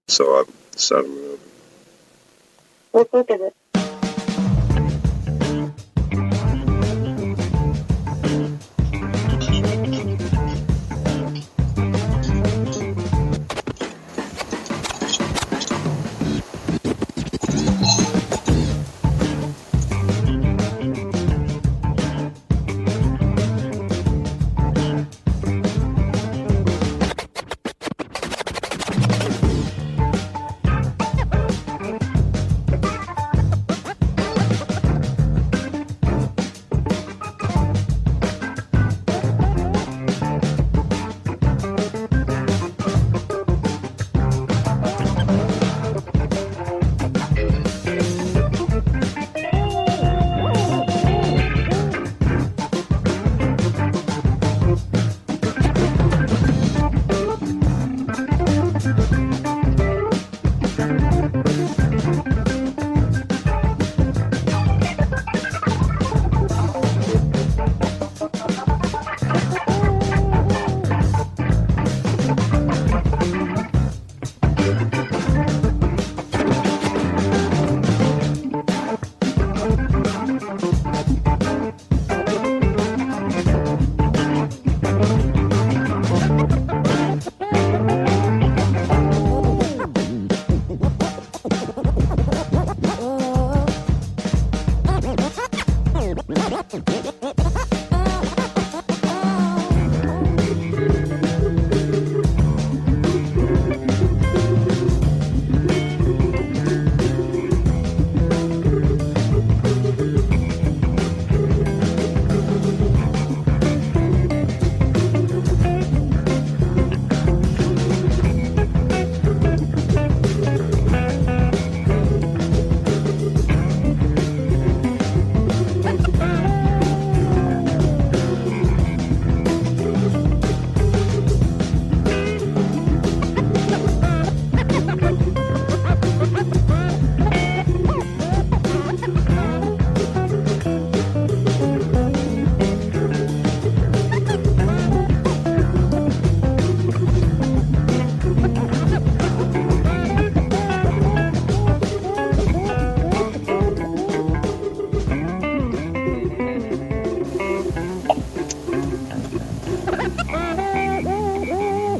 So I set them up. Let's look at it.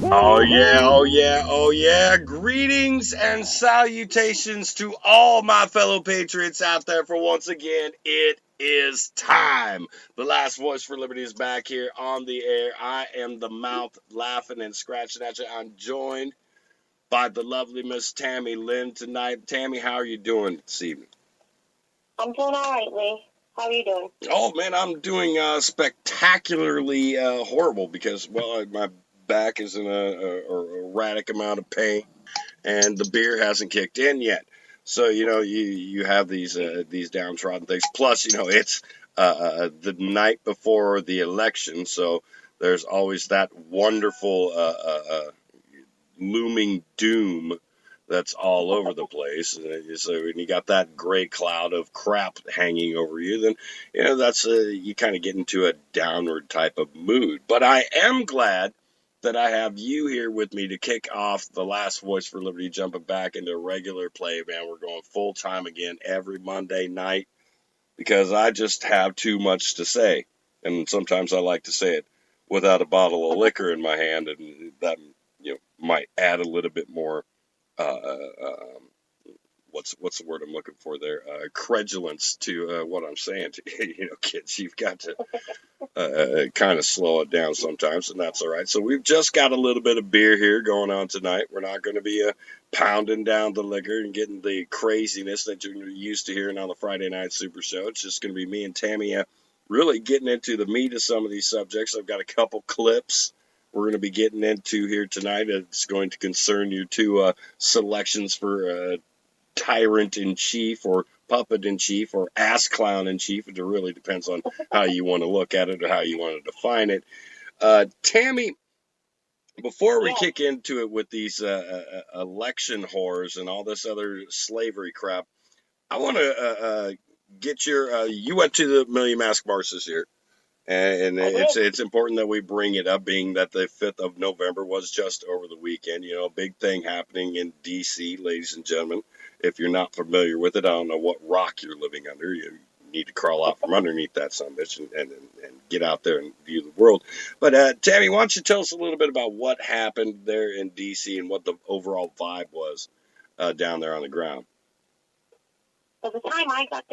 Oh yeah, oh yeah, oh yeah. Greetings and salutations to all my fellow patriots out there for once again, it is time. The last voice for liberty is back here on the air. I am the mouth laughing and scratching at you. I'm joined by the lovely Miss TammyLynn tonight. Tammy, how are you doing this evening? I'm doing all right, Lee. How are you doing? Oh man, I'm doing spectacularly horrible because, well, my back is in a erratic amount of pain, and the beer hasn't kicked in yet. So you have these downtrodden things. Plus, it's the night before the election, so there's always that wonderful looming doom that's all over the place. So when you got that gray cloud of crap hanging over you, then that's you kind of get into a downward type of mood. But I am glad that I have you here with me to kick off the last Voice for Liberty, jumping back into regular play, man. We're going full time again every Monday night because I just have too much to say. And sometimes I like to say it without a bottle of liquor in my hand, and that might add a little bit more what's the word I'm looking for there? Credulence to what I'm saying to you. Kids, you've got to kind of slow it down sometimes, and that's all right. So we've just got a little bit of beer here going on tonight. We're not going to be pounding down the liquor and getting the craziness that you're used to hearing on the Friday Night Super Show. It's just going to be me and Tammy really getting into the meat of some of these subjects. I've got a couple clips we're going to be getting into here tonight. It's going to concern your two selections for tyrant in chief or puppet in chief or ass clown in chief. It really depends on how you want to look at it or how you want to define it. Tammy, before we kick into it with these election whores and all this other slavery crap, I want to get your you went to the Million Mask Bars this year, And I did. it's important that we bring it up, being that the 5th of November was just over the weekend. You know, a big thing happening in D.C., ladies and gentlemen. If you're not familiar with it, I don't know what rock you're living under. You need to crawl out from underneath that sumbitch and get out there and view the world. But Tammy, why don't you tell us a little bit about what happened there in D.C. and what the overall vibe was down there on the ground? By the time I got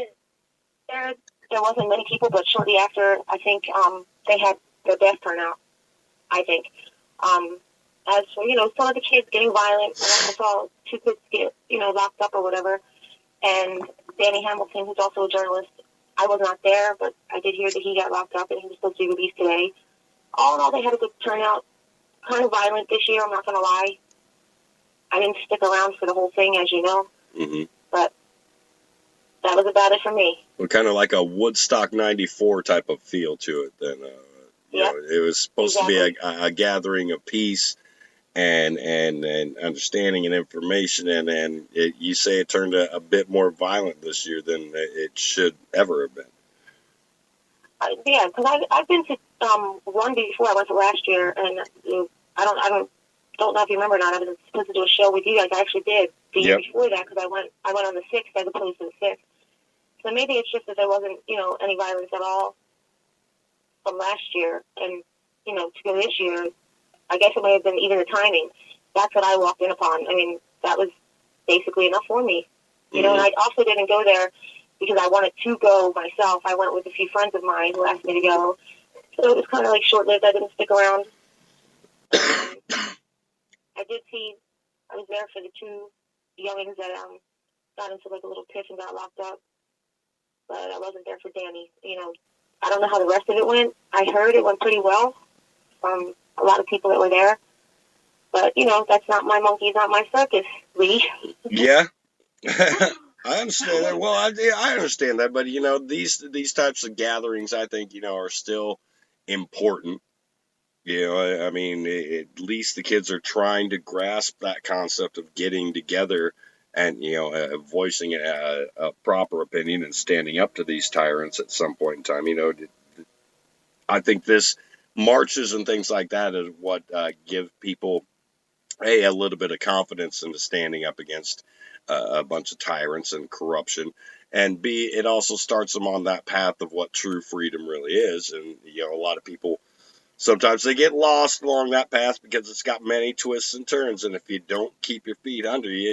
there wasn't many people, but shortly after, I think they had their best turnout, I think. As for, some of the kids getting violent, I saw 2 kids get, locked up or whatever, and Danny Hamilton, who's also a journalist, I was not there, but I did hear that he got locked up and he was supposed to be released today. All in all, they had a good turnout. Kind of violent this year, I'm not going to lie. I didn't stick around for the whole thing, as you know, but that was about it for me. Well, kind of like a Woodstock '94 type of feel to it. Then, it was supposed to be a gathering of peace and understanding and information, and you say it turned a bit more violent this year than it should ever have been. Yeah, because I've been to one before. I went to last year, and I don't know if you remember or not. I was supposed to do a show with you guys. I actually did the year before that because I went on the 6th as opposed to the 5th. So maybe it's just that there wasn't, any violence at all from last year. And, to go this year, I guess it may have been even the timing. That's what I walked in upon. I mean, that was basically enough for me. And I also didn't go there because I wanted to go myself. I went with a few friends of mine who asked me to go. So it was kind of like short-lived. I didn't stick around. I was there for the 2 youngins that got into like a little tiff and got locked up. But I wasn't there for Danny. I don't know how the rest of it went. I heard it went pretty well from a lot of people that were there. But, that's not my monkey, not my circus, Lee. Yeah. I understand that. Well, I understand that. But, these types of gatherings, I think, are still important. I mean, at least the kids are trying to grasp that concept of getting together and, voicing a proper opinion and standing up to these tyrants at some point in time. I think this marches and things like that is what give people, A, a little bit of confidence into standing up against a bunch of tyrants and corruption. And B, it also starts them on that path of what true freedom really is. And, a lot of people, sometimes they get lost along that path because it's got many twists and turns. And if you don't keep your feet under you,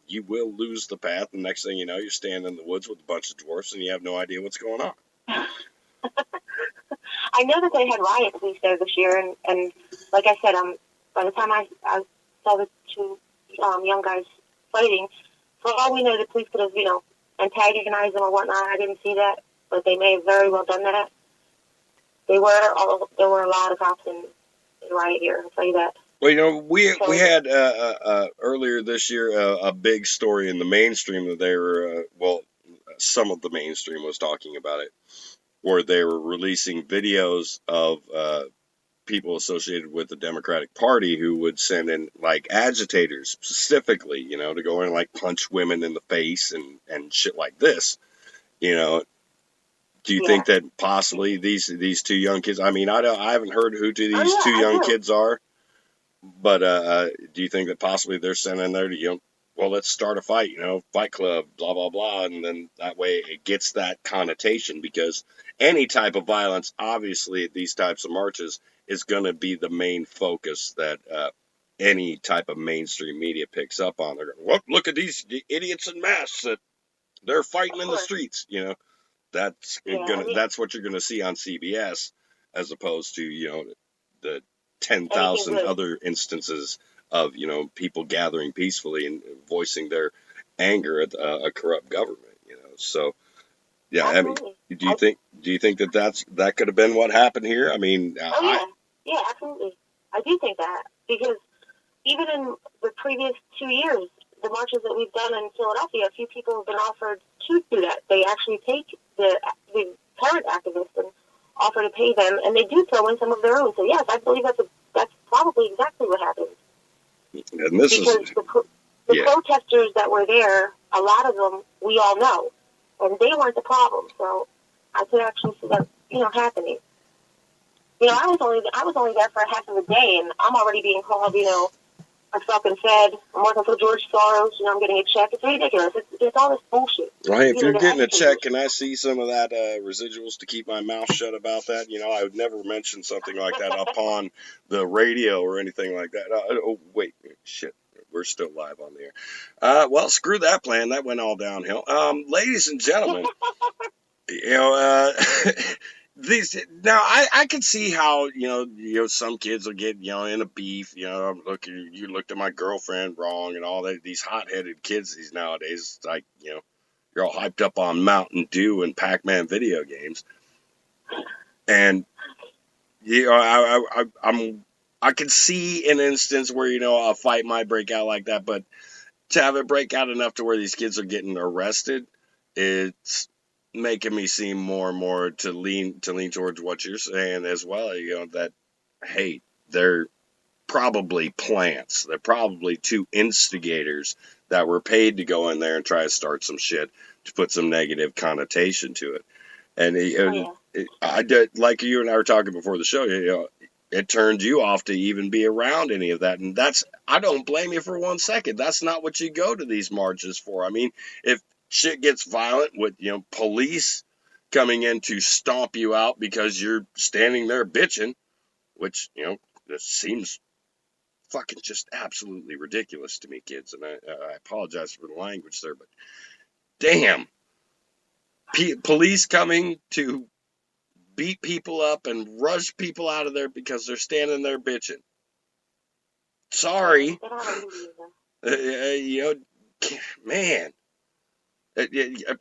you will lose the path. And next thing you know, you're standing in the woods with a bunch of dwarfs and you have no idea what's going on. I know that they had riot police there this year. And like I said, by the time I saw the 2 young guys fighting, for all we know, the police could have, antagonized them or whatnot. I didn't see that, but they may have very well done that. There were a lot of cops in riot here, I'll tell you that. Well, we had earlier this year a big story in the mainstream that they were, some of the mainstream was talking about it, where they were releasing videos of people associated with the Democratic Party who would send in like agitators specifically, to go in and like punch women in the face and shit like this, Do you think that possibly these 2 young kids? I mean, I haven't heard who these 2 young kids are, but do you think that possibly they're sent in there to let's start a fight, fight club, blah blah blah, and then that way it gets that connotation because any type of violence, obviously, at these types of marches is going to be the main focus that any type of mainstream media picks up on. They're going, look at these idiots in masks that they're fighting in the streets, That's that's what you're going to see on CBS, as opposed to the 10,000 other instances of people gathering peacefully and voicing their anger at a corrupt government. So yeah, absolutely. I mean, do you think that could have been what happened here? I mean, yeah, absolutely. I do think that because even in the previous 2 years, the marches that we've done in Philadelphia, a few people have been offered to do that. They actually take the current activists and offer to pay them, and they do throw in some of their own. So yes, I believe that's probably exactly what happened. And this because the protesters that were there, a lot of them we all know, and they weren't the problem. So I could actually see that happening. I was only there for half of a day, and I'm already being called, I fucking said, I'm working for George Soros, I'm getting a check. It's ridiculous. It's all this bullshit. Well, hey, if you're getting a check, can I see some of that residuals to keep my mouth shut about that? I would never mention something like that upon the radio or anything like that. Oh, wait, shit. We're still live on the air. Well, screw that plan. That went all downhill. Ladies and gentlemen, these now I can see how some kids will get in a beef. You looked at my girlfriend wrong and all that. These hot-headed kids these nowadays, it's like you're all hyped up on Mountain Dew and Pac-Man video games, and I can see an instance where a fight might break out like that, but to have it break out enough to where these kids are getting arrested, it's making me seem more and more to lean towards what you're saying as well. That hey, they're probably plants. They're probably two instigators that were paid to go in there and try to start some shit to put some negative connotation to it. And I did, like you and I were talking before the show. It turned you off to even be around any of that, and I don't blame you for 1 second. That's not what you go to these marches for. I mean, if shit gets violent with police coming in to stomp you out because you're standing there bitching, which this seems fucking just absolutely ridiculous to me, kids, and I apologize for the language there, but damn, police coming to beat people up and rush people out of there because they're standing there bitching. Sorry. Man.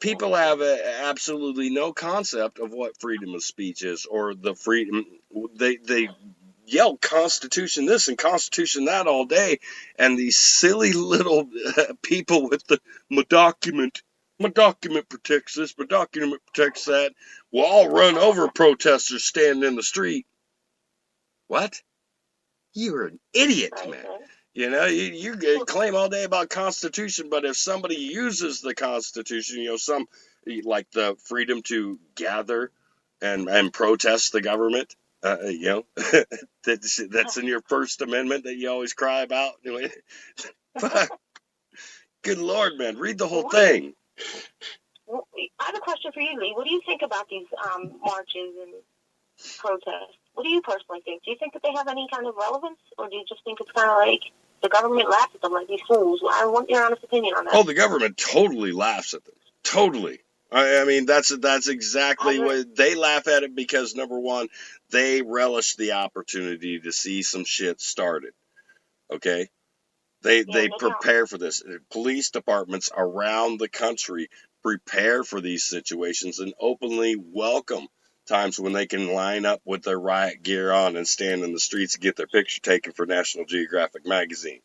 People have absolutely no concept of what freedom of speech is, or the freedom. They yell Constitution this and Constitution that all day, and these silly little people with my document protects this, my document protects that, will all run over protesters standing in the street. What? You're an idiot, man. You claim all day about Constitution, but if somebody uses the Constitution, some like the freedom to gather and protest the government, that's in your First Amendment that you always cry about. Good Lord, man, read the whole thing. I have a question for you, Lee. What do you think about these marches and protests? What do you personally think? Do you think that they have any kind of relevance, or do you just think it's kind of like the government laughs at them like these fools? I want your honest opinion on that. Oh, the government totally laughs at them. Totally. I mean, that's exactly what they laugh at it, because number one, they relish the opportunity to see some shit started. Okay? They prepare for this. Police departments around the country prepare for these situations and openly welcome times when they can line up with their riot gear on and stand in the streets and get their picture taken for National Geographic magazine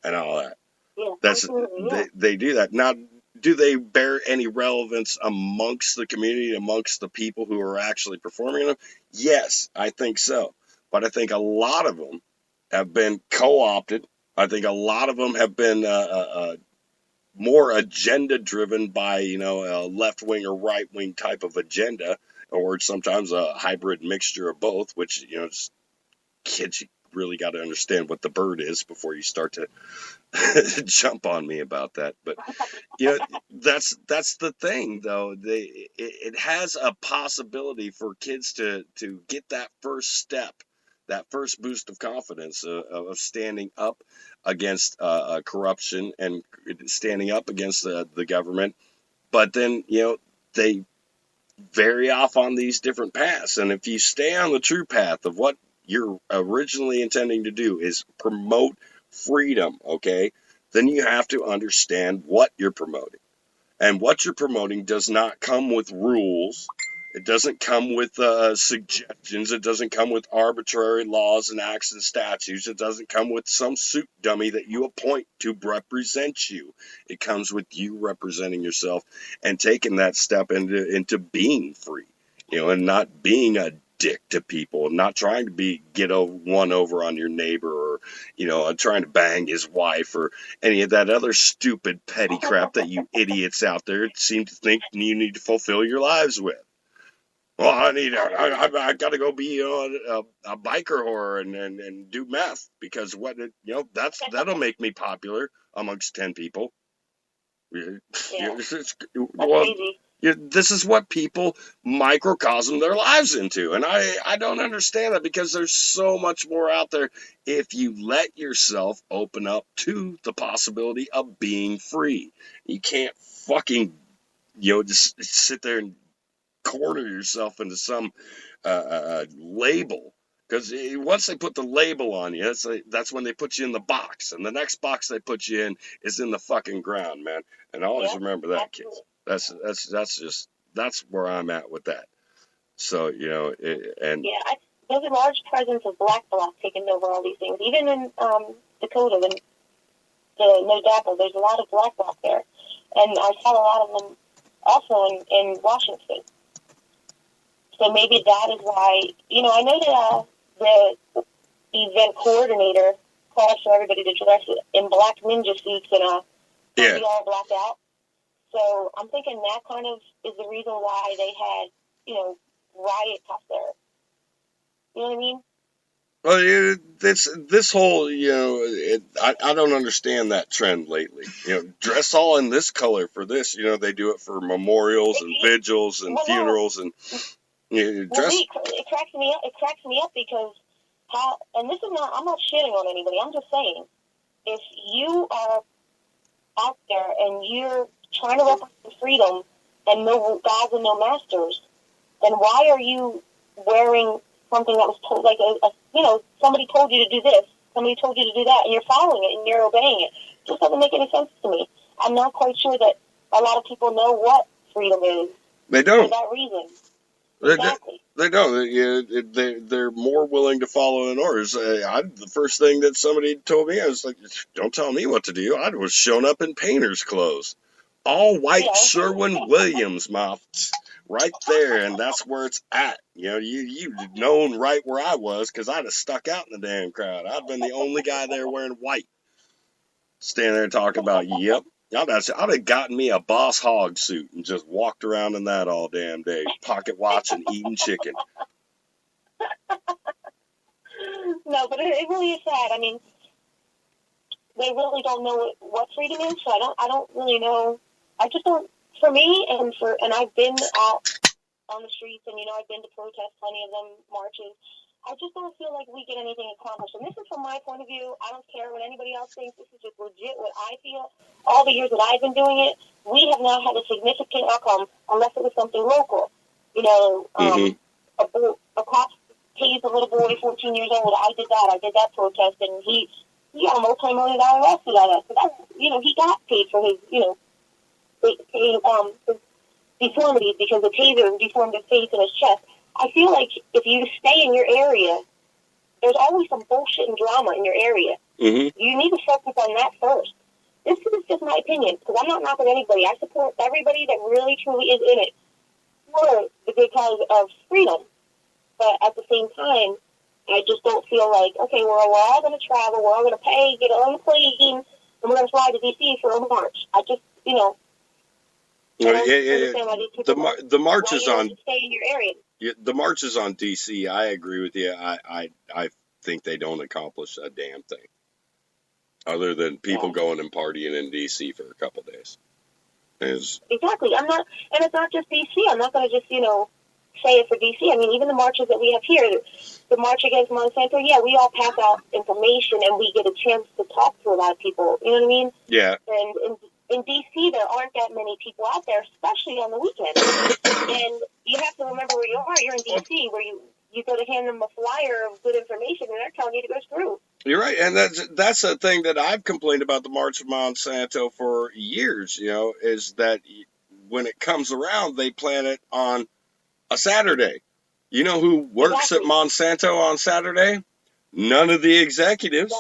and all that. Yeah, they do that. Now, do they bear any relevance amongst the community, amongst the people who are actually performing them? Yes, I think so. But I think a lot of them have been co-opted. I think a lot of them have been more agenda-driven by, a left-wing or right-wing type of agenda, or sometimes a hybrid mixture of both, which, kids, you really got to understand what the bird is before you start to jump on me about that. But, that's the thing, though. It has a possibility for kids to get that first step, that first boost of confidence of standing up against corruption and standing up against the government. But then, they vary off on these different paths. And if you stay on the true path of what you're originally intending to do is promote freedom, okay, then you have to understand what you're promoting. And what you're promoting does not come with rules. It doesn't come with suggestions. It doesn't come with arbitrary laws and acts and statutes. It doesn't come with some suit dummy that you appoint to represent you. It comes with you representing yourself and taking that step into being free, and not being a dick to people, not trying to get one over on your neighbor, or trying to bang his wife, or any of that other stupid petty crap that you idiots out there seem to think you need to fulfill your lives with. Well, I got to go be a biker whore and do meth because that'll make me popular amongst 10 people. Yeah, Well, crazy. this is what people microcosm their lives into, and I don't understand that because there's so much more out there if you let yourself open up to the possibility of being free. You can't fucking just sit there and corner yourself into some label. Because once they put the label on you, that's when they put you in the box. And the next box they put you in is in the fucking ground, man. And always remember that, kids. That's where I'm at with that. So, and... Yeah, there's a large presence of black bloc taking over all these things. Even in Dakota, the No Dapple, there's a lot of black bloc there. And I've had a lot of them also in Washington. So maybe that is why, I know that the event coordinator calls for everybody to dress in black ninja suits and be all blacked out. So I'm thinking that kind of is the reason why they had, riots out there. You know what I mean? Well, this whole, I don't understand that trend lately. Dress all in this color for this. They do it for memorials and vigils and funerals and dress. It cracks me up. It cracks me up because and this is not. I'm not shitting on anybody. I'm just saying, if you are out there and you're trying to represent freedom and no gods and no masters, then why are you wearing something that was told, like somebody told you to do this, somebody told you to do that, and you're following it and you're obeying it? It just doesn't make any sense to me. I'm not quite sure that a lot of people know what freedom is. They don't. For that reason. Exactly. They don't. They're more willing to follow in orders. The first thing that somebody told me, I was like, don't tell me what to do. I was showing up in painter's clothes. All white Sherwin-Williams, right there, and that's where it's at. You'd known right where I was because I'd have stuck out in the damn crowd. I'd been the only guy there wearing white. Standing there talking about, yep. I'd have gotten me a Boss Hog suit and just walked around in that all damn day, pocket watching, eating chicken. No, but it really is sad. I mean, they really don't know what freedom is, so I don't really know. I just don't. For me, and I've been out on the streets, and I've been to protests, plenty of them, marches. I just don't feel like we get anything accomplished. And this is from my point of view. I don't care what anybody else thinks. This is just legit what I feel. All the years that I've been doing it, we have not had a significant outcome unless it was something local. A cop tased a little boy, 14 years old. I did that protest, and he got a multi-million-dollar lawsuit out of it. So that's, he got paid for his, his deformities because the taser deformed his face and his chest. I feel like if you stay in your area, there's always some bullshit and drama in your area. Mm-hmm. You need to focus on that first. This is just my opinion, because I'm not knocking anybody. I support everybody that really, truly is in it for the good cause of freedom. But at the same time, I just don't feel like, okay, we're all going to travel, we're all going to pay, get on the plane, and we're going to fly to D.C. for a march. I just, The march is on. Stay in your area. Yeah, the march is on D.C. I agree with you. I think they don't accomplish a damn thing, other than people going and partying in D.C. for a couple days. Exactly. I'm not, and it's not just D.C. I'm not going to just say it for D.C. I mean, even the marches that we have here, the march against Monsanto. Yeah, we all pass out information and we get a chance to talk to a lot of people. You know what I mean? Yeah. And in D.C., there aren't that many people out there, especially on the weekend. And you have to remember where you are. You're in D.C., where you go to hand them a flyer of good information, and they're telling you to go screw. You're right, and that's the thing that I've complained about the March of Monsanto for years, is that when it comes around, they plan it on a Saturday. You know who works at Monsanto on Saturday? None of the executives.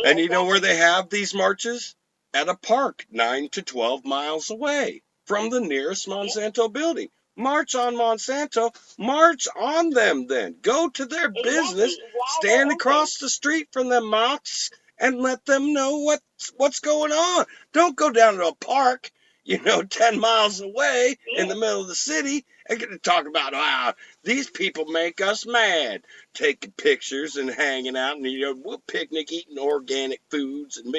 And you know where they have these marches? At a park 9 to 12 miles away from the nearest Monsanto building. March on Monsanto. March on them then. Go to their business. Stand across the street from them mosques and let them know what's going on. Don't go down to a park. 10 miles away in the middle of the city and get to talk about how these people make us mad. Taking pictures and hanging out and, we'll picnic, eating organic foods and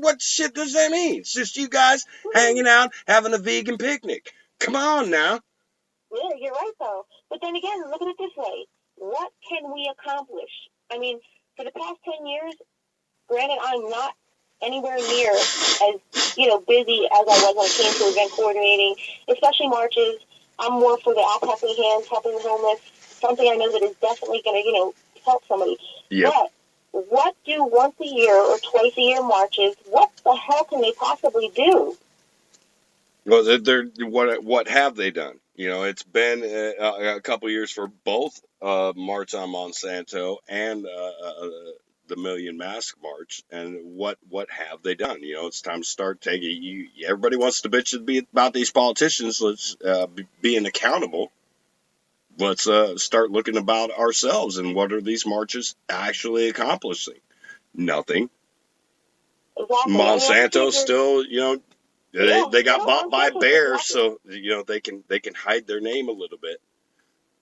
what shit does that mean? It's just you guys hanging out, having a vegan picnic. Come on now. Yeah, you're right, though. But then again, look at it this way. What can we accomplish? I mean, for the past 10 years, granted, I'm not anywhere near as, busy as I was when it came to event coordinating, especially marches. I'm more for the app helping hands, helping the homeless, something I know that is definitely going to, help somebody. Yep. But what do once a year or twice a year marches, what the hell can they possibly do? Well, what have they done? It's been a couple years for both March on Monsanto and the Million Mask March, and what have they done? It's time to start taking. Everybody wants to bitch about these politicians. Let's being accountable. Let's start looking about ourselves and what are these marches actually accomplishing? Nothing. Exactly. Monsanto still, they got bought by Bayer, so they can hide their name a little bit.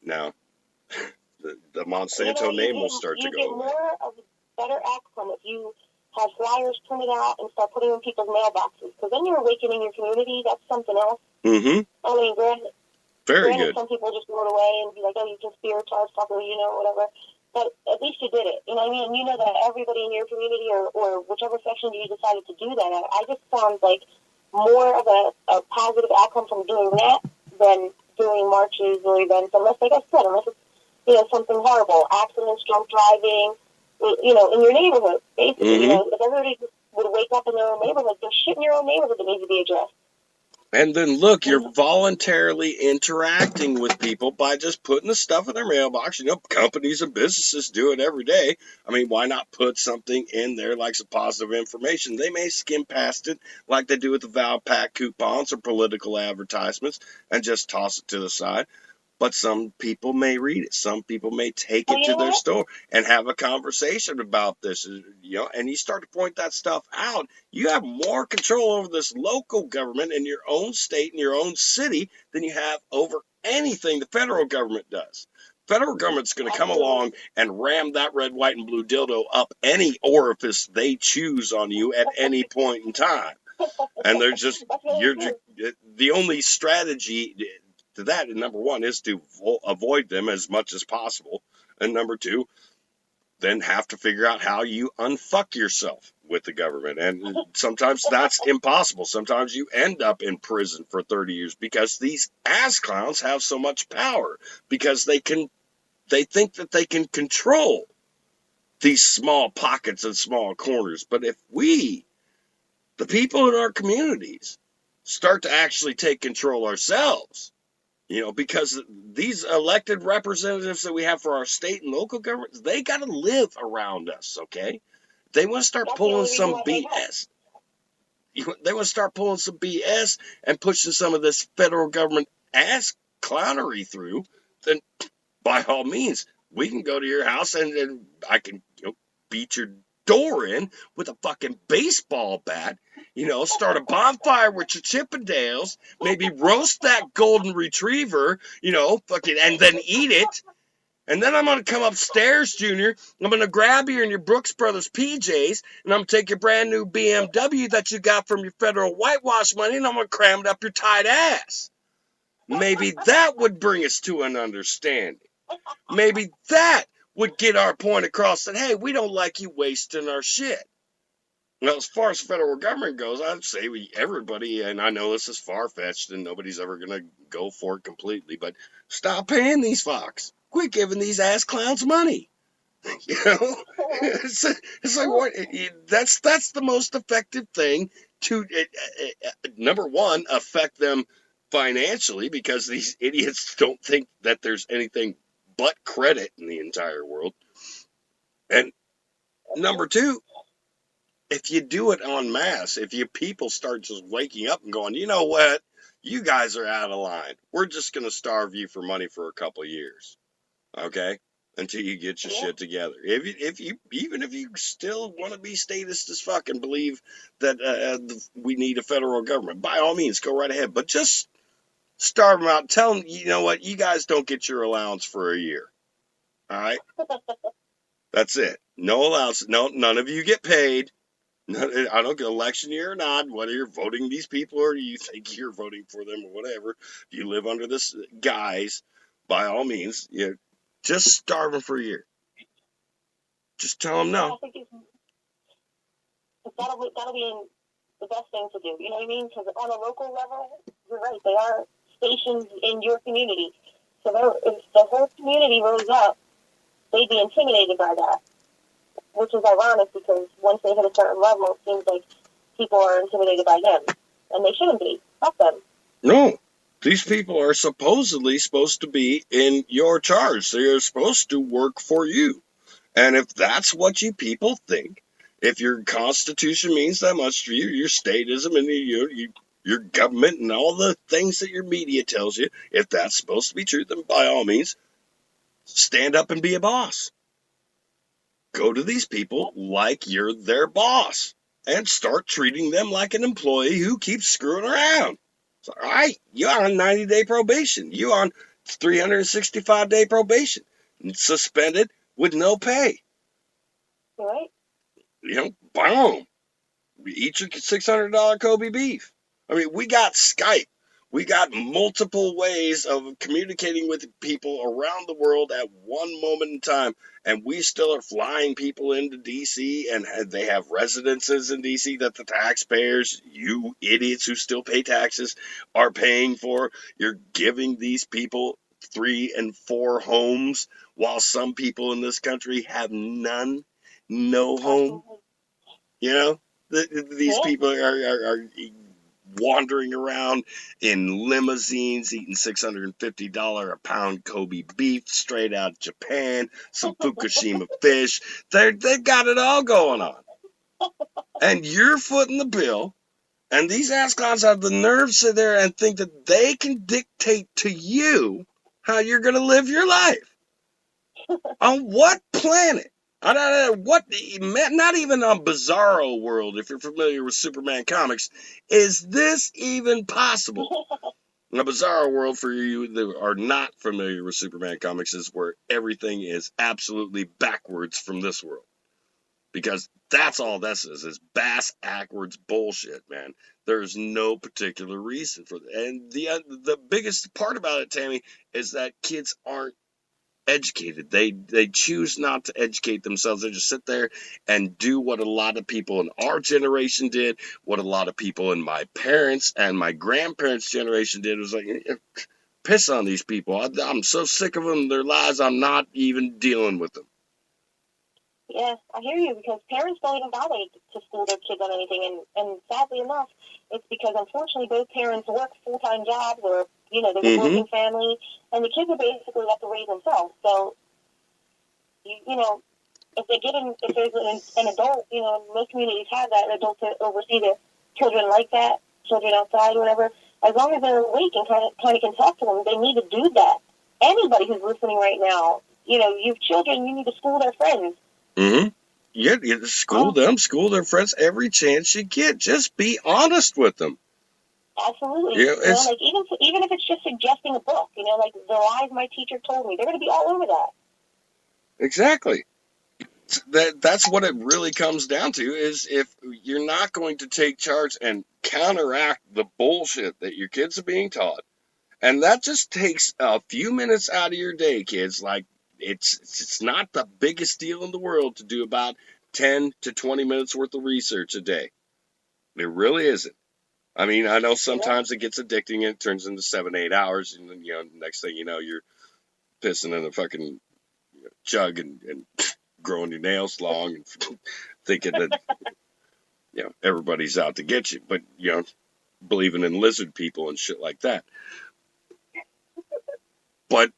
Now, the Monsanto name will start to go away. You get more of a better outcome if you have flyers printed out and start putting them in people's mailboxes, because then you're awakening your community. That's something else. Mm-hmm. I mean, granted, good. Some people just throw it away and be like, "Oh, you can spirit charge fucker," whatever. But at least you did it. You know what I mean? You know that everybody in your community or whichever section you decided to do that at, I just found like more of a positive outcome from doing that than doing marches or events, unless, like I said, unless it's, something horrible, accidents, drunk driving, in your neighborhood, basically. Mm-hmm. If everybody would wake up in their own neighborhood, there's shit in your own neighborhood that needs to be addressed. And then look, you're voluntarily interacting with people by just putting the stuff in their mailbox. Companies and businesses do it every day. I mean, why not put something in there like some positive information? They may skim past it like they do with the Valpak coupons or political advertisements and just toss it to the side. But some people may read it. Some people may take it to their store and have a conversation about this, and you start to point that stuff out. You have more control over this local government in your own state, in your own city, than you have over anything the federal government does. Federal government's going to come along and ram that red, white, and blue dildo up any orifice they choose on you at any point in time. And they're just, the only strategy to that, number one, is to avoid them as much as possible, and number two, then have to figure out how you unfuck yourself with the government. And sometimes that's impossible. Sometimes you end up in prison for 30 years because these ass clowns have so much power, because they think that they can control these small pockets and small corners. But if we, the people in our communities, start to actually take control ourselves, because these elected representatives that we have for our state and local governments, they got to live around us, okay? They want to start pulling some BS. They want to start pulling some BS and pushing some of this federal government ass clownery through, then by all means, we can go to your house and I can beat your door in with a fucking baseball bat, start a bonfire with your Chippendales, maybe roast that golden retriever, and then eat it. And then I'm going to come upstairs, Junior. I'm going to grab you in your Brooks Brothers PJs, and I'm going to take your brand new BMW that you got from your federal whitewash money, and I'm going to cram it up your tight ass. Maybe that would bring us to an understanding. Maybe that would get our point across that, hey, we don't like you wasting our shit. Well, as far as federal government goes, I'd say everybody, and I know this is far-fetched and nobody's ever going to go for it completely, but stop paying these fucks. Quit giving these ass clowns money. It's like, what? That's the most effective thing to, number one, affect them financially, because these idiots don't think that there's anything but credit in the entire world. And number two, if you do it en masse, if you people start just waking up and going, you know what, you guys are out of line. We're just going to starve you for money for a couple of years. Okay? until you get your shit together. Even if you still want to be statist as fuck and believe that we need a federal government, by all means, go right ahead. But just starve them out. Tell them, you know what, you guys don't get your allowance for a year. All right? That's it. No allowance. No, none of you get paid. I don't get election year or not, whether you're voting these people or you think you're voting for them or whatever. If you live under this guise, by all means, just starve them for a year. Just tell them no. I think that'll be the best thing to do. You know what I mean? Because on a local level, you're right. They are stations in your community. So if the whole community rose up, they'd be intimidated by that. Which is ironic because once they hit a certain level, it seems like people are intimidated by them. And they shouldn't be. Fuck them. No. These people are supposedly supposed to be in your charge. They are supposed to work for you. And if that's what you people think, if your constitution means that much to you, your statism and your government and all the things that your media tells you, if that's supposed to be true, then by all means, stand up and be a boss. Go to these people like you're their boss and start treating them like an employee who keeps screwing around. So, all right, you're on 90-day probation. You're on 365-day probation. Suspended with no pay. Right. Boom. Eat your $600 Kobe beef. I mean, we got Skype. We got multiple ways of communicating with people around the world at one moment in time, and we still are flying people into D.C., and they have residences in D.C. that the taxpayers, you idiots who still pay taxes, are paying for. You're giving these people 3 and 4 homes, while some people in this country have none, no home. These people are wandering around in limousines, eating $650 a pound Kobe beef straight out of Japan, some Fukushima fish. They've got it all going on. And you're footing the bill, and these ass clowns have the nerve to sit there and think that they can dictate to you how you're going to live your life. On what planet? Not even on Bizarro World, if you're familiar with Superman comics, is this even possible? In a Bizarro World, for you that are not familiar with Superman comics, is where everything is absolutely backwards from this world. Because that's all this is bass-ackwards bullshit, man. There's no particular reason for that. And the biggest part about it, Tammy, is that kids aren't educated. They choose not to educate themselves. They just sit there and do what a lot of people in our generation did, what a lot of people in my parents and my grandparents' generation did. It was like, piss on these people. I'm so sick of them, their lies, I'm not even dealing with them. Yeah, I hear you, because parents don't even bother to school their kids on anything, and sadly enough, it's because unfortunately both parents work full-time jobs, or there's a working family, and the kids are basically have to raise themselves. So, if there's an adult, most communities have that, an adult to oversee their children like that, children outside, whatever. As long as they're awake and kind of can talk to them, they need to do that. Anybody who's listening right now, you've children, you need to school their friends. Mm-hmm. Yeah, you school their friends every chance you get. Just be honest with them. Absolutely. Even if it's just suggesting a book, like the lies my teacher told me, they're going to be all over that. Exactly. That's what it really comes down to, is if you're not going to take charge and counteract the bullshit that your kids are being taught, and that just takes a few minutes out of your day, kids. Like, it's not the biggest deal in the world to do about 10 to 20 minutes worth of research a day. It really isn't. I mean, I know sometimes it gets addicting and it turns into 7-8 hours, and then, next thing you know, you're pissing in a fucking jug and growing your nails long and thinking that, everybody's out to get you, but, believing in lizard people and shit like that. But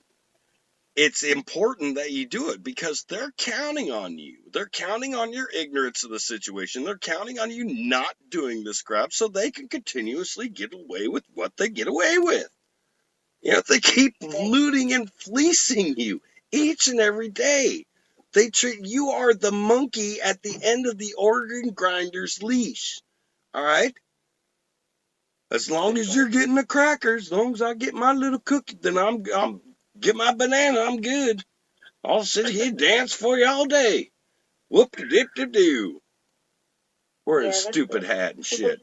it's important that you do it because they're counting on you. They're counting on your ignorance of the situation. They're counting on you not doing this crap so they can continuously get away with what they get away with. If they keep looting and fleecing you each and every day. They treat you are the monkey at the end of the organ grinder's leash. All right? As long as you're getting the crackers, as long as I get my little cookie, then I'm get my banana, I'm good. I'll sit here and dance for you all day. Whoop-de-dip-de-doo. Wearing a stupid hat and shit.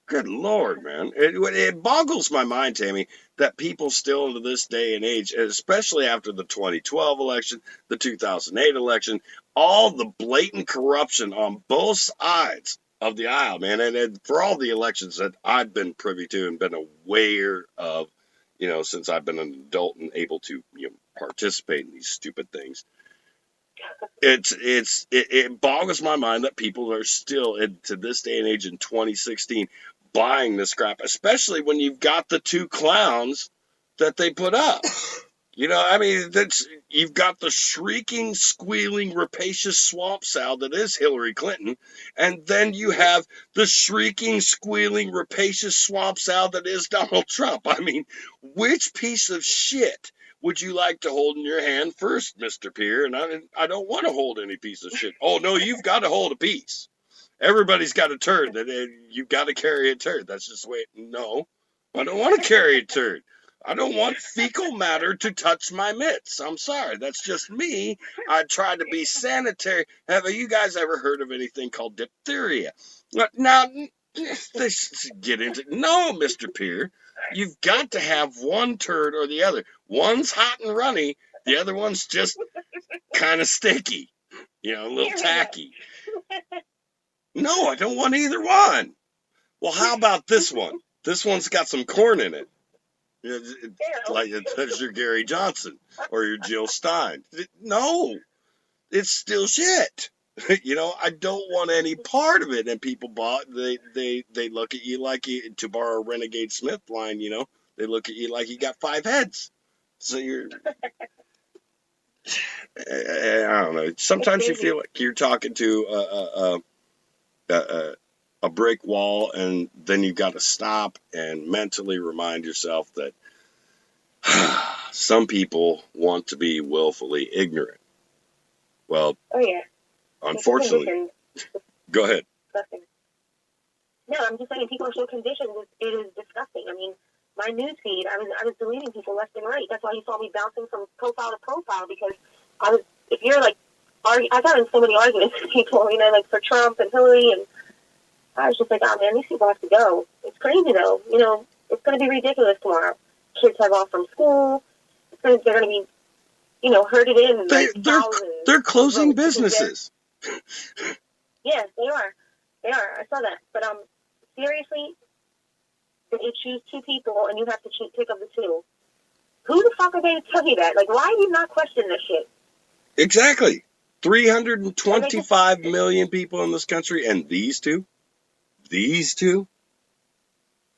Good Lord, man. It boggles my mind, Tammy, that people still to this day and age, especially after the 2012 election, the 2008 election, all the blatant corruption on both sides of the aisle, man. And for all the elections that I've been privy to and been aware of, since I've been an adult and able to participate in these stupid things. It boggles my mind that people are still, to this day and age in 2016, buying this crap, especially when you've got the two clowns that they put up. You've got the shrieking, squealing, rapacious swamp sow that is Hillary Clinton, and then you have the shrieking, squealing, rapacious swamp sow that is Donald Trump. I mean, which piece of shit would you like to hold in your hand first, Mr. Peer? And I don't want to hold any piece of shit. Oh, no, you've got to hold a piece. Everybody's got a turd. You've got to carry a turd. That's just the way. No, I don't want to carry a turd. I don't want fecal matter to touch my mitts. I'm sorry. That's just me. I try to be sanitary. Have you guys ever heard of anything called diphtheria? Now, let's get into it. No, Mr. Peer. You've got to have one turd or the other. One's hot and runny. The other one's just kind of sticky. A little tacky. No, I don't want either one. Well, how about this one? This one's got some corn in it. Like that's your Gary Johnson or your Jill Stein. No, it's still shit. I don't want any part of it. And people they look at you like you, to borrow a Renegade Smith line, they look at you like you got 5 heads. So you're, I don't know. Sometimes you feel like you're talking to a brick wall, and then you've got to stop and mentally remind yourself that some people want to be willfully ignorant. Well, unfortunately, go ahead. No, I'm just saying people are so conditioned. It is disgusting. I mean, my news feed, I was deleting people left and right. That's why you saw me bouncing from profile to profile, because if you're like, I got in so many arguments with people, like for Trump and Hillary, and I was just like, oh man, these people have to go. It's crazy though. It's going to be ridiculous tomorrow. Kids have off from school. They're going to be, herded in. They're closing businesses. Yes, they are. I saw that. But seriously, you choose 2 people and you have to pick up the 2. Who the fuck are they to tell you that? Like, why do you not question this shit? Exactly. 325 million people in this country, and these two.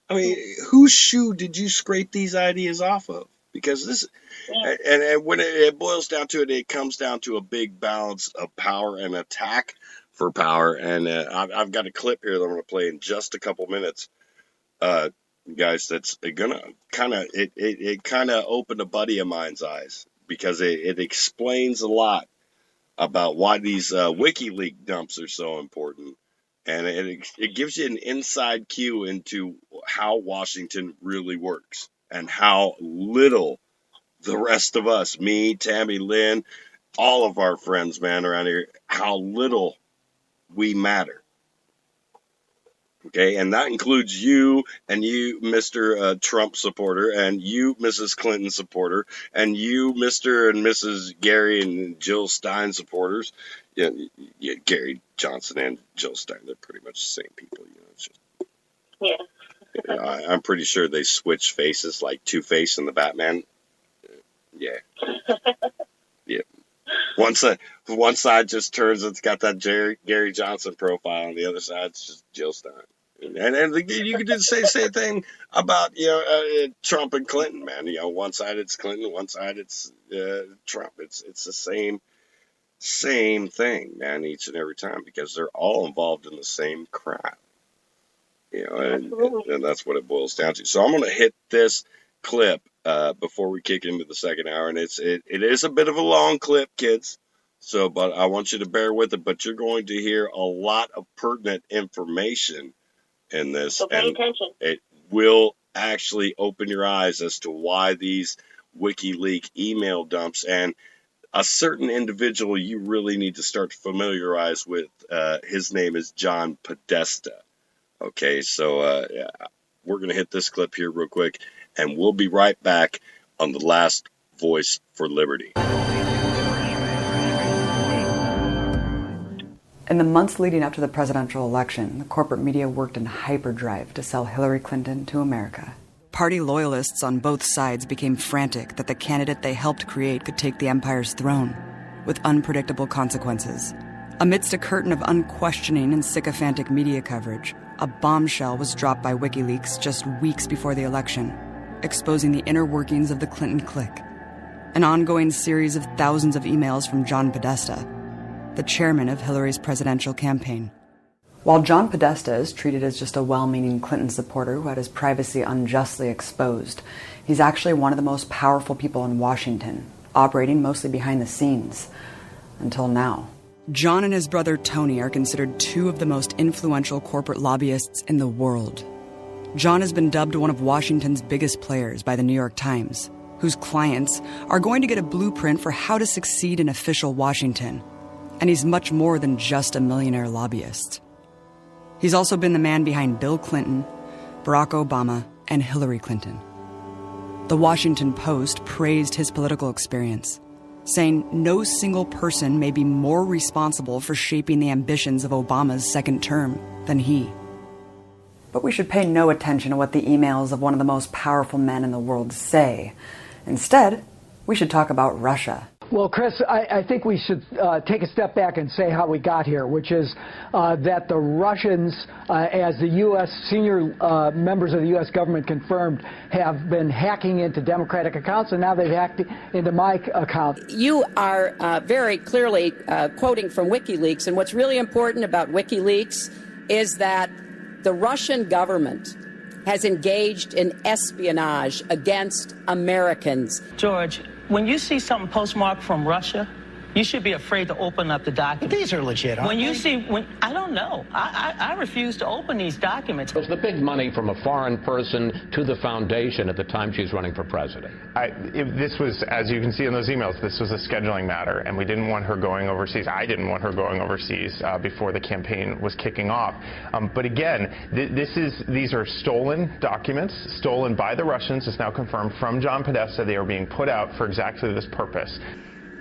I mean, whose shoe did you scrape these ideas off of? Because this, and when it boils down to it, it comes down to a big balance of power and attack for power. And I've got a clip here that I'm going to play in just a couple minutes, guys. That's gonna it kind of opened a buddy of mine's eyes, because it explains a lot about why these WikiLeaks dumps are so important. And it gives you an inside cue into how Washington really works and how little the rest of us, me, TammyLynn, all of our friends, man, around here, how little we matter. Okay, and that includes you, and you, Mr. Trump supporter, and you, Mrs. Clinton supporter, and you, Mr. and Mrs. Gary and Jill Stein supporters. Yeah, Gary Johnson and Jill Stein, they're pretty much the same people. It's just, I'm pretty sure they switch faces like Two-Face in the Batman. Yeah. Yeah. One side just turns, it's got that Gary Johnson profile, and the other side it's just Jill Stein. And you could do the same thing about Trump and Clinton, man. One side it's Clinton, one side it's Trump. It's the same thing, man, each and every time, because they're all involved in the same crap. And that's what it boils down to. So I'm going to hit this clip before we kick into the second hour. And it is a bit of a long clip, kids. So, but I want you to bear with it. But you're going to hear a lot of pertinent information in this. So pay attention. It will actually open your eyes as to why these WikiLeaks email dumps and a certain individual you really need to start to familiarize with. His name is John Podesta. Okay, so we're going to hit this clip here real quick, and we'll be right back on the last Voice for Liberty. In the months leading up to the presidential election, the corporate media worked in hyperdrive to sell Hillary Clinton to America. Party loyalists on both sides became frantic that the candidate they helped create could take the empire's throne, with unpredictable consequences. Amidst a curtain of unquestioning and sycophantic media coverage, a bombshell was dropped by WikiLeaks just weeks before the election, exposing the inner workings of the Clinton clique. An ongoing series of thousands of emails from John Podesta, the chairman of Hillary's presidential campaign. While John Podesta is treated as just a well-meaning Clinton supporter who had his privacy unjustly exposed, he's actually one of the most powerful people in Washington, operating mostly behind the scenes. Until now. John and his brother Tony are considered two of the most influential corporate lobbyists in the world. John has been dubbed one of Washington's biggest players by the New York Times, whose clients are going to get a blueprint for how to succeed in official Washington. And he's much more than just a millionaire lobbyist. He's also been the man behind Bill Clinton, Barack Obama, and Hillary Clinton. The Washington Post praised his political experience, saying no single person may be more responsible for shaping the ambitions of Obama's second term than he. But we should pay no attention to what the emails of one of the most powerful men in the world say. Instead, we should talk about Russia. Well, Chris, I think we should take a step back and say how we got here, which is that the Russians, as the U.S. senior members of the U.S. government confirmed, have been hacking into Democratic accounts, and now they've hacked into my account. You are very clearly quoting from WikiLeaks, and what's really important about WikiLeaks is that the Russian government has engaged in espionage against Americans. George, when you see something postmarked from Russia, you should be afraid to open up the document. These are legit, aren't they? I don't know. I refuse to open these documents. It was the big money from a foreign person to the foundation at the time she's running for president. This was, as you can see in those emails, this was a scheduling matter, and we didn't want her going overseas. I didn't want her going overseas before the campaign was kicking off. But again, these are stolen documents, stolen by the Russians. It's now confirmed from John Podesta. They are being put out for exactly this purpose.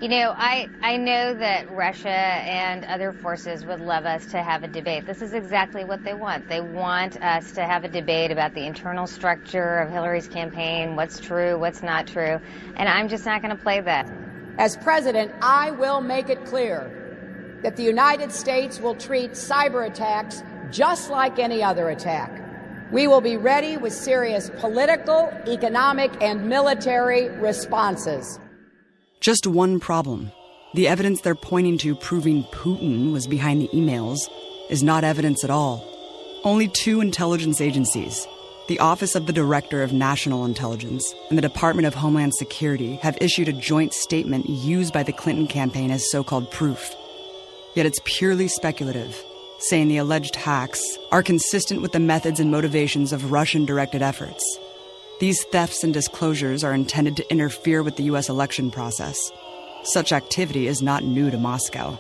You know, I know that Russia and other forces would love us to have a debate. This is exactly what they want. They want us to have a debate about the internal structure of Hillary's campaign, what's true, what's not true, and I'm just not going to play that. As president, I will make it clear that the United States will treat cyber attacks just like any other attack. We will be ready with serious political, economic, and military responses. Just one problem. The evidence they're pointing to proving Putin was behind the emails is not evidence at all. Only two intelligence agencies, the Office of the Director of National Intelligence and the Department of Homeland Security, have issued a joint statement used by the Clinton campaign as so-called proof. Yet it's purely speculative, saying the alleged hacks are consistent with the methods and motivations of Russian-directed efforts. These thefts and disclosures are intended to interfere with the U.S. election process. Such activity is not new to Moscow.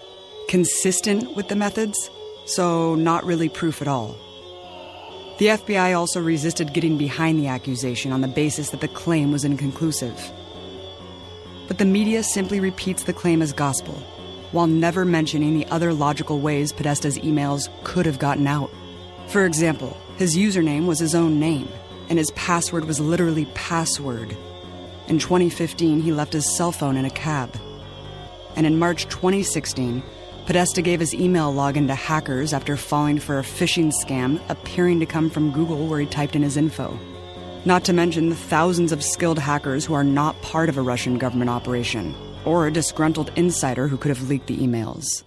Consistent with the methods, so not really proof at all. The FBI also resisted getting behind the accusation on the basis that the claim was inconclusive. But the media simply repeats the claim as gospel, while never mentioning the other logical ways Podesta's emails could have gotten out. For example, his username was his own name, and his password was literally password. In 2015, he left his cell phone in a cab. And in March 2016, Podesta gave his email login to hackers after falling for a phishing scam appearing to come from Google where he typed in his info. Not to mention the thousands of skilled hackers who are not part of a Russian government operation, or a disgruntled insider who could have leaked the emails.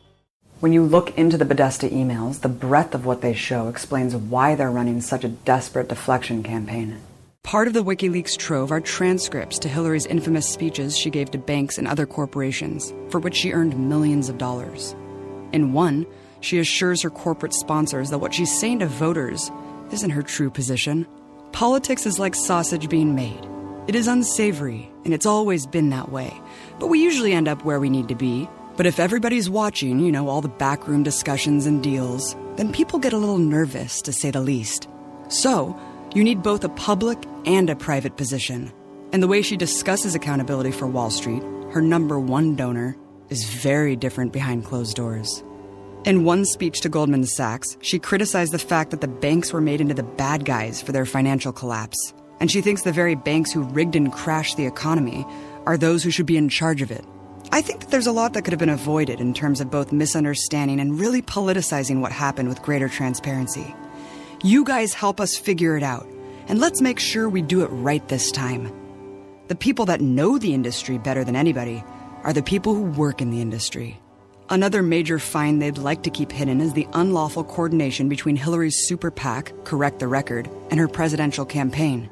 When you look into the Podesta emails, the breadth of what they show explains why they're running such a desperate deflection campaign. Part of the WikiLeaks trove are transcripts to Hillary's infamous speeches she gave to banks and other corporations, for which she earned millions of dollars. In one, she assures her corporate sponsors that what she's saying to voters isn't her true position. Politics is like sausage being made. It is unsavory, and it's always been that way. But we usually end up where we need to be. But if everybody's watching, all the backroom discussions and deals, then people get a little nervous, to say the least. So, you need both a public and a private position. And the way she discusses accountability for Wall Street, her number one donor, is very different behind closed doors. In one speech to Goldman Sachs, she criticized the fact that the banks were made into the bad guys for their financial collapse. And she thinks the very banks who rigged and crashed the economy are those who should be in charge of it. I think that there's a lot that could have been avoided in terms of both misunderstanding and really politicizing what happened with greater transparency. You guys help us figure it out, and let's make sure we do it right this time. The people that know the industry better than anybody are the people who work in the industry. Another major find they'd like to keep hidden is the unlawful coordination between Hillary's super PAC, Correct the Record, and her presidential campaign.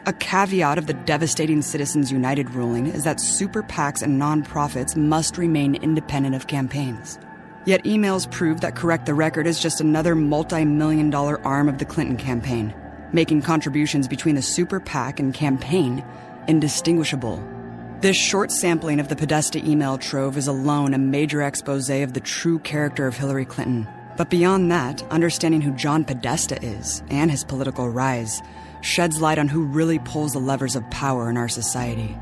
A caveat of the devastating Citizens United ruling is that super PACs and nonprofits must remain independent of campaigns. Yet emails prove that Correct the Record is just another multi-million-dollar arm of the Clinton campaign, making contributions between the super PAC and campaign indistinguishable. This short sampling of the Podesta email trove is alone a major expose of the true character of Hillary Clinton. But beyond that, understanding who John Podesta is and his political rise sheds light on who really pulls the levers of power in our society.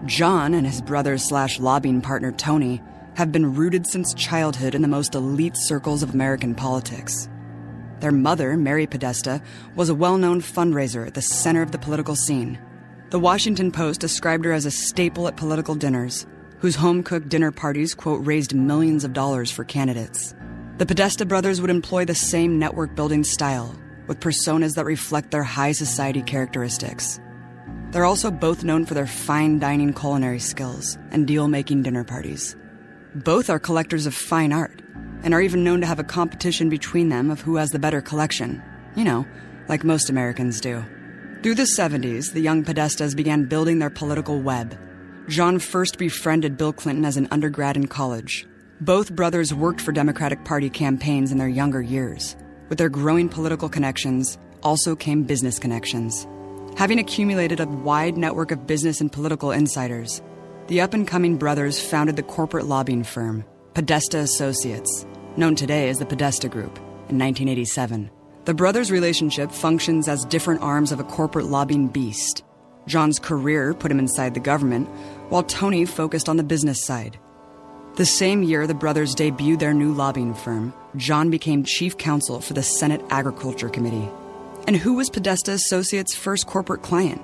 John and his brother/lobbying partner Tony have been rooted since childhood in the most elite circles of American politics. Their mother, Mary Podesta, was a well-known fundraiser at the center of the political scene. The Washington Post described her as a staple at political dinners, whose home-cooked dinner parties, quote, raised millions of dollars for candidates. The Podesta brothers would employ the same network-building style, with personas that reflect their high society characteristics. They're also both known for their fine dining culinary skills and deal-making dinner parties. Both are collectors of fine art, and are even known to have a competition between them of who has the better collection. Like most Americans do. Through the 70s, the young Podestas began building their political web. John first befriended Bill Clinton as an undergrad in college. Both brothers worked for Democratic Party campaigns in their younger years. With their growing political connections, also came business connections. Having accumulated a wide network of business and political insiders, the up-and-coming brothers founded the corporate lobbying firm, Podesta Associates, known today as the Podesta Group, in 1987. The brothers' relationship functions as different arms of a corporate lobbying beast. John's career put him inside the government, while Tony focused on the business side. The same year the brothers debuted their new lobbying firm, John became chief counsel for the Senate Agriculture Committee. And who was Podesta Associates' first corporate client?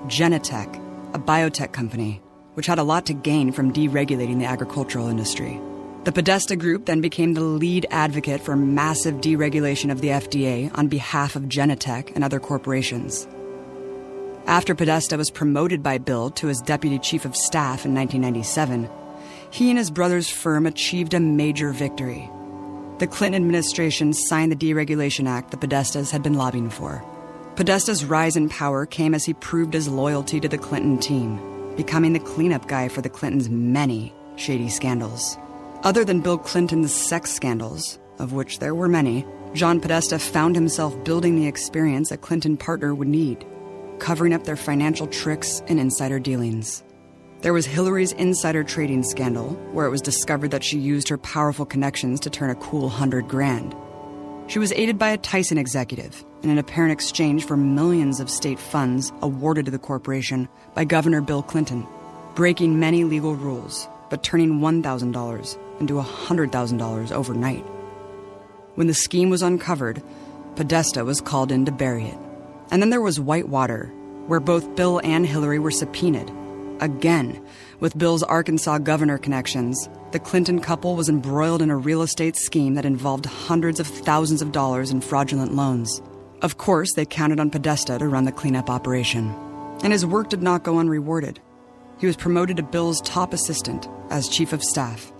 Genentech, a biotech company, which had a lot to gain from deregulating the agricultural industry. The Podesta Group then became the lead advocate for massive deregulation of the FDA on behalf of Genentech and other corporations. After Podesta was promoted by Bill to his deputy chief of staff in 1997, he and his brother's firm achieved a major victory. The Clinton administration signed the Deregulation Act the Podestas had been lobbying for. Podesta's rise in power came as he proved his loyalty to the Clinton team, becoming the cleanup guy for the Clintons' many shady scandals. Other than Bill Clinton's sex scandals, of which there were many, John Podesta found himself building the experience a Clinton partner would need, covering up their financial tricks and insider dealings. There was Hillary's insider trading scandal, where it was discovered that she used her powerful connections to turn a cool $100,000. She was aided by a Tyson executive in an apparent exchange for millions of state funds awarded to the corporation by Governor Bill Clinton, breaking many legal rules, but turning $1,000 into $100,000 overnight. When the scheme was uncovered, Podesta was called in to bury it. And then there was Whitewater, where both Bill and Hillary were subpoenaed. Again, with Bill's Arkansas governor connections, the Clinton couple was embroiled in a real estate scheme that involved hundreds of thousands of dollars in fraudulent loans. Of course, they counted on Podesta to run the cleanup operation. And his work did not go unrewarded. He was promoted to Bill's top assistant as chief of staff.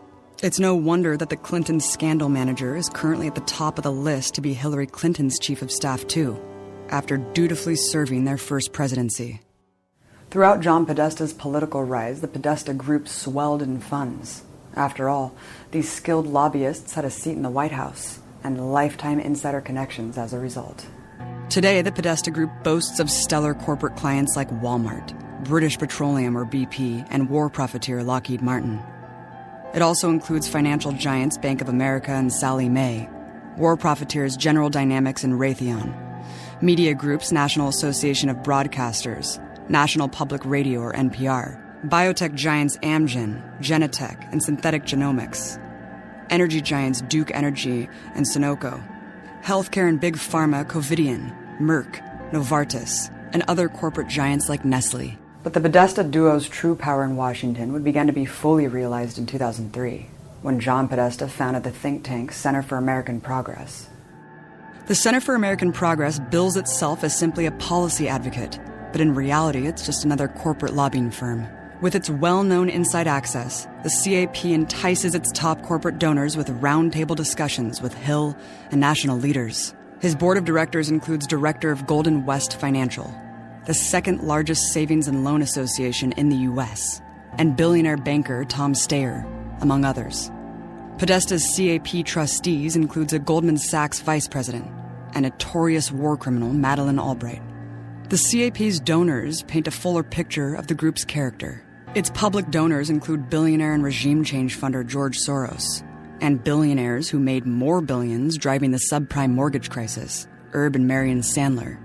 It's no wonder that the Clinton scandal manager is currently at the top of the list to be Hillary Clinton's chief of staff, too. after dutifully serving their first presidency. Throughout John Podesta's political rise, the Podesta Group swelled in funds. After all, these skilled lobbyists had a seat in the White House and lifetime insider connections as a result. Today, the Podesta Group boasts of stellar corporate clients like Walmart, British Petroleum or BP, and war profiteer Lockheed Martin. It also includes financial giants Bank of America and Sallie Mae, war profiteers General Dynamics and Raytheon, media groups National Association of Broadcasters, National Public Radio or NPR, biotech giants Amgen, Genentech, and Synthetic Genomics, energy giants Duke Energy and Sunoco, healthcare and big pharma Covidien, Merck, Novartis, and other corporate giants like Nestle. But the Podesta duo's true power in Washington would begin to be fully realized in 2003, when John Podesta founded the think tank Center for American Progress. The Center for American Progress bills itself as simply a policy advocate, but in reality, it's just another corporate lobbying firm. With its well-known inside access, the CAP entices its top corporate donors with roundtable discussions with Hill and national leaders. His board of directors includes director of Golden West Financial, the second largest savings and loan association in the U.S., and billionaire banker Tom Steyer, among others. Podesta's CAP trustees includes a Goldman Sachs vice president and notorious war criminal Madeleine Albright. The CAP's donors paint a fuller picture of the group's character. Its public donors include billionaire and regime change funder George Soros, and billionaires who made more billions driving the subprime mortgage crisis, Herb and Marion Sandler.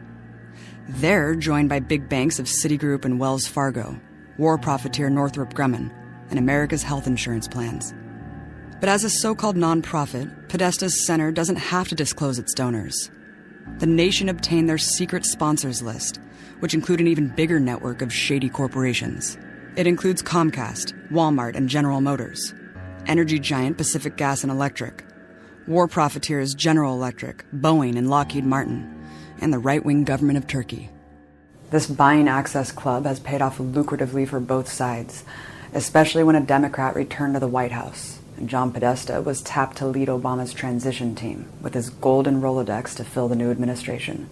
They're joined by big banks of Citigroup and Wells Fargo, war profiteer Northrop Grumman, and America's health insurance plans. But as a so-called nonprofit, Podesta's center doesn't have to disclose its donors. The nation obtained their secret sponsors list, which include an even bigger network of shady corporations. It includes Comcast, Walmart, and General Motors, energy giant Pacific Gas and Electric, war profiteers General Electric, Boeing, and Lockheed Martin, and the right-wing government of Turkey. This buying access club has paid off lucratively for both sides, especially when a Democrat returned to the White House, and John Podesta was tapped to lead Obama's transition team with his golden Rolodex to fill the new administration.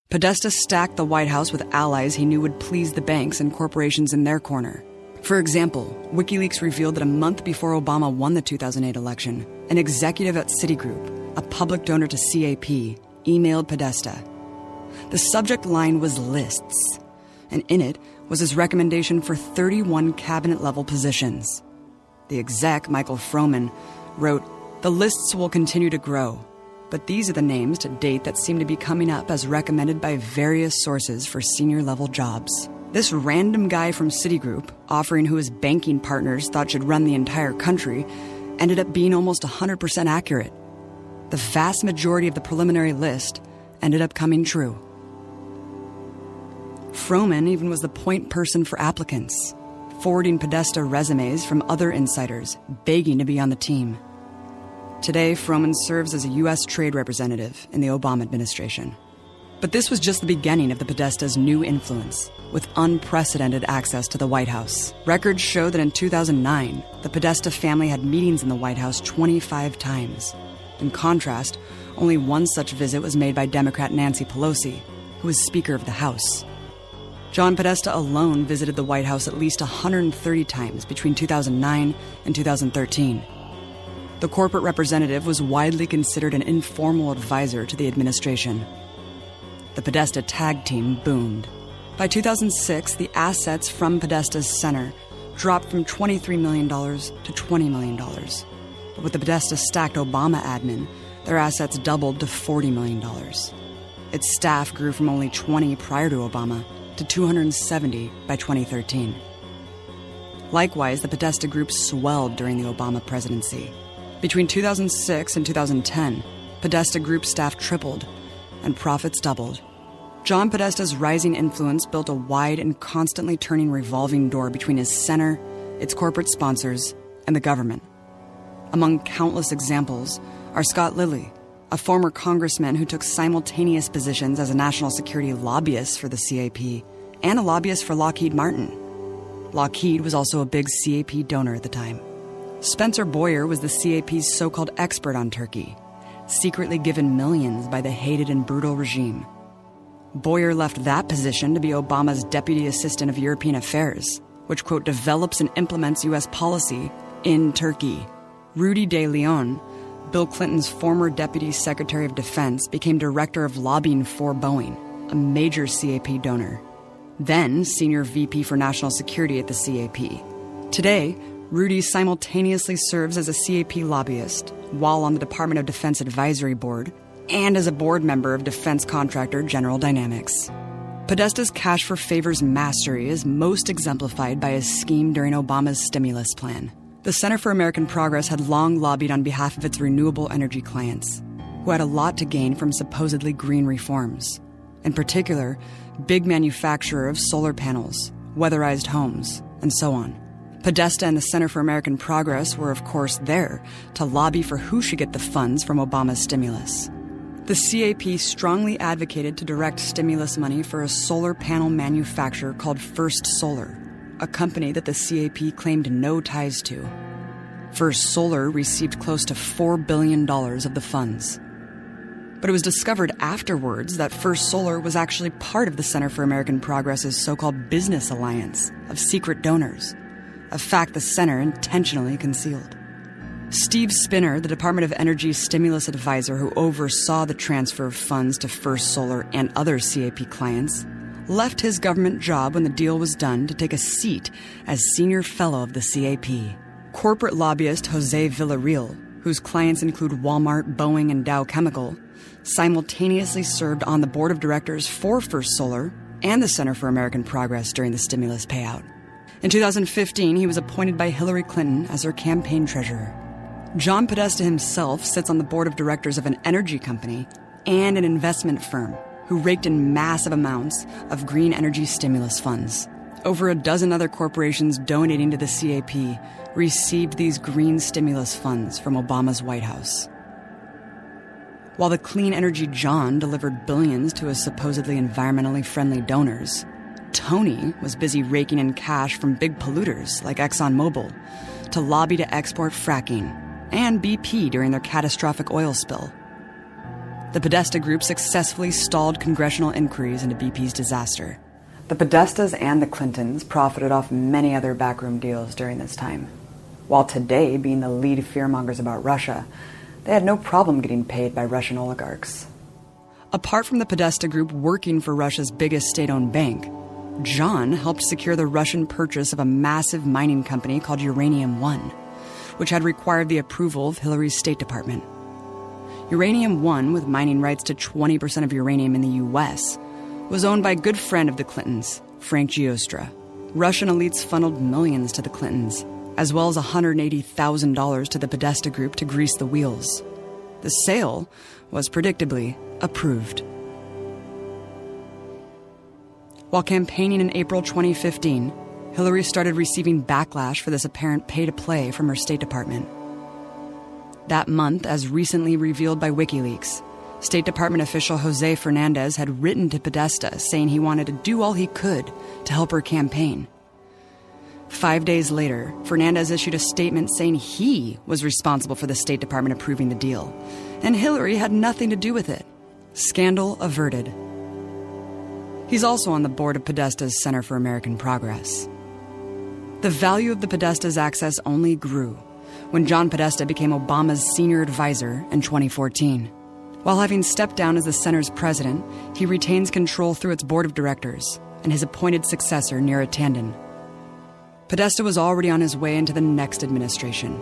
Podesta stacked the White House with allies he knew would please the banks and corporations in their corner. For example, WikiLeaks revealed that a month before Obama won the 2008 election, an executive at Citigroup, a public donor to CAP, emailed Podesta. The subject line was lists, and in it was his recommendation for 31 cabinet-level positions. The exec, Michael Froman, wrote, "The lists will continue to grow, but these are the names to date that seem to be coming up as recommended by various sources for senior-level jobs." This random guy from Citigroup, offering who his banking partners thought should run the entire country, ended up being almost 100% accurate. The vast majority of the preliminary list ended up coming true. Froman even was the point person for applicants, forwarding Podesta resumes from other insiders, begging to be on the team. Today, Froman serves as a U.S. trade representative in the Obama administration. But this was just the beginning of the Podesta's new influence, with unprecedented access to the White House. Records show that in 2009, the Podesta family had meetings in the White House 25 times. In contrast, only one such visit was made by Democrat Nancy Pelosi, who was Speaker of the House. John Podesta alone visited the White House at least 130 times between 2009 and 2013. The corporate representative was widely considered an informal advisor to the administration. The Podesta tag team boomed. By 2006, the assets from Podesta's center dropped from $23 million to $20 million. But with the Podesta stacked Obama admin, their assets doubled to $40 million. Its staff grew from only 20 prior to Obama to 270 by 2013. Likewise, the Podesta Group swelled during the Obama presidency. Between 2006 and 2010, Podesta Group staff tripled and profits doubled. John Podesta's rising influence built a wide and constantly turning revolving door between his center, its corporate sponsors, and the government. Among countless examples are Scott Lilly, a former congressman who took simultaneous positions as a national security lobbyist for the CAP and a lobbyist for Lockheed Martin. Lockheed was also a big CAP donor at the time. Spencer Boyer was the CAP's so-called expert on Turkey, secretly given millions by the hated and brutal regime. Boyer left that position to be Obama's Deputy Assistant of European Affairs, which, quote, develops and implements U.S. policy in Turkey. Rudy de Leon, Bill Clinton's former Deputy Secretary of Defense, became Director of Lobbying for Boeing, a major CAP donor. Then Senior VP for National Security at the CAP. Today, Rudy simultaneously serves as a CAP lobbyist while on the Department of Defense Advisory Board and as a board member of defense contractor General Dynamics. Podesta's cash for favors mastery is most exemplified by his scheme during Obama's stimulus plan. The Center for American Progress had long lobbied on behalf of its renewable energy clients, who had a lot to gain from supposedly green reforms. In particular, big manufacturer of solar panels, weatherized homes, and so on. Podesta and the Center for American Progress were, of course, there to lobby for who should get the funds from Obama's stimulus. The CAP strongly advocated to direct stimulus money for a solar panel manufacturer called First Solar, a company that the CAP claimed no ties to. First Solar received close to $4 billion of the funds. But it was discovered afterwards that First Solar was actually part of the Center for American Progress's so-called business alliance of secret donors, a fact the center intentionally concealed. Steve Spinner, the Department of Energy's stimulus advisor who oversaw the transfer of funds to First Solar and other CAP clients, left his government job when the deal was done to take a seat as senior fellow of the CAP. Corporate lobbyist Jose Villarreal, whose clients include Walmart, Boeing, and Dow Chemical, simultaneously served on the board of directors for First Solar and the Center for American Progress during the stimulus payout. In 2015, he was appointed by Hillary Clinton as her campaign treasurer. John Podesta himself sits on the board of directors of an energy company and an investment firm who raked in massive amounts of green energy stimulus funds. Over a dozen other corporations donating to the CAP received these green stimulus funds from Obama's White House. While the Clean Energy John delivered billions to his supposedly environmentally friendly donors, Tony was busy raking in cash from big polluters like ExxonMobil to lobby to export fracking and BP during their catastrophic oil spill. The Podesta Group successfully stalled congressional inquiries into BP's disaster. The Podestas and the Clintons profited off many other backroom deals during this time. While today being the lead fearmongers about Russia, they had no problem getting paid by Russian oligarchs. Apart from the Podesta Group working for Russia's biggest state-owned bank, John helped secure the Russian purchase of a massive mining company called Uranium One, which had required the approval of Hillary's State Department. Uranium One, with mining rights to 20% of uranium in the U.S., was owned by a good friend of the Clintons, Frank Giostra. Russian elites funneled millions to the Clintons, as well as $180,000 to the Podesta Group to grease the wheels. The sale was predictably approved. While campaigning in April 2015, Hillary started receiving backlash for this apparent pay-to-play from her State Department. That month, as recently revealed by WikiLeaks, State Department official Jose Fernandez had written to Podesta saying he wanted to do all he could to help her campaign. 5 days later, Fernandez issued a statement saying he was responsible for the State Department approving the deal, and Hillary had nothing to do with it. Scandal averted. He's also on the board of Podesta's Center for American Progress. The value of the Podesta's access only grew when John Podesta became Obama's senior advisor in 2014. While having stepped down as the center's president, he retains control through its board of directors and his appointed successor, Neera Tanden. Podesta was already on his way into the next administration.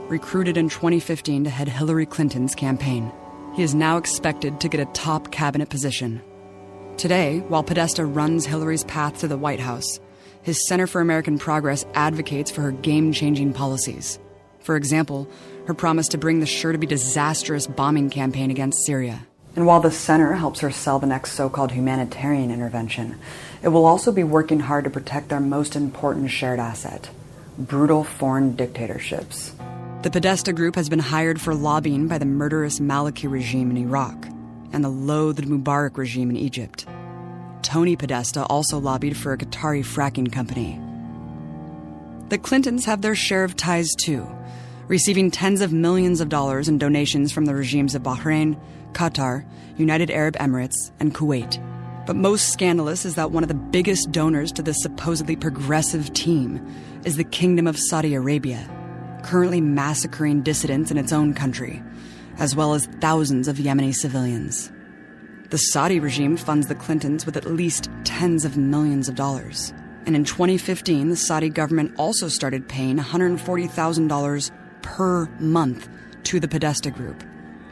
Recruited in 2015 to head Hillary Clinton's campaign, he is now expected to get a top cabinet position. Today, while Podesta runs Hillary's path to the White House, his Center for American Progress advocates for her game-changing policies. For example, her promise to bring the sure-to-be disastrous bombing campaign against Syria. And while the center helps her sell the next so-called humanitarian intervention, it will also be working hard to protect their most important shared asset, brutal foreign dictatorships. The Podesta Group has been hired for lobbying by the murderous Maliki regime in Iraq and the loathed Mubarak regime in Egypt. Tony Podesta also lobbied for a Qatari fracking company. The Clintons have their share of ties too, receiving tens of millions of dollars in donations from the regimes of Bahrain, Qatar, United Arab Emirates, and Kuwait. But most scandalous is that one of the biggest donors to this supposedly progressive team is the Kingdom of Saudi Arabia, currently massacring dissidents in its own country, as well as thousands of Yemeni civilians. The Saudi regime funds the Clintons with at least tens of millions of dollars. And in 2015, the Saudi government also started paying $140,000 per month to the Podesta Group.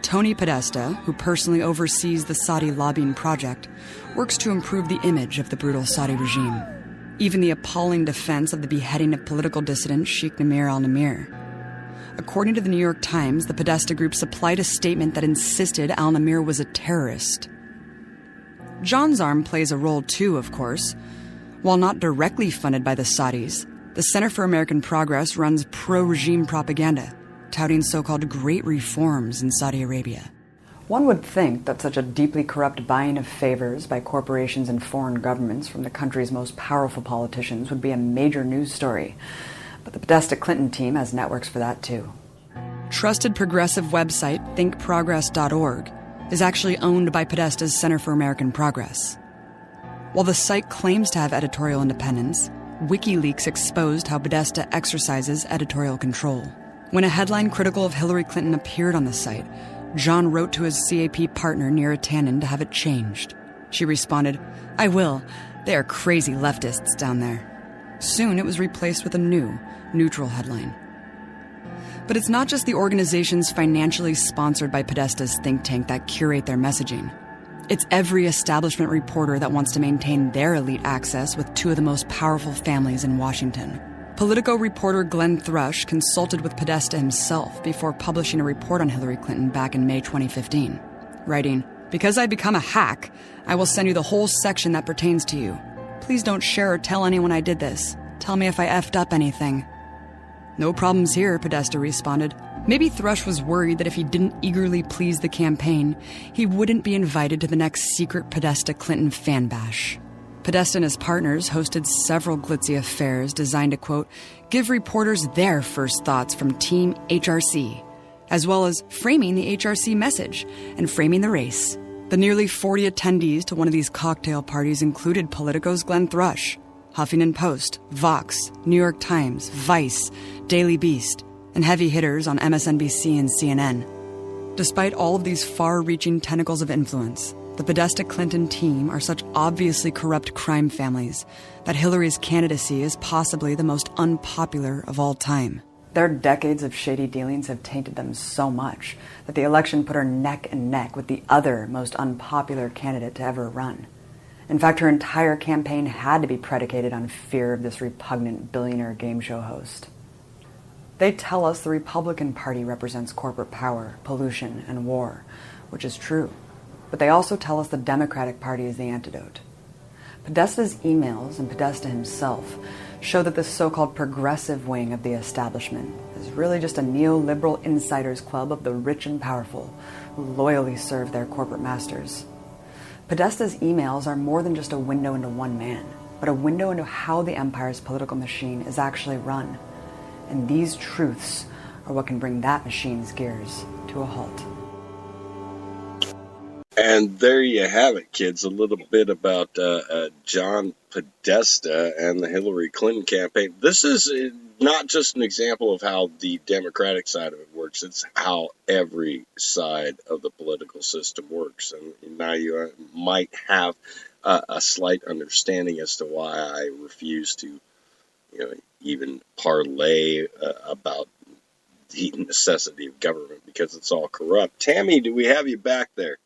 Tony Podesta, who personally oversees the Saudi lobbying project, works to improve the image of the brutal Saudi regime. Even the appalling defense of the beheading of political dissident Sheikh Namir al-Namir. According to the New York Times, the Podesta Group supplied a statement that insisted al-Namir was a terrorist. John's arm plays a role too, of course. While not directly funded by the Saudis, the Center for American Progress runs pro-regime propaganda, touting so-called great reforms in Saudi Arabia. One would think that such a deeply corrupt buying of favors by corporations and foreign governments from the country's most powerful politicians would be a major news story. But the Podesta Clinton team has networks for that too. Trusted progressive website thinkprogress.org is actually owned by Podesta's Center for American Progress. While the site claims to have editorial independence, WikiLeaks exposed how Podesta exercises editorial control. When a headline critical of Hillary Clinton appeared on the site, John wrote to his CAP partner Neera Tannen to have it changed. She responded, "I will. They are crazy leftists down there." Soon it was replaced with a new, neutral headline. But it's not just the organizations financially sponsored by Podesta's think tank that curate their messaging. It's every establishment reporter that wants to maintain their elite access with two of the most powerful families in Washington. Politico reporter Glenn Thrush consulted with Podesta himself before publishing a report on Hillary Clinton back in May 2015, writing, "Because I become a hack, I will send you the whole section that pertains to you. Please don't share or tell anyone I did this. Tell me if I effed up anything." "No problems here," Podesta responded. Maybe Thrush was worried that if he didn't eagerly please the campaign, he wouldn't be invited to the next secret Podesta Clinton fan bash. Podesta and his partners hosted several glitzy affairs designed to, quote, give reporters their first thoughts from Team HRC, as well as framing the HRC message and framing the race. The nearly 40 attendees to one of these cocktail parties included Politico's Glenn Thrush, Huffington Post, Vox, New York Times, Vice, Daily Beast, and heavy hitters on MSNBC and CNN. Despite all of these far-reaching tentacles of influence, the Podesta Clinton team are such obviously corrupt crime families that Hillary's candidacy is possibly the most unpopular of all time. Their decades of shady dealings have tainted them so much that the election put her neck and neck with the other most unpopular candidate to ever run. In fact, her entire campaign had to be predicated on fear of this repugnant billionaire game show host. They tell us the Republican Party represents corporate power, pollution, and war, which is true. But they also tell us the Democratic Party is the antidote. Podesta's emails and Podesta himself show that this so-called progressive wing of the establishment is really just a neoliberal insiders club of the rich and powerful who loyally serve their corporate masters. Podesta's emails are more than just a window into one man, but a window into how the empire's political machine is actually run. And these truths are what can bring that machine's gears to a halt. And there you have it, kids. A little bit about John Podesta and the Hillary Clinton campaign. This is not just an example of how the Democratic side of it works. It's how every side of the political system works. And now you might have a slight understanding as to why I refuse to, even parlay about the necessity of government, because it's all corrupt. Tammy, do we have you back there?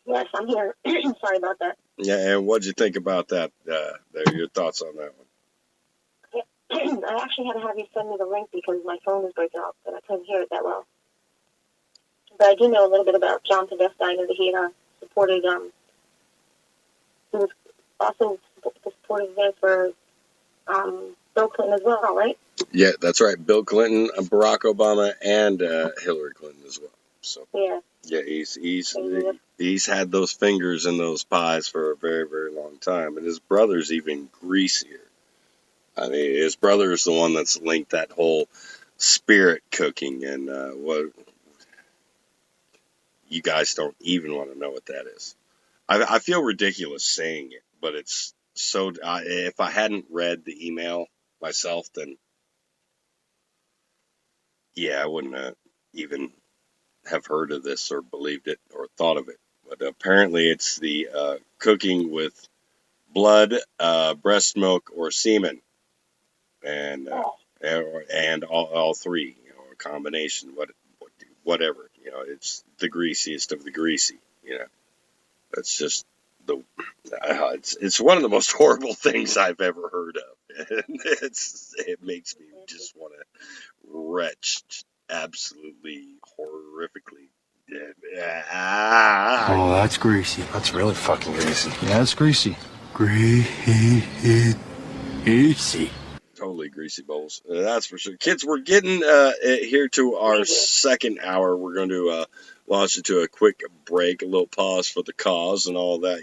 Yes, I'm here. Sorry about that. Yeah, and what'd you think about that? Your thoughts on that one? I actually had to have you send me the link because my phone was breaking up and I couldn't hear it that well. But I do know a little bit about John Podesta. I know that he supported, he was also supportive there for Bill Clinton as well, right? Yeah, that's right. Bill Clinton, Barack Obama, and Hillary Clinton as well. So yeah, he's had those fingers in those pies for a very, very long time, and his brother's even greasier. I mean, his brother is the one that's linked that whole spirit cooking, and what you guys don't even want to know what that is. I feel ridiculous saying it, but it's so. If I hadn't read the email myself, then yeah, I wouldn't even have heard of this or believed it or thought of it. But apparently, it's the cooking with blood, breast milk, or semen, and all three, a combination, whatever. It's the greasiest of the greasy. That's just it's one of the most horrible things I've ever heard of. And it makes me just want to retch absolutely horrifically. Oh, that's greasy. That's really fucking greasy. Yeah, it's greasy. Greasy. Totally greasy bowls. That's for sure. Kids, we're getting here to our second hour. We're going to launch into a quick break, a little pause for the cause and all that,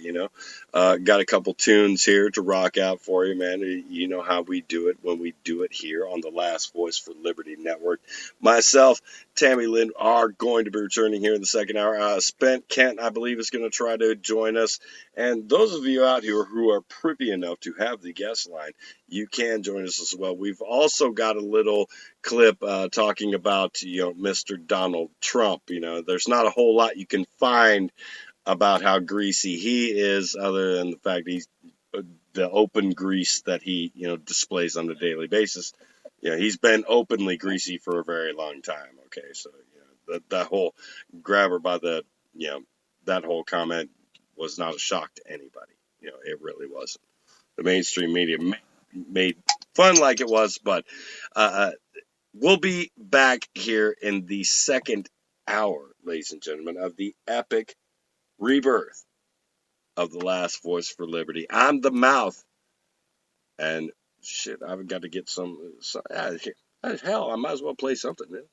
Got a couple tunes here to rock out for you, man. You know how we do it when we do it here on the Last Voice for Liberty Network. Myself, TammyLynn, are going to be returning here in the second hour. Spent Kent, I believe, is going to try to join us. And those of you out here who are privy enough to have the guest line, you can join us as well. We've also got a little clip talking about, Mr. Donald Trump. There's not a whole lot you can find about how greasy he is, other than the fact he's the open grease that he, displays on a daily basis. He's been openly greasy for a very long time. Okay, so that whole grabber by the, that whole comment was not a shock to anybody. It really wasn't. The mainstream media made fun like it was, but we'll be back here in the second hour, ladies and gentlemen, of the epic rebirth of the Last Voice for Liberty. I'm the mouth, and shit, I've got to get some hell, I might as well play something, man.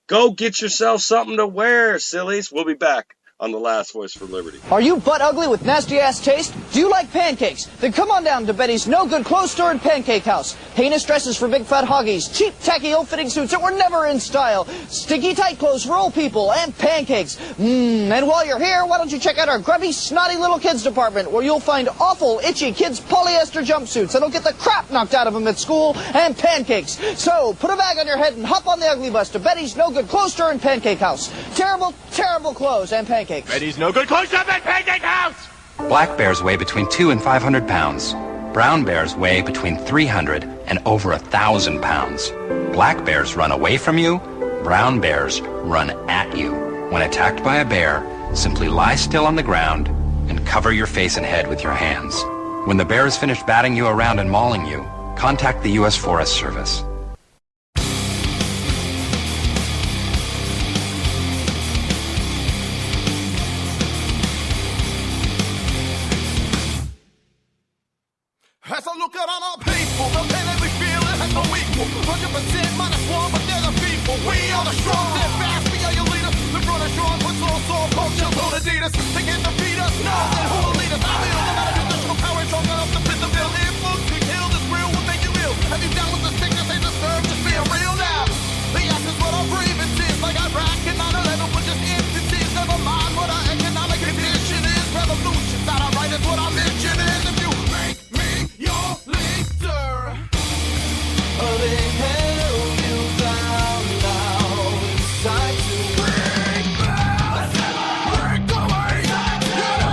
Go get yourself something to wear, sillies. We'll be back on the Last Voice for Liberty. Are you butt ugly with nasty-ass taste? Do you like pancakes? Then come on down to Betty's no-good clothes store and pancake house. Heinous dresses for big fat hoggies, cheap, tacky, ill-fitting suits that were never in style, stinky tight clothes for old people, and pancakes. And while you're here, why don't you check out our grubby, snotty little kids department, where you'll find awful, itchy kids' polyester jumpsuits that'll get the crap knocked out of them at school, and pancakes. So, put a bag on your head and hop on the ugly bus to Betty's no-good clothes store and pancake house. Terrible, terrible clothes and pancakes. Betty's no good close up at Pancake House! Black bears weigh between 200 and 500 pounds. Brown bears weigh between 300 and over 1,000 pounds. Black bears run away from you. Brown bears run at you. When attacked by a bear, simply lie still on the ground and cover your face and head with your hands. When the bear is finished batting you around and mauling you, contact the U.S. Forest Service. As I look out on our people, the pain that we feel, it has no equal. 100% minus one, but they're the people. We are the strong, they're fast, we are your leaders. The front is strong, put slow, soul, coach, chill, told Adidas. They can't defeat us, no, then who will lead us? I feel the matter, national power, strong enough to fit the bill. If folks we kill, this real will make you ill. Have you down with the sickness, they disturb, just feel real now. The essence, what our grievances, like Iraq and 9/11, were just instances. Never mind what our economic condition is. Revolution's not alright, that's what our mission is. If you make me your leader, they held you down. Now it's time to break away. You know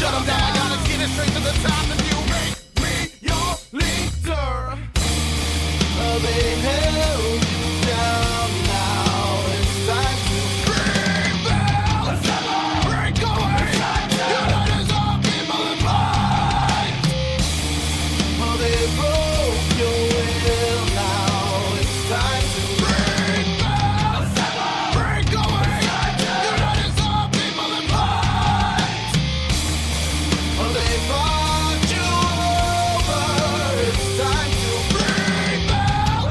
shut them down. I gotta get it straight to the top. If you make me your leader, they held you down. Now it's time to rebel. Break away. You know there's all people in mind. Oh, they broke your will. Now it's time to rebel. Break away. You know there's all people in mind. Oh, they fought you over. It's time to rebel.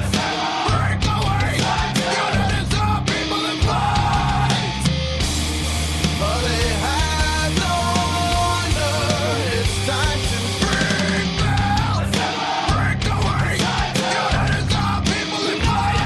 Break away. You know there's all people in mind. Oh, they had no honor. It's time to rebel. Break away. You know there's all people in mind.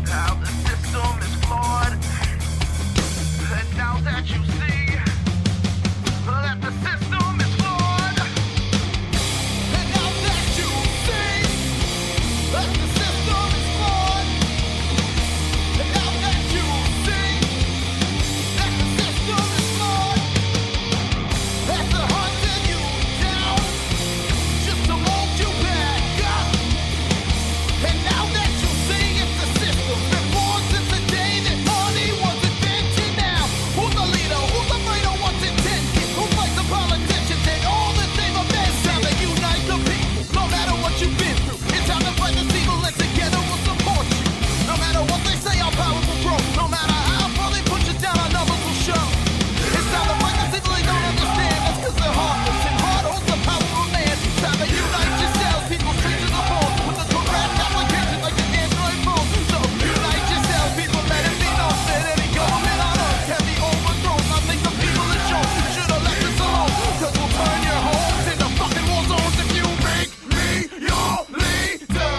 How the system is flawed. And now that you see that the system is flawed. And now that you see that the system is flawed. And now that you see that the system is flawed. That's the hunting you down just to hold you back up. And now that you see it's the system, been born since the day that money was invented. Now, who's the leader? Who's the fighter? What's intended? Who fights the politicians and all the name of men? Time to unite the people, no matter what you've been through. It's time to fight this evil and together we'll support you. No matter what they say, our power will grow. No matter how far they push us down, our numbers will show. It's time to fight this evil they don't understand. That's because they're heartless and hard holds the power of man. It's time to unite yourselves, people straight to the bone. With the correct application like the Android phone. So unite yourselves, people, let it be known that any government on earth can be overthrown. I think the people have shown you should have left us alone. Cause we'll turn your homes into fucking war zones if you make me your leader.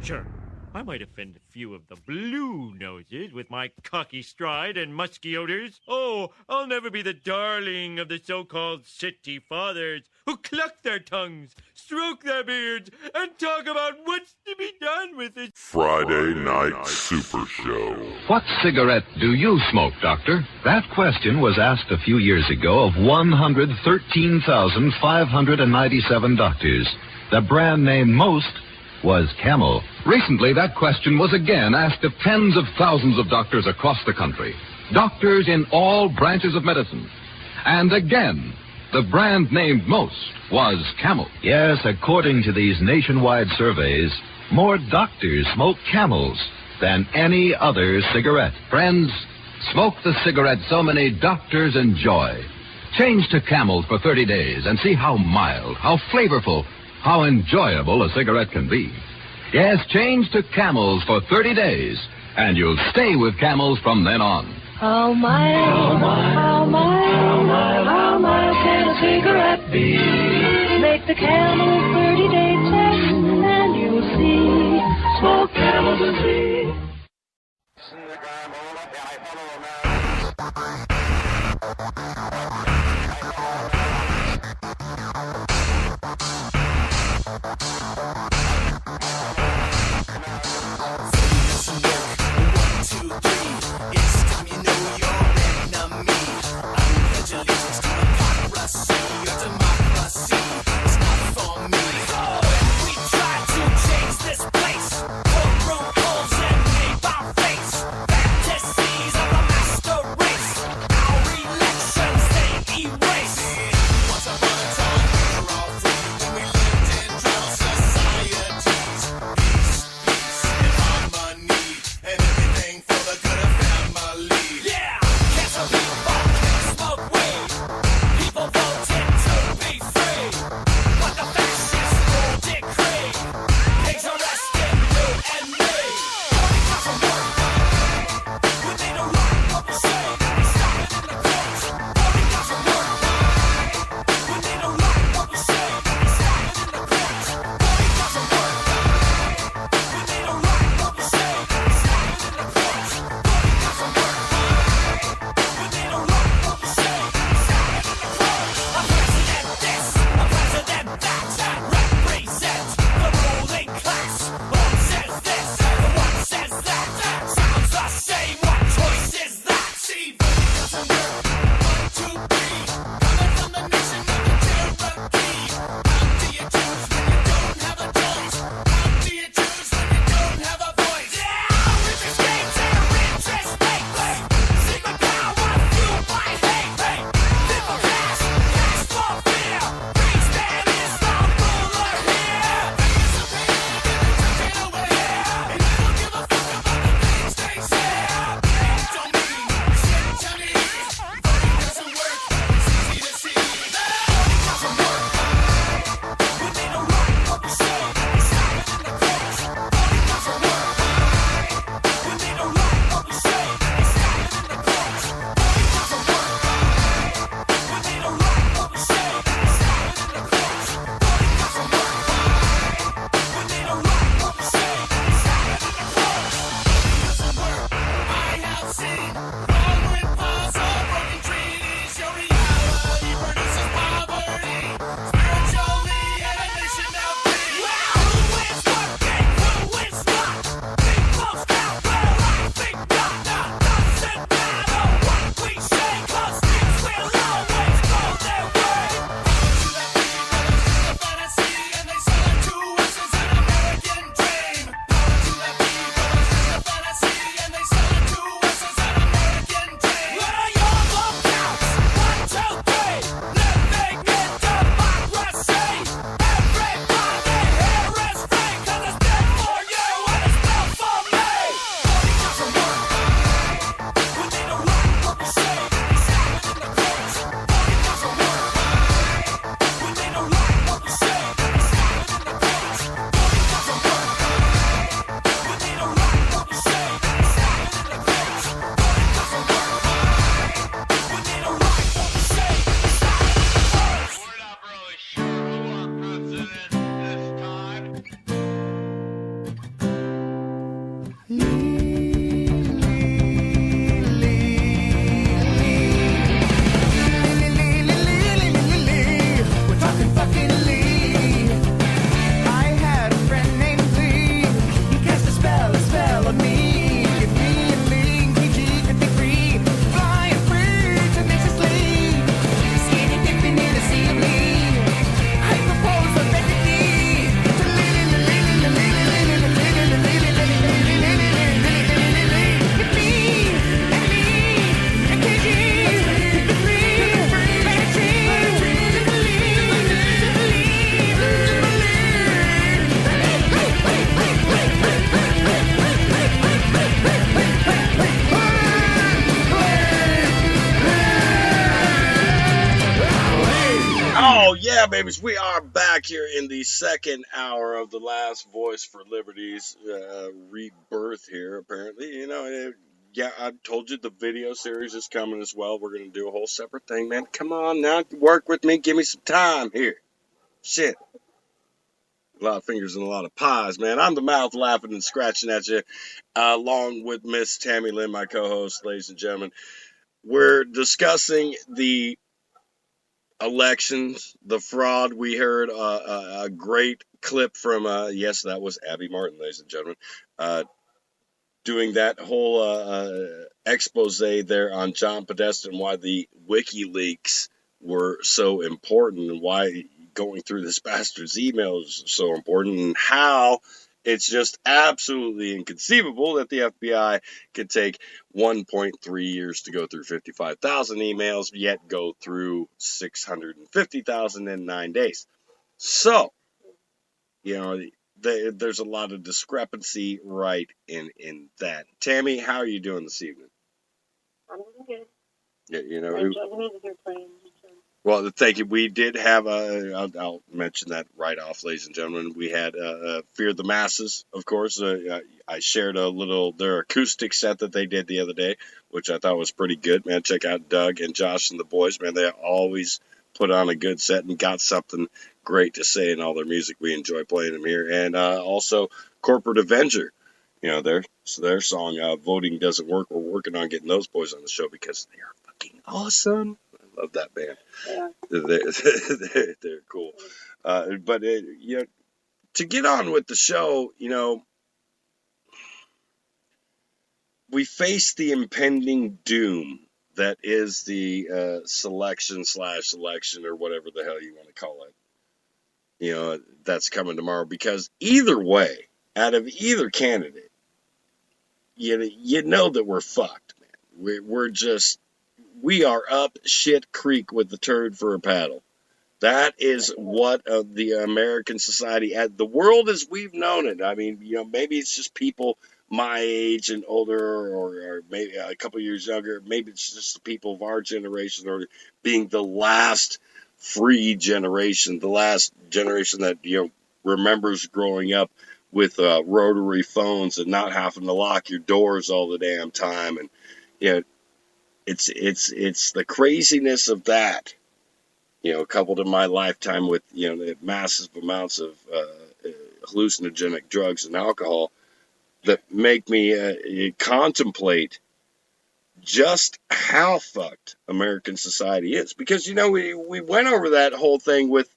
Sure, I might offend a few of the blue noses with my cocky stride and musky odors. Oh, I'll never be the darling of the so-called city fathers who cluck their tongues, stroke their beards, and talk about what's to be done with this Friday Night Super Show. What cigarette do you smoke, Doctor? That question was asked a few years ago of 113,597 doctors. The brand name most was Camel. Recently, that question was again asked of tens of thousands of doctors across the country. Doctors in all branches of medicine. And again, the brand named most was Camel. Yes, according to these nationwide surveys, more doctors smoke Camels than any other cigarette. Friends, smoke the cigarette so many doctors enjoy. Change to Camels for 30 days and see how mild, how flavorful, how enjoyable a cigarette can be. Yes, change to Camels for 30 days, and you'll stay with Camels from then on. How mild, how mild can a cigarette be? Make the Camel 30-day test, and you'll see. Smoke Camels and see. This place, courtroom holes and Yeah, babies, we are back here in the second hour of the Last Voice for Liberty's rebirth here, apparently. You know, yeah, I told you the video series is coming as well. We're going to do a whole separate thing, man. Come on now, work with me. Give me some time here. Shit. A lot of fingers and a lot of pies, man. I'm the mouth laughing and scratching at you, along with Miss TammyLynn, my co-host, ladies and gentlemen. We're discussing the elections, the fraud. We heard a great clip from, yes, that was Abby Martin, ladies and gentlemen, doing that whole expose there on John Podesta and why the WikiLeaks were so important and why going through this bastard's emails is so important and how it's just absolutely inconceivable that the FBI could take 1.3 years to go through 55,000 emails, yet go through 650,000 in 9 days. So, you know, there's a lot of discrepancy right in that. Tammy, how are you doing this evening? I'm doing good. Yeah, you know, I enjoy the music you're playing. well, thank you. We did have I'll mention that right off, ladies and gentlemen. We had Fear the Masses, of course. I shared their acoustic set that they did the other day, which I thought was pretty good, man. Check out Doug and Josh and the boys, man. They always put on a good set and got something great to say in all their music. We enjoy playing them here. And also Corporate Avenger, you know, their song, Voting Doesn't Work. We're working on getting those boys on the show because they are fucking awesome. I love that band. Yeah. They're cool. But, you know, to get on with the show, you know, we face the impending doom that is the selection or whatever the hell you want to call it. You know, that's coming tomorrow because either way, out of either candidate, you know that we're fucked, man. We are up shit creek with the turd for a paddle. That is what the American society, the world as we've known it. I mean, you know, maybe it's just people my age and older, or maybe a couple years younger. Maybe it's just the people of our generation, or being the last free generation, the last generation that, you know, remembers growing up with rotary phones and not having to lock your doors all the damn time. And, you know, it's the craziness of that, you know, coupled in my lifetime with, you know, the massive amounts of hallucinogenic drugs and alcohol that make me contemplate just how fucked American society is. Because, you know, we went over that whole thing with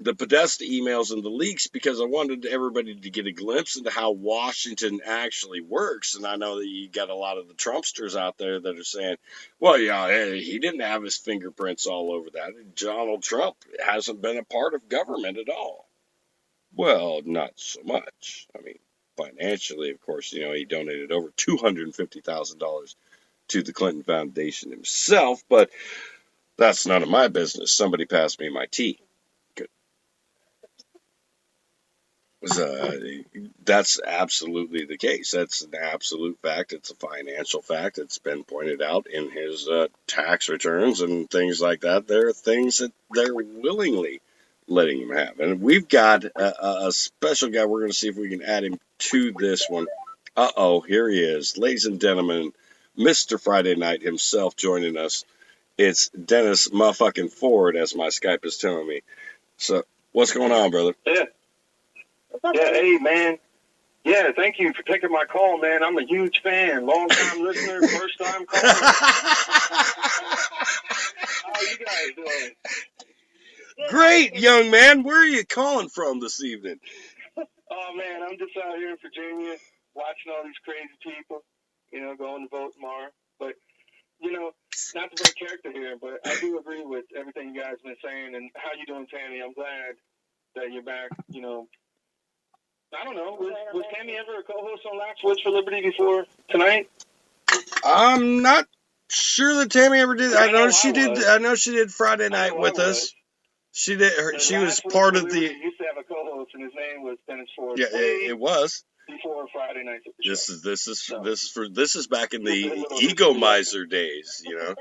the Podesta emails and the leaks because I wanted everybody to get a glimpse into how Washington actually works. And I know that you got a lot of the Trumpsters out there that are saying, well, yeah, he didn't have his fingerprints all over that. Donald Trump hasn't been a part of government at all. Well, not so much. I mean, financially, of course, you know, he donated over $250,000 to the Clinton Foundation himself, but that's none of my business. Somebody passed me my tea. That's absolutely the case. That's an absolute fact. It's a financial fact. It's been pointed out in his tax returns and things like that. There are things that they're willingly letting him have. And we've got a special guy. We're going to see if we can add him to this one. Uh-oh, here he is. Ladies and gentlemen, Mr. Friday Night himself joining us. It's Dennis motherfucking Ford, as my Skype is telling me. So, what's going on, brother? Yeah. Yeah, hey, man. Yeah, thank you for taking my call, man. I'm a huge fan. Long-time listener, first-time caller. How you guys doing? Great, young man. Where are you calling from this evening? Oh, man, I'm just out here in Virginia watching all these crazy people, you know, going to vote tomorrow. But, you know, not to break character here, but I do agree with everything you guys have been saying. And how you doing, Tammy? I'm glad that you're back, you know. I don't know. Was Tammy ever a co-host on Last Voice for Liberty before tonight? I'm not sure that Tammy ever did. I know she did. I know she did Friday night with us. She did. She was part of the. Used to have a co-host, and his name was Dennis Ford. Yeah, it was. Before Friday night. This is back in the ego miser days, you know.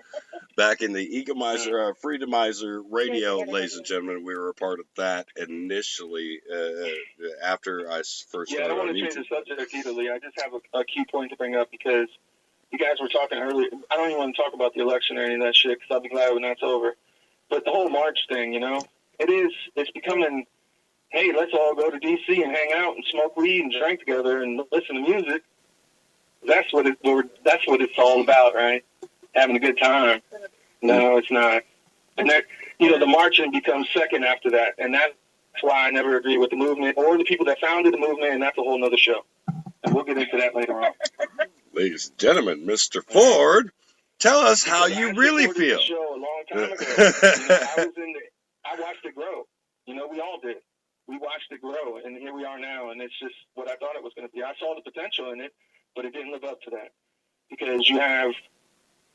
Back in the Ecomizer, Freedomizer radio, ladies and gentlemen, we were a part of that initially after I first started I don't on want to YouTube. change the subject either, Lee. I just have a key point to bring up because you guys were talking earlier. I don't even want to talk about the election or any of that shit because I'll be glad when that's over. But the whole March thing, it's becoming, hey, let's all go to D.C. and hang out and smoke weed and drink together and listen to music. That's what it's all about, right? Having a good time. No, it's not. And that, the marching becomes second after that. And that's why I never agree with the movement or the people that founded the movement, and that's a whole nother show. And we'll get into that later on. Ladies and gentlemen, Mr. Ford, tell us how you really feel. The show a long time ago. I watched it grow. We all did. We watched it grow, and here we are now, and it's just what I thought it was going to be. I saw the potential in it, but it didn't live up to that because you have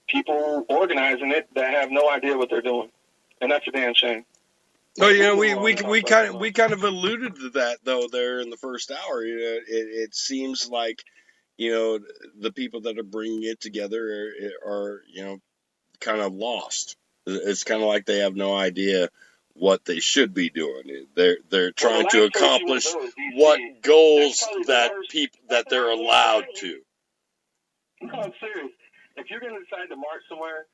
people organizing it that have no idea what they're doing, and that's a damn shame. Well, we kind of alluded to that though there in the first hour. It seems like the people that are bringing it together are kind of lost. It's kind of like they have no idea what they should be doing. They're trying to accomplish what goals that they're allowed to. No, I'm serious. If you're going to decide to march somewhere,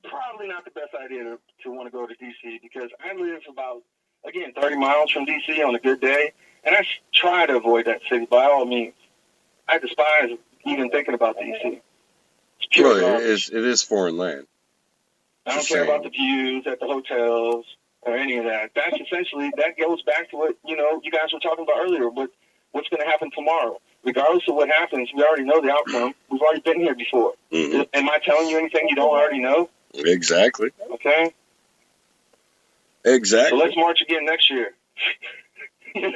probably not the best idea to want to go to D.C. because I live about, 30 miles from D.C. on a good day, and I try to avoid that city by all means. I despise even thinking about D.C. Well, it is foreign land. I don't care about the views at the hotels or any of that. That's essentially, that goes back to what, you guys were talking about earlier, what's going to happen tomorrow. Regardless of what happens, we already know the outcome. We've already been here before. Mm-hmm. Am I telling you anything you don't already know? Exactly. Okay? Exactly. So let's march again next year. March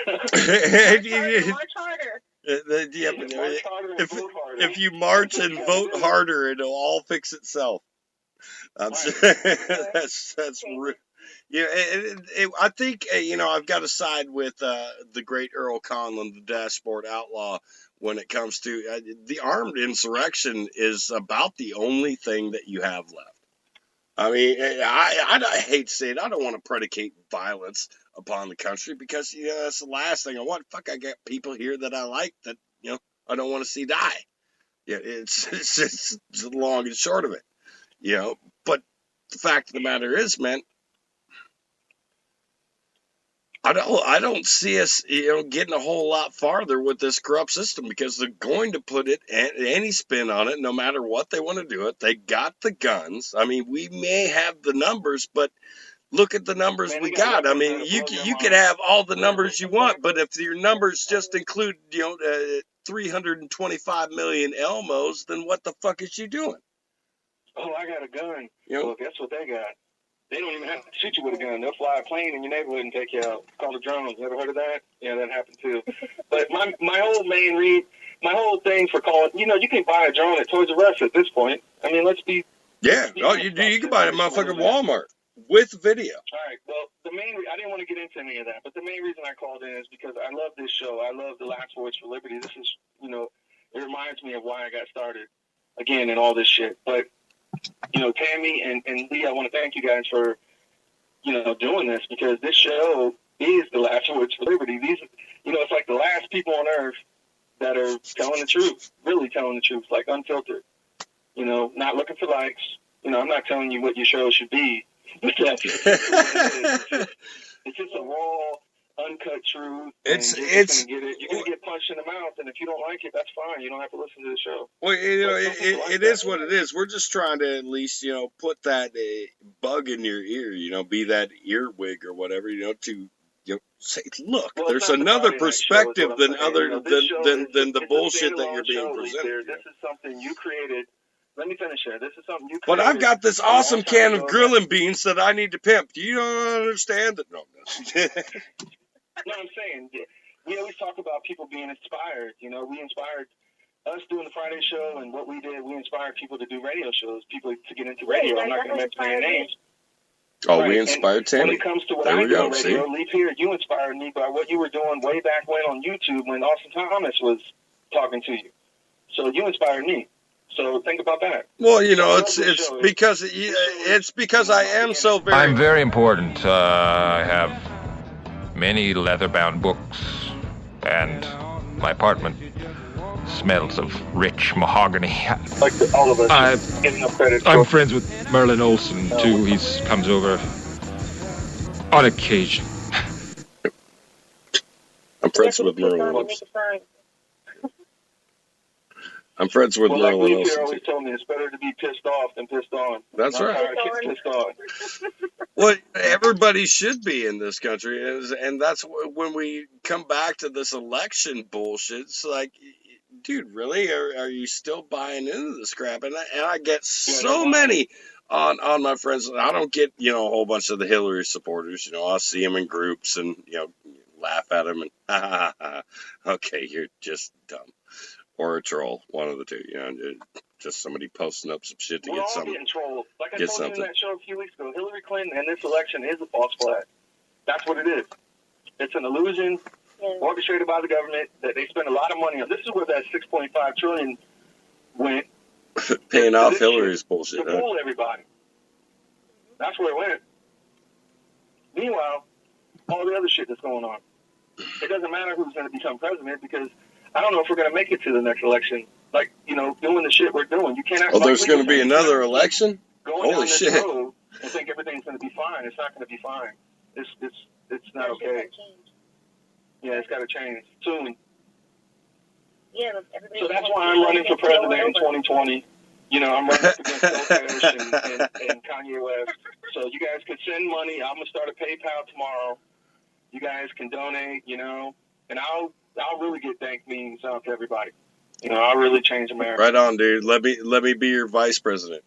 harder. If you march and vote harder, it'll all fix itself. That's real. I think I've got to side with the great Earl Conlon, the dashboard outlaw, when it comes to the armed insurrection is about the only thing that you have left. I mean, I hate to say it, I don't want to predicate violence upon the country because that's the last thing I want. Fuck, I got people here that I like that I don't want to see die. Yeah, it's the long and short of it. But the fact of the matter is, man, I don't see us, getting a whole lot farther with this corrupt system because they're going to put it any spin on it, no matter what they want to do it. They got the guns. I mean, we may have the numbers, but look at the numbers we got. I mean, you could have all the numbers you want, but if your numbers just include, 325 million Elmos, then what the fuck is you doing? Oh, I got a gun. Well, guess what they got? They don't even have to shoot you with a gun. They'll fly a plane in your neighborhood and take you out. It's called a drone. You ever heard of that? Yeah, that happened too. But my whole thing for calling, you can buy a drone at Toys R Us at this point. I mean, let's be. Yeah. You can buy it at motherfucking Walmart with video. All right. Well, I didn't want to get into any of that, but the main reason I called in is because I love this show. I love the Last Voice for Liberty. This is, it reminds me of why I got started again and all this shit. But Tammy and Lee, I want to thank you guys for, doing this because this show is the Last Voice for Liberty. These, it's like the last people on earth that are telling the truth, really telling the truth, like unfiltered. Not looking for likes. I'm not telling you what your show should be. It's just a raw, uncut truth. You're gonna get punched in the mouth, and if you don't like it, that's fine. You don't have to listen to the show. Well, it is what it is. We're just trying to at least, put that bug in your ear, be that earwig or whatever, to say, look, there's another perspective than the bullshit that you're being presented. This is something you created. Let me finish here. This is something you created. But I've got this awesome can of grilling beans that I need to pimp. Do you don't understand that? No. No, I'm saying, we always talk about people being inspired. We inspired us doing the Friday show, and what we did, we inspired people to do radio shows, people to get into radio. I'm not going to mention any names. Oh, right. We inspired Tammy. When it comes to what I do on radio, Leave Here, you inspired me by what you were doing way back when on YouTube when Austin Thomas was talking to you. So you inspired me. So think about that. Well, you know, it's because I am so very. I'm very important. I have many leather-bound books, and my apartment smells of rich mahogany. Like all of us. I'm friends with Merlin Olsen too. He comes over on occasion. I'm friends with Merlin Olsen. I'm friends with Merlin Lee Olsen. Pierre always told me it's better to be pissed off than pissed on. That's right. Pissed on. Well, everybody should be in this country, and that's when we come back to this election bullshit. It's like, dude, really? Are you still buying into this crap? And I get so many on my friends. I don't get, you know, a whole bunch of the Hillary supporters. You know, I'll see them in groups and, you know, laugh at them and, okay, you're just dumb. Or a troll, one of the two, you know, just somebody posting up some shit to We're get all something. getting trolled. Like I get told something. you in that show a few weeks ago, Hillary Clinton and this election is a false flag. That's what it is. It's an illusion orchestrated by the government that they spend a lot of money on. This is where that $6.5 trillion went. Paying off Hillary's bullshit. To fool everybody. That's where it went. Meanwhile, all the other shit that's going on. It doesn't matter who's going to become president because I don't know if we're going to make it to the next election. Like, you know, doing the shit we're doing. You cannot. Oh, there's going to be another election? Going Holy down this shit. road and think everything's going to be fine. It's not going to be fine. It's not okay. Yeah, it's got to change soon. Yeah, so that's why I'm running for president in 2020. You know, I'm running up against Bill Parrish and Kanye West. So you guys can send money. I'm going to start a PayPal tomorrow. You guys can donate, you know, and I'll really get thank memes out to everybody. You know, I'll really change America. Right on, dude. Let me be your vice president.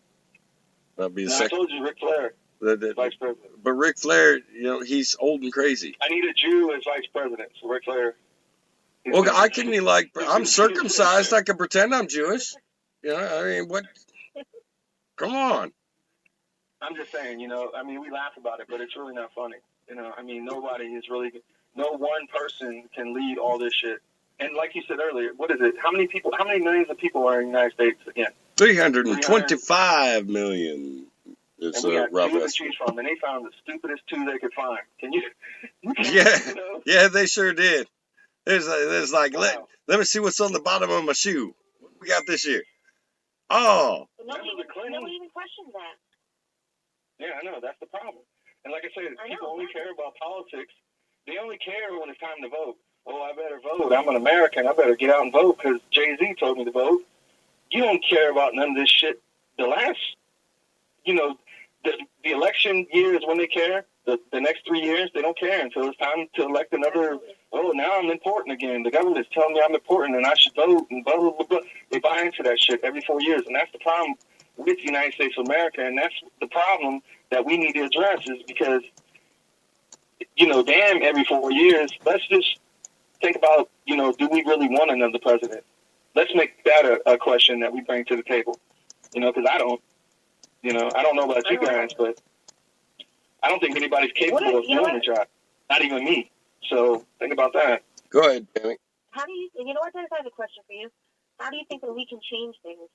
That'll be the second. I told you, Ric Flair, vice president. But Ric Flair, you know, he's old and crazy. I need a Jew as vice president. So Ric Flair. Well, I can I'm circumcised. I can pretend I'm Jewish. You know, I mean, what? Come on. I'm just saying, you know, I mean, we laugh about it, but it's really not funny. You know, I mean, no one person can lead all this shit. And like you said earlier, what is it? How many millions of people are in the United States again? 325 million. It's and we got rough two to estimate. choose from, and they found the stupidest two they could find. Can you? Yeah, you know? yeah, they sure did. There's like, let me see what's on the bottom of my shoe. What we got this year? Oh. Nobody even questioned that. Yeah, I know. That's the problem. And like I said, people only care about politics. They only care when it's time to vote. Oh, I better vote. I'm an American. I better get out and vote because Jay-Z told me to vote. You don't care about none of this shit. The last, you know, the election year is when they care. The next 3 years, they don't care until it's time to elect another. Oh, now I'm important again. The government is telling me I'm important and I should vote and blah, blah, blah, blah. They buy into that shit every 4 years. And that's the problem with the United States of America. And that's the problem that we need to address is because, you know, damn, every 4 years, let's just think about, you know, do we really want another president? Let's make that a question that we bring to the table, you know, because I don't, you know, I don't know about you guys, but I don't think anybody's capable of doing the job, not even me. So think about that. Go ahead, Tammy. How do you know what, Dennis, I have a question for you. How do you think that we can change things?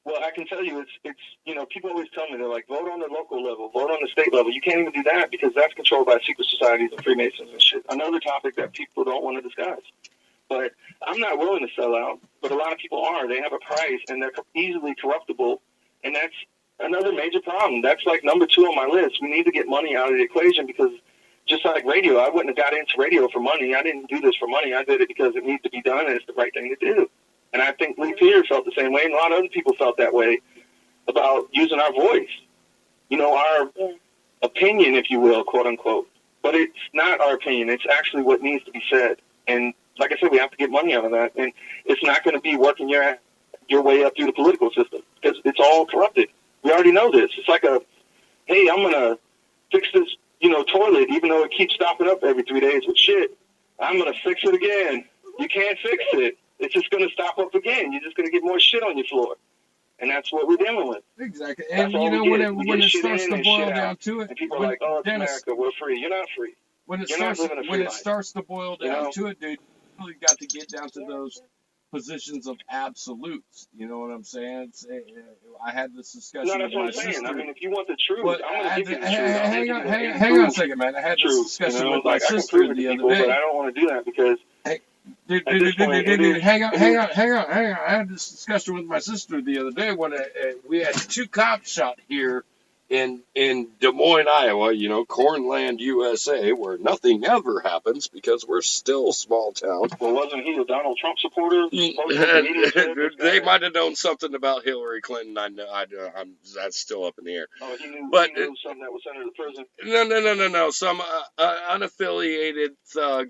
Well, I can tell you, it's you know, people always tell me, they're like, vote on the local level, vote on the state level. You can't even do that because that's controlled by secret societies and Freemasons and shit. Another topic that people don't want to discuss. But I'm not willing to sell out, but a lot of people are. They have a price, and they're easily corruptible, and that's another major problem. That's like number 2 on my list. We need to get money out of the equation because just like radio, I wouldn't have got into radio for money. I didn't do this for money. I did it because it needs to be done, and it's the right thing to do. And I think Lee Pierre felt the same way, and a lot of other people felt that way about using our voice, you know, our opinion, if you will, quote unquote. But it's not our opinion. It's actually what needs to be said. And like I said, we have to get money out of that. And it's not going to be working your way up through the political system because it's all corrupted. We already know this. It's like hey, I'm going to fix this, you know, toilet, even though it keeps stopping up every 3 days with shit. I'm going to fix it again. You can't fix it. It's just going to stop up again. You're just going to get more shit on your floor. And that's what we're dealing with. Exactly. And, you know, when it starts to boil down to it, and people are like, oh, it's Dennis, America, we're free. You're not free. When it You're not living a free life. starts to boil down You know? to it, dude, you really got to get down to those positions of absolutes. You know what I'm saying? I had this discussion No, with that's what my I'm saying. sister. I mean, if you want the truth, But I'm going to give you the truth. hang on a second, man. I had this discussion with my I can sister prove it the to other people, day. but I don't want to do that because Hang on. I had this discussion with my sister the other day when we had 2 cops shot here in Des Moines, Iowa, Cornland, USA, where nothing ever happens because we're still a small town. Well, wasn't he a Donald Trump supporter? They might have known something about Hillary Clinton. That's still up in the air. Oh, he knew something that was sent her to prison? No. Some unaffiliated thug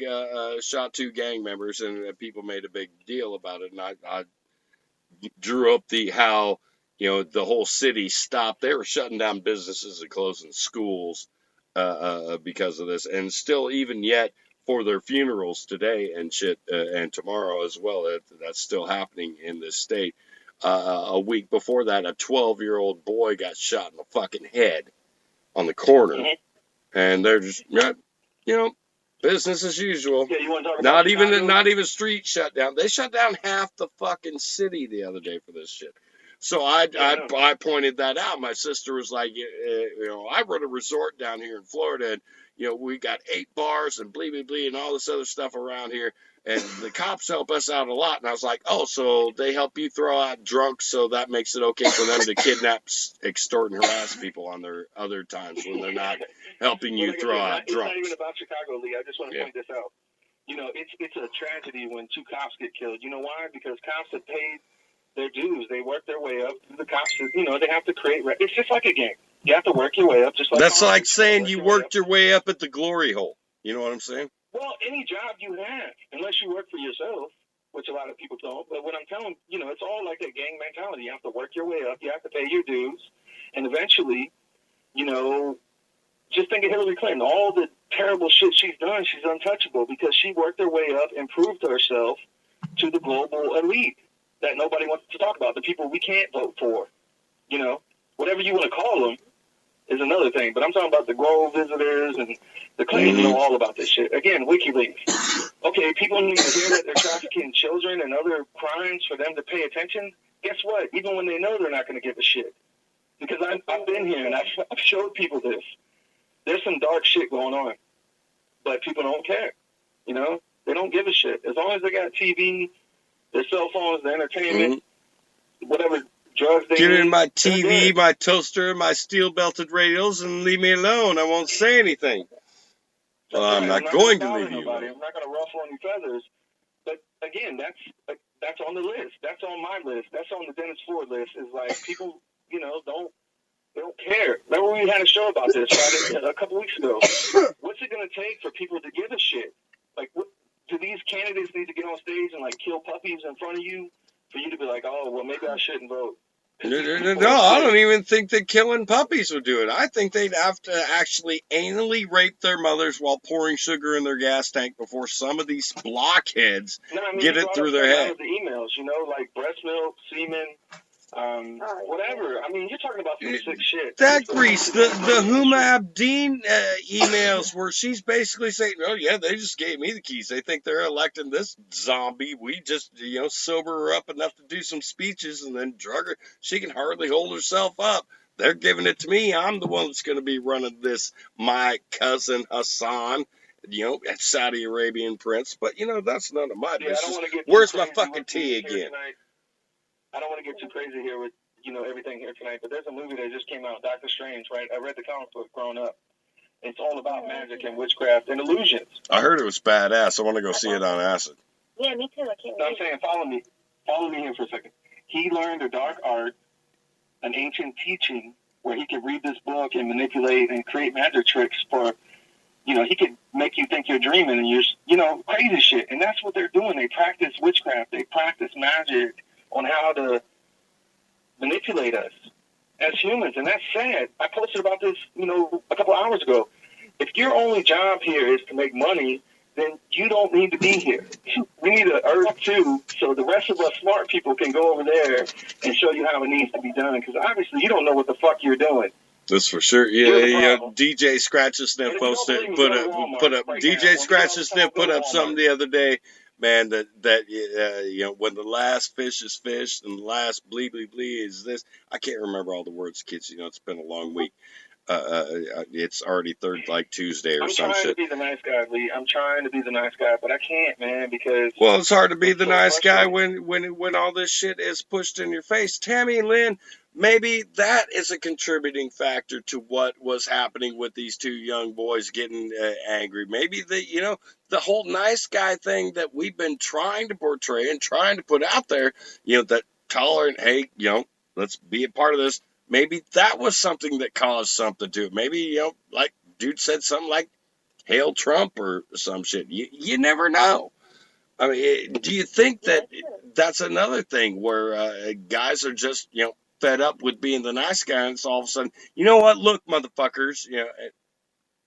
shot 2 gang members, and people made a big deal about it. And I drew up how the whole city stopped. They were shutting down businesses and closing schools because of this. And still, even yet, for their funerals today and shit, and tomorrow as well, that's still happening in this state. A week before that, a 12-year-old boy got shot in the fucking head on the corner. Mm-hmm. And they're just, business as usual. Yeah, you want to talk about not even street shut down. They shut down half the fucking city the other day for this shit. So I pointed that out. My sister was like, I run a resort down here in Florida, and we got 8 bars and blee and all this other stuff around here, and the cops help us out a lot. And I was like, oh, so they help you throw out drunks, so that makes it okay for them to kidnap, extort, and harass people on their other times when they're not helping you throw out drunks. It's not even about Chicago, Lee. I just want to point this out. It's a tragedy when 2 cops get killed. You know why? Because cops have paid their dues. They work their way up. The cops, they have to create. It's just like a game. You have to work your way up. Just like that's like saying you worked your way up at the glory hole. You know what I'm saying? Well, any job you have, unless you work for yourself, which a lot of people don't. But what I'm telling, it's all like a gang mentality. You have to work your way up. You have to pay your dues, and eventually, just think of Hillary Clinton. All the terrible shit she's done, she's untouchable because she worked her way up and proved herself to the global elite that nobody wants to talk about, the people we can't vote for. Whatever you want to call them is another thing. But I'm talking about the Grove visitors and the Clintons know all about this shit. Again, WikiLeaks. Okay, people need to hear that they're trafficking children and other crimes for them to pay attention. Guess what? Even when they know, they're not going to give a shit. Because I've been here and I've showed people this. There's some dark shit going on. But people don't care. They don't give a shit. As long as they got TV, their cell phones, their entertainment, whatever drugs they get need. in my TV, my toaster, my steel-belted radios, and leave me alone. I won't say anything. Well, I'm not going to leave you alone. I'm not going to ruffle any feathers. But, again, that's on the list. That's on my list. That's on the Dennis Ford list. Is like people, they don't care. Remember we had a show about this a couple weeks ago. What's it going to take for people to give a shit? Like, do these candidates need to get on stage and kill puppies in front of you for you to be like, oh, well, maybe I shouldn't vote? No, I don't even think that killing puppies would do it. I think they'd have to actually anally rape their mothers while pouring sugar in their gas tank before some of these blockheads get it through their head. The emails, like breast milk, semen, whatever. I mean, you're talking about some sick shit. That grease, the Huma Abedin emails where she's basically saying, oh, yeah, they just gave me the keys. They think they're electing this zombie. We just, sober her up enough to do some speeches and then drug her. She can hardly hold herself up. They're giving it to me. I'm the one that's going to be running this, my cousin Hassan, Saudi Arabian prince. But, that's none of my business. Where's my fucking tea again? I don't want to get too crazy here with, everything here tonight, but there's a movie that just came out, Doctor Strange, right? I read the comic book growing up. It's all about magic and witchcraft and illusions. I heard it was badass. I want to go see it on acid. Yeah, me too. I can't wait. I'm saying, follow me. Follow me here for a second. He learned a dark art, an ancient teaching, where he could read this book and manipulate and create magic tricks for, he could make you think you're dreaming and you're, crazy shit. And that's what they're doing. They practice witchcraft. They practice magic on how to manipulate us as humans, and that's sad. I posted about this, a couple hours ago. If your only job here is to make money, then you don't need to be here. We need an earth too, so the rest of us smart people can go over there and show you how it needs to be done, because obviously you don't know what the fuck you're doing. That's for sure. Yeah. DJ Scratch the Sniff put up DJ Scratch the Sniff put up something the other day man, that when the last fish is fished and the last blee blee blee is this. I can't remember all the words, kids. It's been a long week. It's already Tuesday or some shit. I'm trying to be the nice guy, Lee. I'm trying to be the nice guy, but I can't, man, because... Well, it's hard to be the nice guy when all this shit is pushed in your face. Tammy Lynn, maybe that is a contributing factor to what was happening with these two young boys getting angry. Maybe the whole nice guy thing that we've been trying to portray and trying to put out there, that tolerant, hey, let's be a part of this. Maybe that was something that caused something to it. Maybe, like dude said something like, hail Trump or some shit. You never know. I mean, do you think that that's another thing where guys are just, fed up with being the nice guy, and it's all of a sudden, you know what, look, motherfuckers,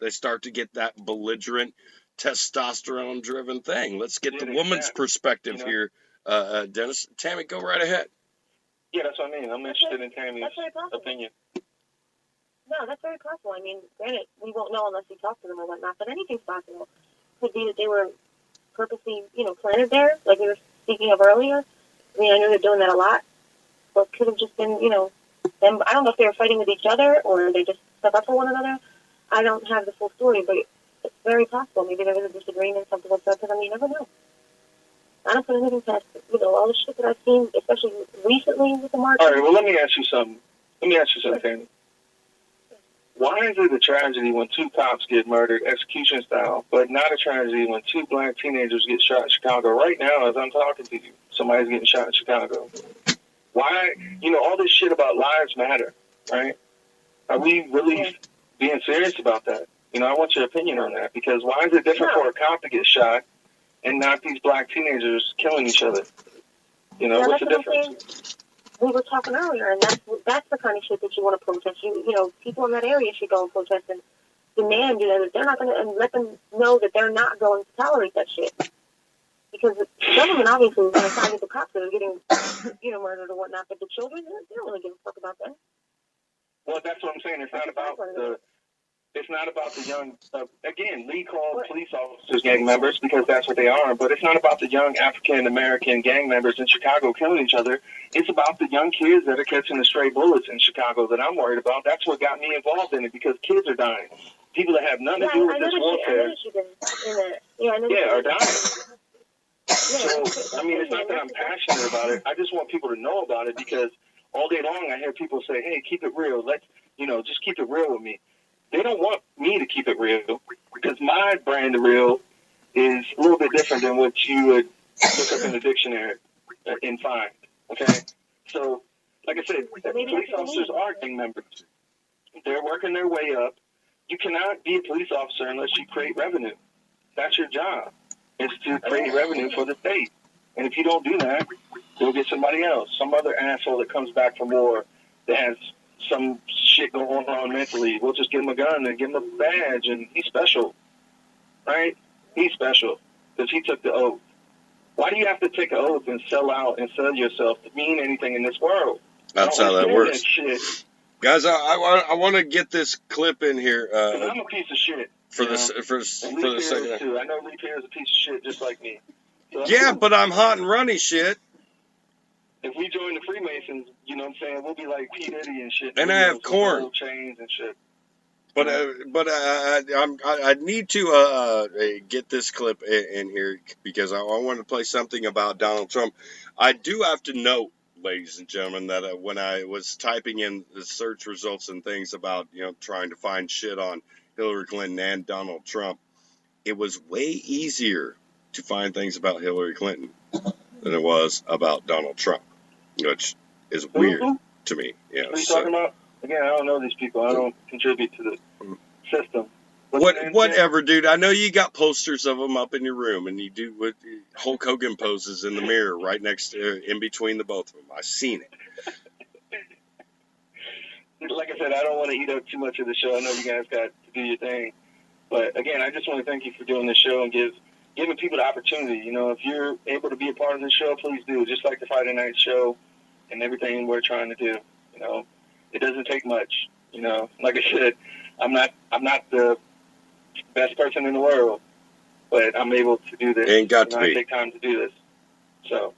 they start to get that belligerent, testosterone-driven thing. Let's get the woman's perspective here. Dennis, Tammy, go right ahead. Yeah, that's what I mean. I'm interested in Tammy's opinion. No, that's very possible. I mean, granted, we won't know unless we talk to them or whatnot, but anything's possible. Could be that they were purposely, planted there, like we were speaking of earlier. I mean, I know they're doing that a lot, but could have just been, them. I don't know if they were fighting with each other or they just stuck up for one another. I don't have the full story, but it's very possible. Maybe there was a disagreement, something like that, because, you never know. I don't put anything past, all the shit that I've seen, especially recently with the market. All right, well, let me ask you something. Tammy. Why is it a tragedy when two cops get murdered, execution style, but not a tragedy when two black teenagers get shot in Chicago? Right now, as I'm talking to you, somebody's getting shot in Chicago. Why, all this shit about lives matter, right? Are we really being serious about that? I want your opinion on that, because why is it different for a cop to get shot and not these black teenagers killing each other? What's the difference? We were talking earlier, and that's the kind of shit that you want to protest. People in that area should go and protest and demand, that they're not going to, and let them know that they're not going to tolerate that shit. Because the government obviously is going to side with the cops that are getting, murdered or whatnot, but the children, they don't really give a fuck about that. Well, that's what I'm saying. It's not about the young, again, Lee called police officers gang members because that's what they are, but it's not about the young African-American gang members in Chicago killing each other. It's about the young kids that are catching the stray bullets in Chicago that I'm worried about. That's what got me involved in it, because kids are dying. People that have nothing to do with this warfare are dying. So, I mean, it's not that I'm passionate about it. I just want people to know about it, because all day long I hear people say, hey, keep it real. Let's, just keep it real with me. They don't want me to keep it real, because my brand of real is a little bit different than what you would look up in the dictionary and find, okay? So, like I said, police officers are gang members. They're working their way up. You cannot be a police officer unless you create revenue. That's your job, is to create revenue for the state. And if you don't do that, they'll get somebody else, some other asshole that comes back from war that has some shit going on mentally. We'll just give him a gun and give him a badge, and he's special, right? He's special because he took the oath. Why do you have to take an oath and sell out and sell yourself to mean anything in this world? That's how that works. Guys, I want to get this clip in here. I'm a piece of shit. For the second. Too. I know Lee Pierre's a piece of shit just like me. So yeah, but I'm hot and runny shit. If we join the Freemasons, you know what I'm saying, we'll be like P. Diddy and shit. And I have corn. Chains and shit. But I need to get this clip in here, because I want to play something about Donald Trump. I do have to note, ladies and gentlemen, that when I was typing in the search results and things about, trying to find shit on Hillary Clinton and Donald Trump, it was way easier to find things about Hillary Clinton than it was about Donald Trump, which is weird to me. What are you talking about? Again, I don't know these people. I don't contribute to the system. Whatever, dude. I know you got posters of them up in your room, and you do what Hulk Hogan poses in the mirror right next to, in between the both of them. I've seen it. Like I said, I don't want to eat up too much of the show. I know you guys got to do your thing. But, again, I just want to thank you for doing this show and giving people the opportunity. If you're able to be a part of this show, please do. Just like the Friday night show and everything we're trying to do. It doesn't take much. Like I said, I'm not the best person in the world. but I'm able to do this. Ain't got to I be. take time to do this. So,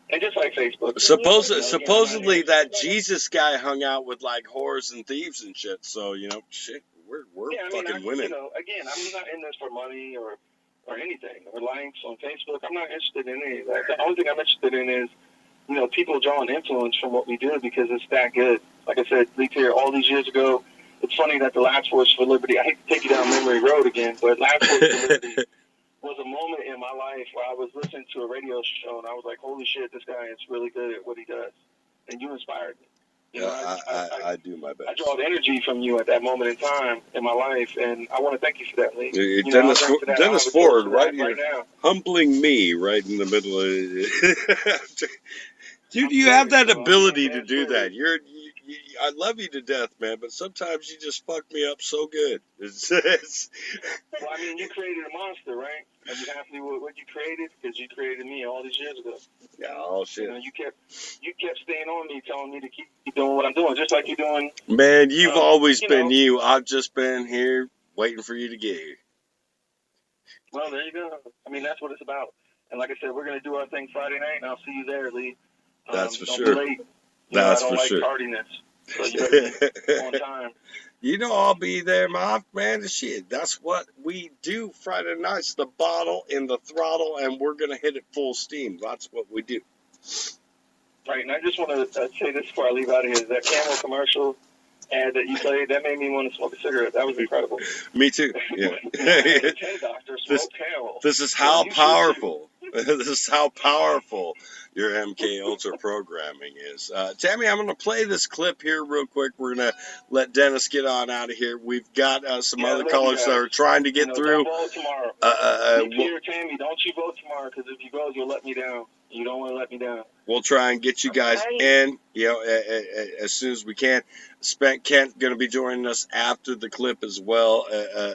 and just like Facebook. Supposedly that Jesus guy hung out with like whores and thieves and shit. So shit, we're fucking winning. Again, I'm not in this for money or anything or likes on Facebook. I'm not interested in any of that. The only thing I'm interested in is people drawing influence from what we do because it's that good. Like I said, Leeds here all these years ago. It's funny that the Last Force for Liberty, I hate to take you down memory road again, but Last Force for Liberty was a moment in my life where I was listening to a radio show and I was like, holy shit, this guy is really good at what he does. And you inspired me. I do my best. I draw energy from you at that moment in time in my life, and I want to thank you for that, Lee. Dennis Ford, right here, humbling me right in the middle of Dude, you have that ability to do that. I love you to death, man, but sometimes you just fuck me up so good. Well, I mean, you created a monster, right? Are you happy with what you created? Because you created me all these years ago. Yeah, oh shit. You kept staying on me, telling me to keep doing what I'm doing, just like you're doing. Man, you've always been you. I've just been here waiting for you to get here. Well, there you go. I mean, that's what it's about. And like I said, we're going to do our thing Friday night, and I'll see you there, Lee. That's for don't sure. Be late. That's I don't for like sure. Tardiness, so you better be on time. I'll be there, man. Shit, that's what we do Friday nights. The bottle in the throttle, and we're gonna hit it full steam. That's what we do. Right, and I just want to say this before I leave out of here. That Camel commercial ad that you played, that made me want to smoke a cigarette. That was incredible. Me too. Yeah. Doctor, smoke Camel. This is how powerful. This is how powerful your MK Ultra programming is. Tammy, I'm going to play this clip here real quick. We're going to let Dennis get on out of here. We've got some other callers that are trying to get through. Don't vote tomorrow. Tammy, don't you vote tomorrow, because if you go, you'll let me down. You don't want to let me down. We'll try and get you guys in, as soon as we can. Kent going to be joining us after the clip as well.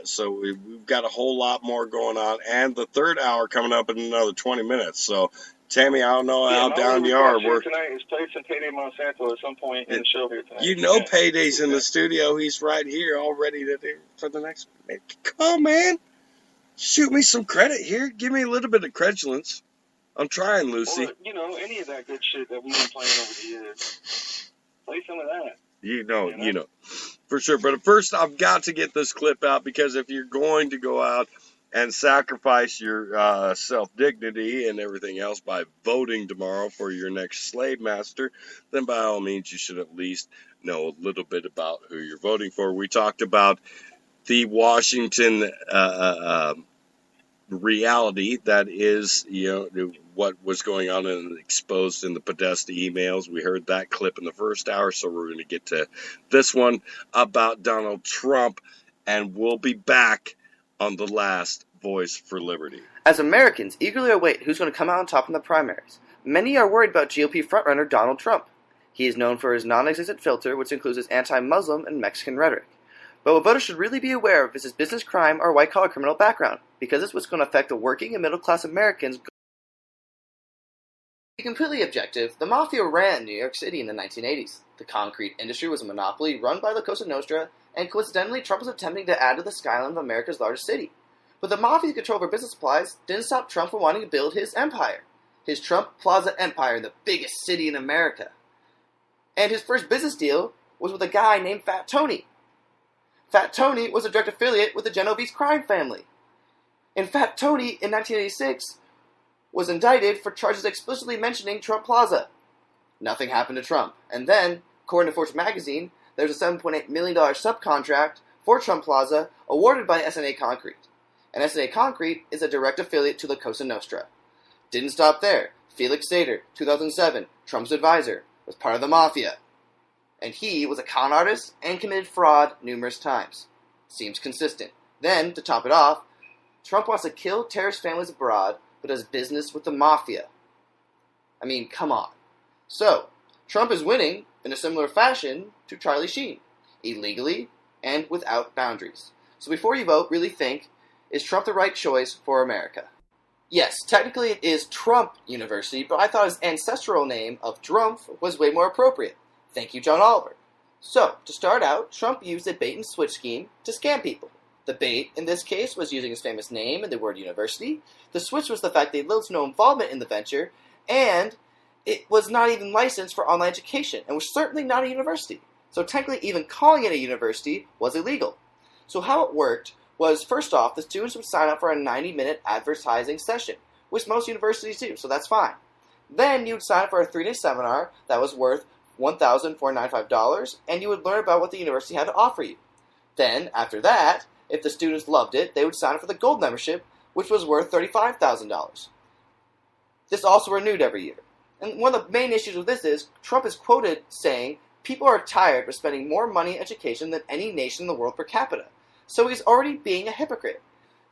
So we've got a whole lot more going on, and the third hour coming up in another 20 minutes. So, Tammy, I don't know how down you are. We're tonight is play some Payday Monsanto at some point in the show here tonight. Payday's in the studio. He's right here, all ready to do for the next. Come on, man. Shoot me some credit here. Give me a little bit of credulence. I'm trying, Lucy. Or, any of that good shit that we've been playing over the years. Play some of that. You know, for sure. But first, I've got to get this clip out, because if you're going to go out and sacrifice your self-dignity and everything else by voting tomorrow for your next slave master, then by all means, you should at least know a little bit about who you're voting for. We talked about the Washington reality that is, what was going on and exposed in the Podesta emails. We heard that clip in the first hour, so we're going to get to this one about Donald Trump, and we'll be back on the last Voice for Liberty. As Americans eagerly await who's going to come out on top in the primaries, many are worried about GOP frontrunner Donald Trump. He is known for his non-existent filter, which includes his anti-Muslim and Mexican rhetoric. But what voters should really be aware of is his business crime or white-collar criminal background, because it's what's going to affect the working and middle-class Americans. To be completely objective, the Mafia ran New York City in the 1980s. The concrete industry was a monopoly run by La Cosa Nostra, and coincidentally, Trump was attempting to add to the skyline of America's largest city. But the Mafia's control over business supplies didn't stop Trump from wanting to build his empire. His Trump Plaza empire in the biggest city in America. And his first business deal was with a guy named Fat Tony. Fat Tony was a direct affiliate with the Genovese crime family. And Fat Tony, in 1986, was indicted for charges explicitly mentioning Trump Plaza. Nothing happened to Trump. And then, according to Fortune magazine, there's a $7.8 million subcontract for Trump Plaza awarded by SNA Concrete. And SNA Concrete is a direct affiliate to La Cosa Nostra. Didn't stop there. Felix Sater, 2007, Trump's advisor, was part of the Mafia. And he was a con artist and committed fraud numerous times. Seems consistent. Then, to top it off, Trump wants to kill terrorist families abroad, but does business with the Mafia. I mean, come on. So, Trump is winning in a similar fashion to Charlie Sheen, illegally and without boundaries. So before you vote, really think, is Trump the right choice for America? Yes, technically it is Trump University, but I thought his ancestral name of Drumpf was way more appropriate. Thank you, John Oliver. So, to start out, Trump used a bait-and-switch scheme to scam people. The bait, in this case, was using his famous name and the word university. The switch was the fact they had little to no involvement in the venture, and it was not even licensed for online education, and was certainly not a university. So technically, even calling it a university was illegal. So how it worked was, first off, the students would sign up for a 90-minute advertising session, which most universities do, so that's fine. Then you would sign up for a 3-day seminar that was worth $1,495, and you would learn about what the university had to offer you. Then, after that, if the students loved it, they would sign up for the gold membership, which was worth $35,000. This also renewed every year. And one of the main issues with this is, Trump is quoted saying, people are tired of spending more money in education than any nation in the world per capita. So he's already being a hypocrite.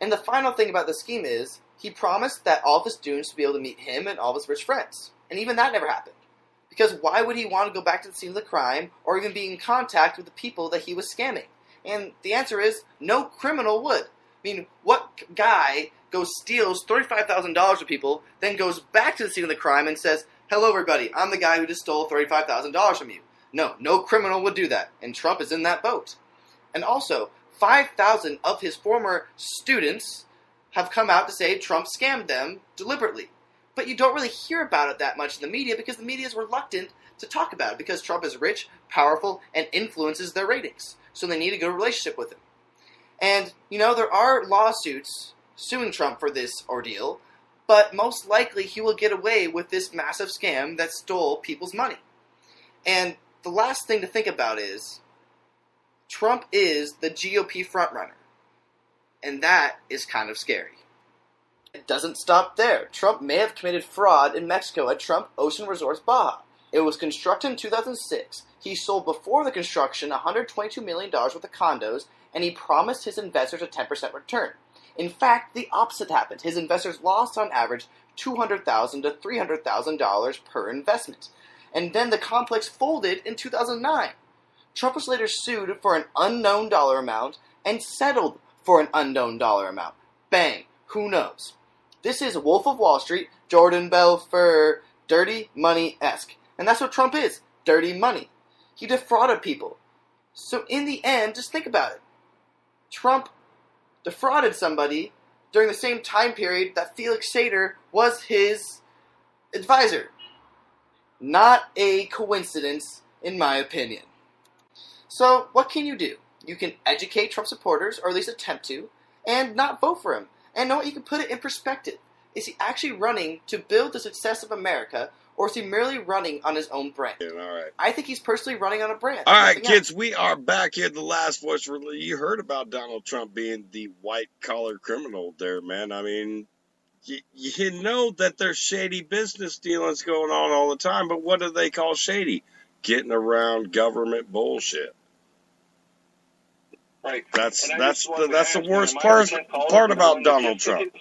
And the final thing about the scheme is, he promised that all of his students would be able to meet him and all of his rich friends. And even that never happened. Because why would he want to go back to the scene of the crime, or even be in contact with the people that he was scamming? And the answer is, no criminal would. I mean, what guy steals $35,000 from people, then goes back to the scene of the crime and says, hello everybody, I'm the guy who just stole $35,000 from you. No criminal would do that, and Trump is in that boat. And also, 5,000 of his former students have come out to say Trump scammed them deliberately. But you don't really hear about it that much in the media because the media is reluctant to talk about it because Trump is rich, powerful, and influences their ratings. So they need a good relationship with him. And, there are lawsuits suing Trump for this ordeal, but most likely he will get away with this massive scam that stole people's money. And the last thing to think about is, Trump is the GOP frontrunner. And that is kind of scary. It doesn't stop there. Trump may have committed fraud in Mexico at Trump Ocean Resorts Baja. It was constructed in 2006. He sold before the construction $122 million worth of condos, and he promised his investors a 10% return. In fact, the opposite happened. His investors lost on average $200,000 to $300,000 per investment. And then the complex folded in 2009. Trump was later sued for an unknown dollar amount and settled for an unknown dollar amount. Bang. Who knows? This is Wolf of Wall Street, Jordan Belfort, dirty money-esque. And that's what Trump is. Dirty money. He defrauded people. So in the end, just think about it. Trump defrauded somebody during the same time period that Felix Sater was his advisor. Not a coincidence, in my opinion. So, what can you do? You can educate Trump supporters, or at least attempt to, and not vote for him. And know what? You can put it in perspective. Is he actually running to build the success of America, or is he merely running on his own brand? Yeah, all right. I think he's personally running on a brand. All right, kids, we are back here. The last voice. You heard about Donald Trump being the white-collar criminal there, man. I mean, you know that there's shady business dealings going on all the time, but what do they call shady? Getting around government bullshit. Right. That's the worst part about Donald Trump.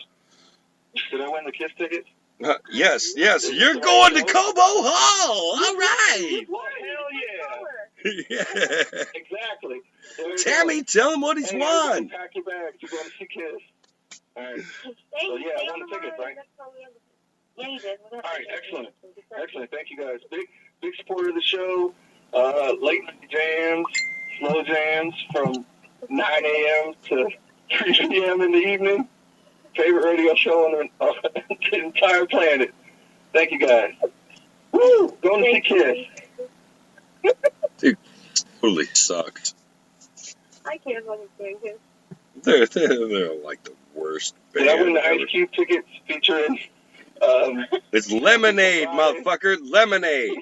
Did I win the KISS tickets? Yes. You're going to Cobo Hall. All right. Hell yeah. Yeah. Exactly. Tammy, tell him what he's won. Pack your bags. You're going to see KISS. All right. So, yeah, I won the tickets, right? Yeah, you did. All right, excellent. Thank you, guys. Big supporter of the show. Late night jams, slow jams from 9 a.m. to 3 p.m. in the evening. Favorite radio show on the entire planet. Thank you, guys. Woo! Going to see KISS. Dude, totally sucked. I can't understand him. They're like the worst band. Did I win the Ice Cube tickets featuring... It's Lemonade, motherfucker. Lemonade.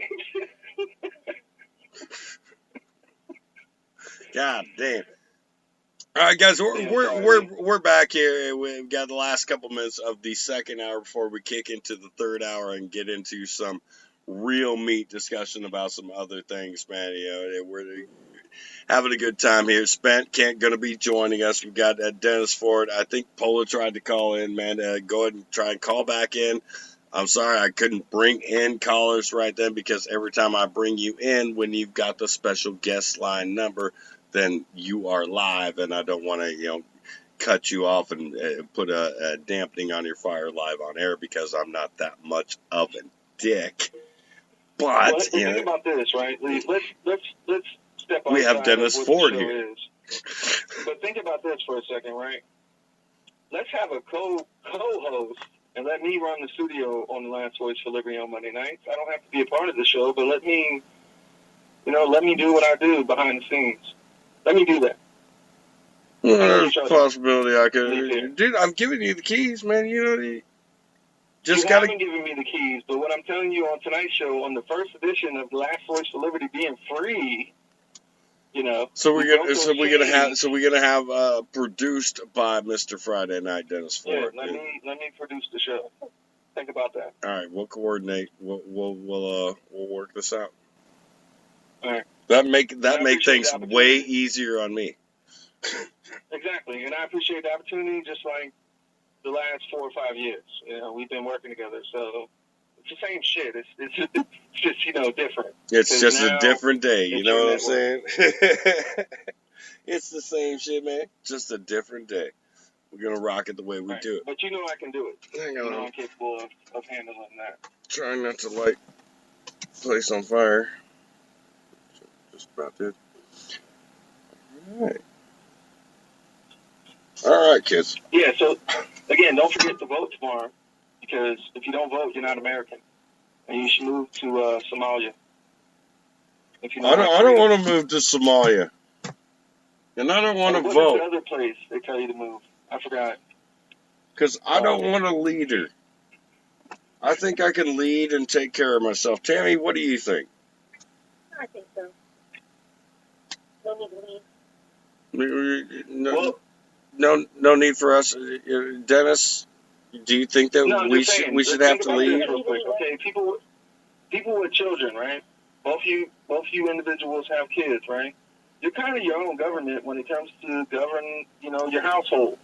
God damn. All right, guys, we're back here. We've got the last couple minutes of the second hour before we kick into the third hour and get into some real meat discussion about some other things, man. We're having a good time here. Spent gonna be joining us. We've got Dennis Ford. I think Polo tried to call in, man. Go ahead and try and call back in. I'm sorry I couldn't bring in callers right then because every time I bring you in, when you've got the special guest line number, then you are live, and I don't want to, cut you off and put a dampening on your fire live on air because I'm not that much of a dick. But think about this, right? Let's step We have outside Dennis of what Ford the show here. is. But think about this for a second, right? Let's have a co-host and let me run the studio on the Last Voice for Liberty on Monday nights. I don't have to be a part of the show, but let me do what I do behind the scenes. Let me do that. There's a possibility I could. Dude, I'm giving you the keys, man. You haven't given me the keys, but what I'm telling you on tonight's show, on the first edition of Last Voice for Liberty being free, So we're gonna have produced by Mr. Friday Night Dennis Ford. Yeah, let me produce the show. Think about that. All right, we'll coordinate. We'll work this out. All right. That make things way easier on me. Exactly, and I appreciate the opportunity. Just like the last 4 or 5 years, we've been working together. So it's the same shit. It's just different. It's just a different day. You know what I'm saying? It's the same shit, man. Just a different day. We're gonna rock it the way we do it. But I can do it. Hang on. I'm capable of handling that. Trying not to light place on fire. Just about did. All right, kids. Yeah. So again, don't forget to vote tomorrow, because if you don't vote, you're not American, and you should move to Somalia. If you I don't want to move to Somalia, and I don't want to vote. What's the other place they tell you to move? I forgot. Because I don't want a leader. I think I can lead and take care of myself. Tammy, what do you think? I think so. No need to leave. No need for us. Dennis, do you think that we should have to leave? Okay, people with children, right? Both you individuals have kids, right? You're kind of your own government when it comes to govern, your household.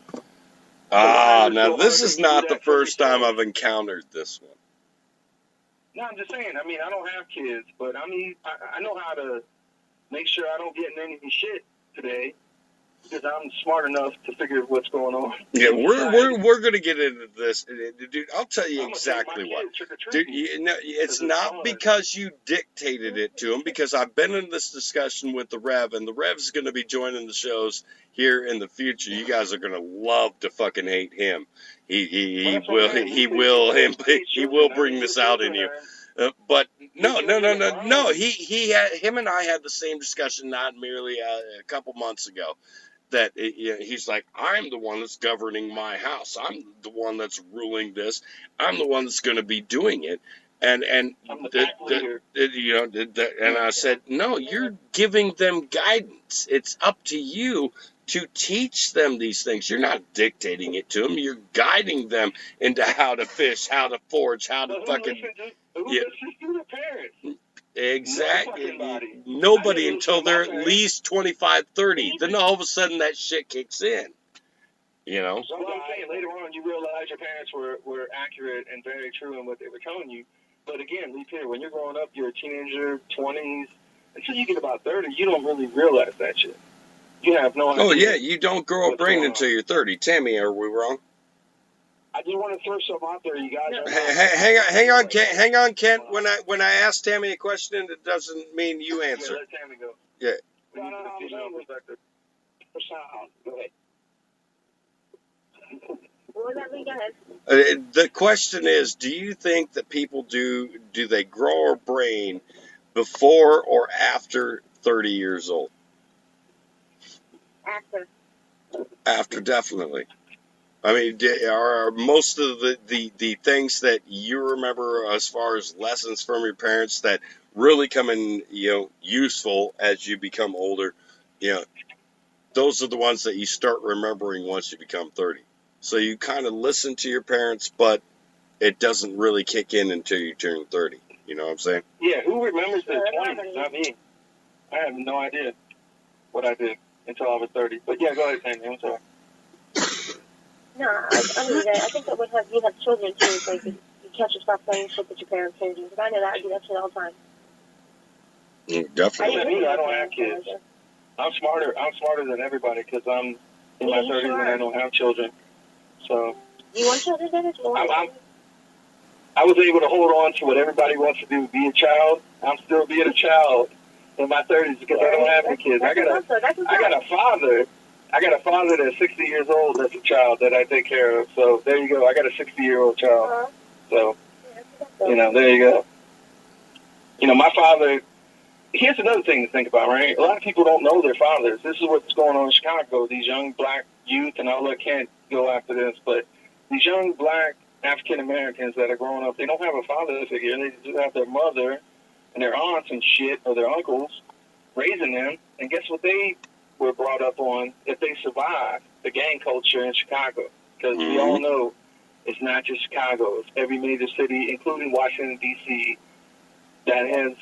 Now this is not the first time I've encountered this one. No, I'm just saying. I mean, I don't have kids, but I know how to make sure I don't get in any shit today, because I'm smart enough to figure what's going on. Yeah, we're gonna get into this, dude. I'll tell you exactly what. Dude, it's not because you dictated it to him, because I've been in this discussion with the Rev, and the Rev's gonna be joining the shows here in the future. You guys are gonna love to fucking hate him. He will bring this out in you. But no. Him and I had the same discussion not merely a couple months ago. That he's like, I'm the one that's governing my house. I'm the one that's ruling this. I'm the one that's going to be doing it. And I said, no, you're giving them guidance. It's up to you to teach them these things. You're not dictating it to them. You're guiding them into how to fish, how to forage, how to fucking. Exactly. Nobody until they're at least 25, 30. Then all of a sudden that shit kicks in. So I'm saying, later on you realize your parents were accurate and very true in what they were telling you. But again, Lee Peer, when you're growing up, you're a teenager, 20s, until you get about 30, you don't really realize that shit. You have no idea. Oh yeah, you don't grow a brain until you're 30. Tammy, are we wrong? I do want to throw something out there, you guys. Hang on, Kent. When I ask Tammy a question, it doesn't mean you answer. Yeah, let Tammy go. Yeah. Go ahead. The question is, do you think that people do they grow a brain before or after 30 years old? After, definitely. I mean, are most of the things that you remember as far as lessons from your parents that really come in, useful as you become older, those are the ones that you start remembering once you become 30. So you kind of listen to your parents, but it doesn't really kick in until you turn 30. You know what I'm saying? Yeah, who remembers their 20s? Not me. I have no idea what I did until I was 30. But yeah, go ahead, Sandy. I'm sorry. No, I mean, I think that you have children too, so you catch yourself saying shit that your parents say to you. Because I know that I do that shit all the time. Definitely. I don't have kids. I'm smarter than everybody because I'm in my 30s and I don't have children. So. You want children, Dennis? I was able to hold on to what everybody wants to do, be a child. I'm still being a child. in my 30s because I don't have any kids. I got a father. I got a father that's 60 years old that's a child that I take care of. So there you go. I got a 60-year-old child. So, there you go. My father, here's another thing to think about, right? A lot of people don't know their fathers. This is what's going on in Chicago. These young black youth, and I can't go after this, but these young black African-Americans that are growing up, they don't have a father figure. They just have their mother and their aunts and shit, or their uncles, raising them. And guess what they were brought up on if they survive the gang culture in Chicago? Because we all know it's not just Chicago. It's every major city, including Washington, D.C., that has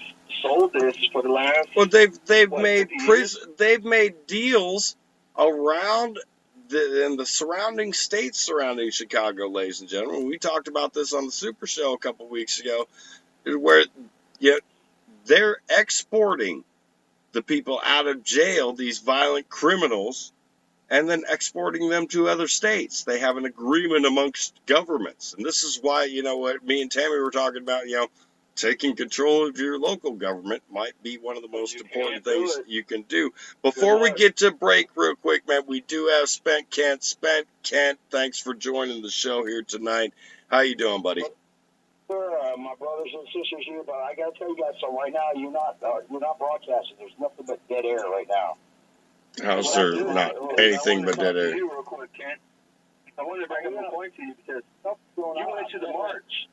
sold this for the last... Well, they've made deals around in the surrounding states surrounding Chicago, ladies and gentlemen. We talked about this on the Super Show a couple weeks ago, where they're exporting the people out of jail, these violent criminals, and then exporting them to other states. They have an agreement amongst governments. And this is why, what me and Tammy were talking about, taking control of your local government might be one of the most important things you can do. Before we get to break real quick, man, we do have Spent Kent. Spent Kent, thanks for joining the show here tonight. How you doing, buddy? My brothers and sisters here, but I got to tell you guys something. Right now, you're not broadcasting. There's nothing but dead air right now. How's there not anything but dead air? Real quick, Kent. I want to bring up a point to you because you went to the march.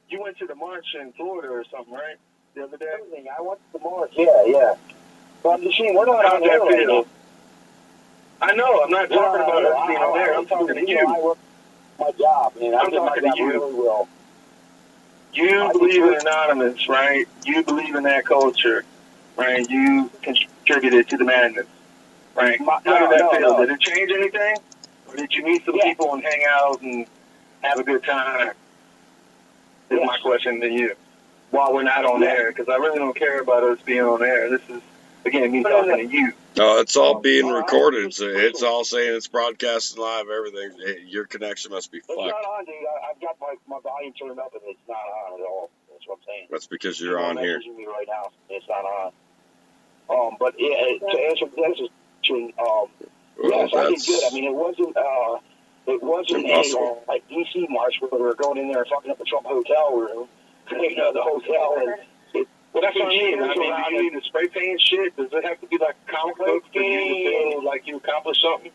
You went to the march in Florida or something, right? The other day? I went to the march, yeah. But I'm just saying, we're not on there right now. I know. I'm not talking about us being on there. I'm talking to you. I work my job, and I'm talking to you. Really well. You believe in Anonymous, right? You believe in that culture, right? You contributed to the madness, right? How did that feel? Did it change anything? Or did you meet some people and hang out and have a good time? Is my question to you. While we're not on air, because I really don't care about us being on air. This is, again, me talking to you. No, it's all being recorded. It's all saying it's broadcasting live, everything. Your connection must be fucked. It's not on, dude. I've got my volume turned up, and it's not on at all. That's what I'm saying. That's because you're on here. Me right now. It's not on. But yeah, to answer the question, yes, I did good. I mean, it wasn't a like DC march where we were going in there and fucking up the Trump hotel room. The hotel and. Well, that's what I mean. Do you need to spray paint shit? Does it have to be like a comic book for you to feel like you accomplished something?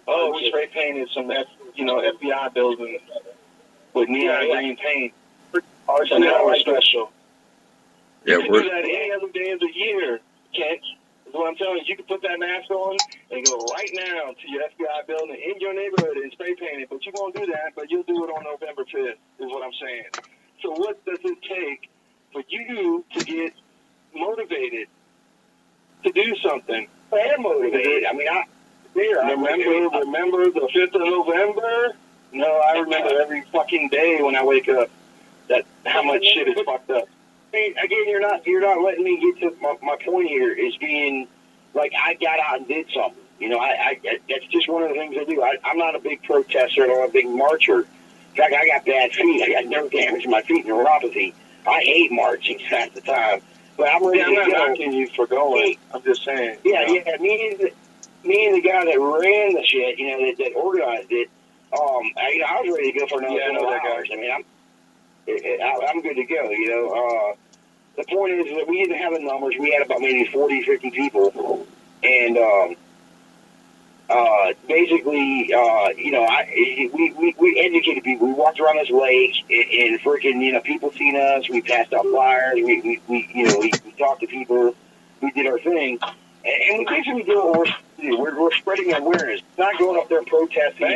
Oh, we spray painted some, FBI buildings with neon green paint. And that was special. Yeah, you can do that any other day of the year, Kent. Is what I'm telling you. You can put that mask on and go right now to your FBI building in your neighborhood and spray paint it. But you won't do that, but you'll do it on November 5th, is what I'm saying. So what does it take for you to get motivated to do something? I am motivated. I mean, remember the 5th of November? No, I remember every fucking day when I wake up that how much shit is fucked up. Again, you're not letting me get to my point here is being like I got out and did something. That's just one of the things I do. I'm not a big protester or a big marcher. In fact, I got bad feet. I got nerve damage in my feet, neuropathy. I hate marching half the time. But I'm ready to go. I'm not knocking you for going. I'm just saying. Yeah. Me and the guy that ran the shit, that organized it, I was ready to go for another 12 hours. I mean, I'm good to go, The point is that we didn't have the numbers. We had about maybe 40, 50 people. And basically, we educated people. We walked around this lake and freaking, people seen us. We passed out flyers. We talked to people. We did our thing. And we basically do what we're supposed to do. We're spreading awareness, not going up there protesting.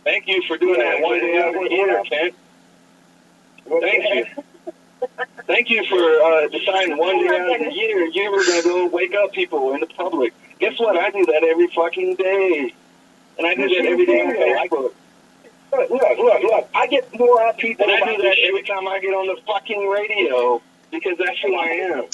Thank you for doing that one day out of the year, Kent. Thank you. Thank you for deciding one day out of the year you were going to go wake up people in the public. Guess what? I do that every fucking day. And I do that every day on Facebook. Look. I get more out of people. And I do that every time I get on the fucking radio because that's who I am.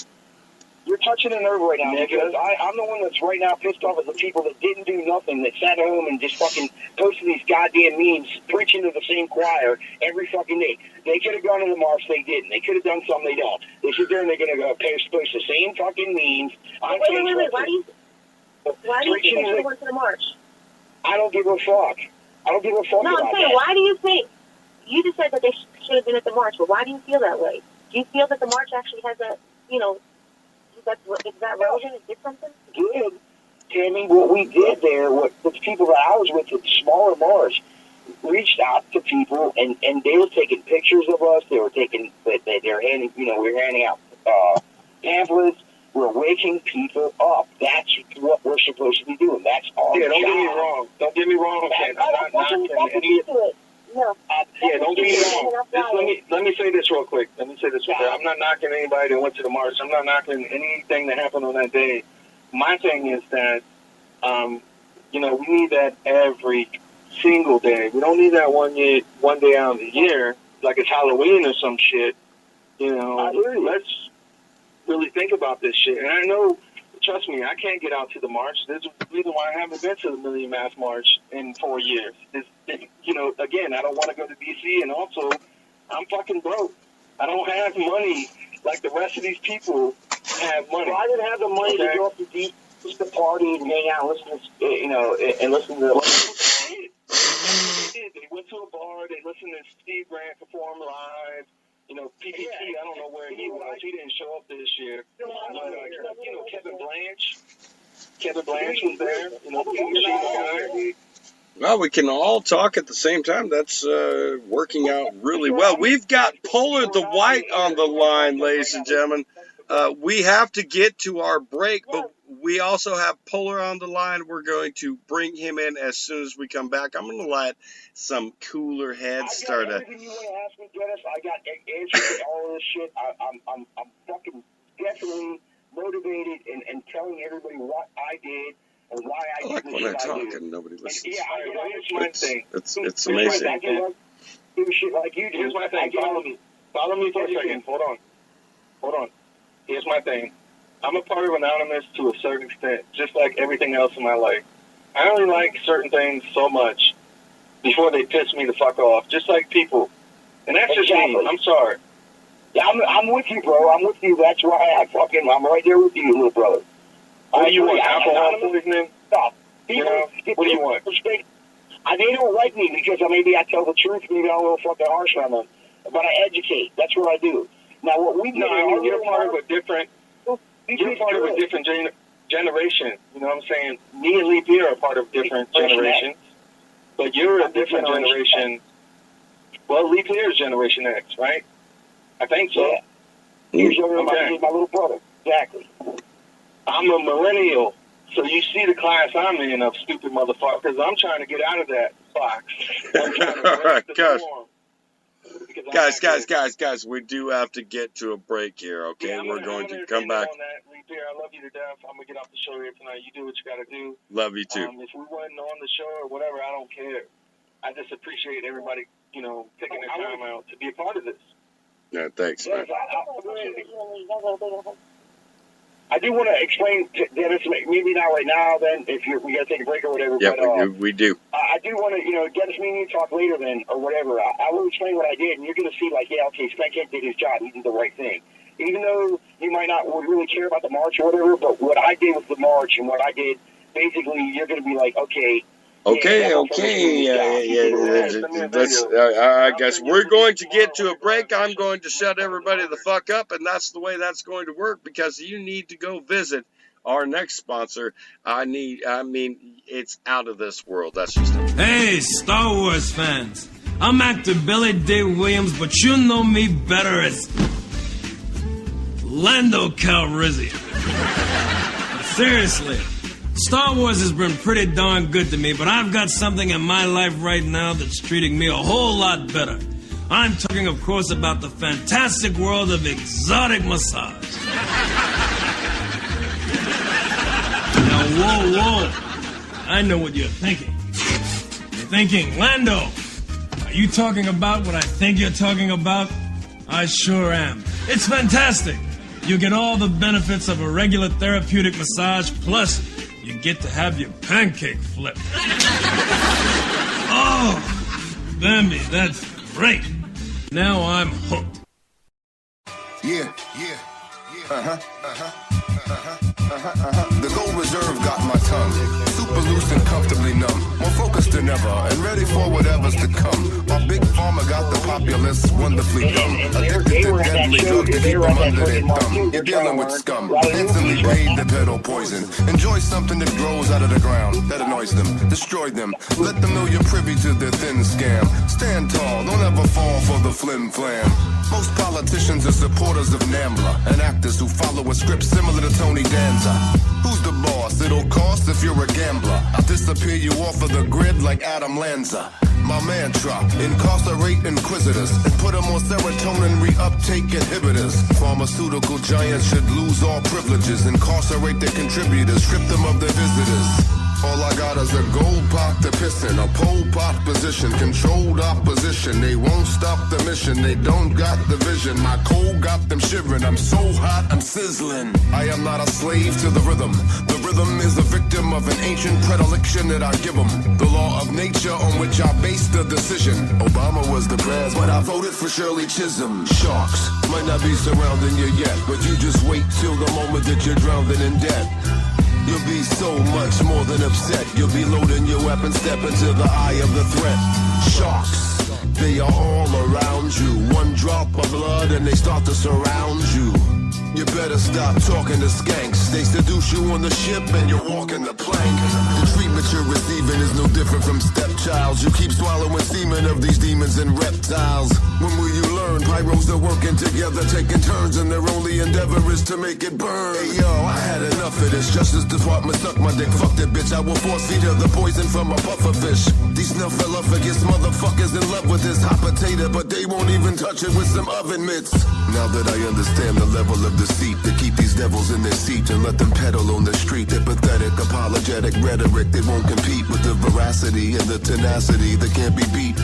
You're touching a nerve right now because I'm the one that's right now pissed off at the people that didn't do nothing, that sat home and just fucking posted these goddamn memes, preaching to the same choir every fucking day. They could have gone to the march, they didn't. They could have done something, they don't. They sit there and they're going to post the same fucking memes. Wait. Why do you think they went to the march? I don't give a fuck. I don't give a fuck. No, I'm saying, why do you think? You just said that they should have been at the march, but why do you feel that way? Do you feel that the march actually has that, is that relevant? It did something? Good. Tammy, what we did there, what the people that I was with at the smaller march reached out to people, and they were taking pictures of us. They were handing, we were handing out pamphlets. We're waking people up. That's what we're supposed to be doing. That's our job. Don't get me wrong. I'm not knocking any. No. Don't get me wrong. Let me say this real quick. I'm not knocking anybody that went to the march. I'm not knocking anything that happened on that day. My thing is that, we need that every single day. We don't need that one day out of the year, like it's Halloween or some shit. Let's really think about this shit. And I know, trust me, I can't get out to the march. There's a reason why I haven't been to the Million Mass March in 4 years. Again, I don't want to go to D.C., and also, I'm fucking broke. I don't have money like the rest of these people have money. Well, I didn't have the money to go up to D.C. just to party and hang out and listen to They went to a bar, they listened to Steve Grant perform live. PPT, I don't know where he was. He didn't show up this year. Kevin Blanche was there. Well, we can all talk at the same time. That's working out really well. We've got Polar the White on the line, ladies and gentlemen. We have to get to our break, but we also have Polar on the line. We're going to bring him in as soon as we come back. I'm going to let some cooler heads start. Everything you want to ask me, Dennis, I got answers to all of this shit. I'm fucking definitely motivated and telling everybody what I did and why I like did when the I shit talk I do. and nobody listens. Yeah, it's my thing. It's amazing. I do shit like you do. Here's my thing. Follow me for a second. Hold on. Here's my thing. I'm a part of Anonymous to a certain extent, just like everything else in my life. I only like certain things so much before they piss me the fuck off, just like people. And that's just me. I'm sorry. Yeah, I'm with you, bro. I'm with you. That's why I'm right there with you, little brother. What do you want? Alcohol poisoning? Stop. What do you want? They don't like me because maybe I tell the truth. Maybe I'm a little fucking harsh on them. But I educate. That's what I do. Now, what we do... No, you're part of a different... You're part of a different generation. You know what I'm saying? Me and Lee Pierre are part of different generations. But you're a different generation. Well, Lee Pierre's Generation X, right? I think so. Yeah. He's my little brother. Exactly. I'm a millennial. So you see the class I'm in of stupid motherfuckers. I'm trying to get out of that box. I'm trying to break the norm. Guys, we do have to get to a break here, okay? Yeah, we're going to come back. I love you to death. I'm going to get off the show here tonight. You do what you got to do. Love you too. If we wasn't on the show or whatever, I don't care. I just appreciate everybody, taking their time out to be a part of this. Yeah, thanks, man. I do want to explain to Dennis, maybe not right now, then, if we got to take a break or whatever. Yeah, but, we do. I do want to, Dennis, me and you talk later then, or whatever. I will explain what I did, and you're going to see, Spank did his job. He did the right thing. Even though you might not really care about the march or whatever, but what I did with the march and what I did, basically, you're going to be like, okay. I guess we're going to get to a break. I'm going to shut everybody the fuck up, and that's the way that's going to work, because you need to go visit our next sponsor. I mean, it's out of this world. That's just it. Hey, Star Wars fans. I'm actor Billy D. Williams, but you know me better as Lando Calrissian. Seriously. Star Wars has been pretty darn good to me, but I've got something in my life right now that's treating me a whole lot better. I'm talking, of course, about the fantastic world of exotic massage. Now, whoa. I know what you're thinking. You're thinking, Lando, are you talking about what I think you're talking about? I sure am. It's fantastic. You get all the benefits of a regular therapeutic massage, plus you get to have your pancake flipped. Oh, Bambi, that's great. Now I'm hooked. Yeah. The gold reserve got my tongue super loose and comfortably numb, more focused than ever and ready for whatever's to come. While Big Pharma got the populace wonderfully dumb, addicted to deadly drugs to keep them under their thumb. You're dealing with scum, instantly bathe the pedal poison. Enjoy something that grows out of the ground, that annoys them, destroy them. Let them know you're privy to their thin scam. Stand tall, don't ever fall for the flim flam. Most politicians are supporters of NAMBLA and actors who follow a script similar to Tony Danza. Who's the boss? It'll cost if you're a gambler. I'll disappear you off of the grid like Adam Lanza. My mantra, incarcerate inquisitors and put them on serotonin reuptake inhibitors. Pharmaceutical giants should lose all privileges, incarcerate their contributors, strip them of their visitors. All I got is a gold pot to piss in, a pole pot position, controlled opposition. They won't stop the mission, they don't got the vision. My cold got them shivering, I'm so hot, I'm sizzling. I am not a slave to the rhythm. The rhythm is a victim of an ancient predilection that I give them. The law of nature on which I base the decision. Obama was the prez, but I voted for Shirley Chisholm. Sharks might not be surrounding you yet, but you just wait till the moment that you're drowning in debt. You'll be so much more than upset. You'll be loading your weapon, step into the eye of the threat. Sharks, they are all around you. One drop of blood and they start to surround you. You better stop talking to skanks. They seduce you on the ship and you're walking the plank. The treatment you're receiving is no different from stepchilds. You keep swallowing semen of these demons and reptiles. When will you learn? Pyros are working together, taking turns, and their only endeavor is to make it burn. Hey yo, I had enough of this. Justice Department suck my dick, fuck that bitch. I will force feed her the poison from a puffer fish. These snuffleupagus motherfuckers in love with this hot potato, but they won't even touch it with some oven mitts. Now that I understand the level of deceit, to keep these devils in their seat and let them pedal on the street. Their pathetic, apologetic rhetoric, they won't compete with the veracity and the tenacity that can't be beat.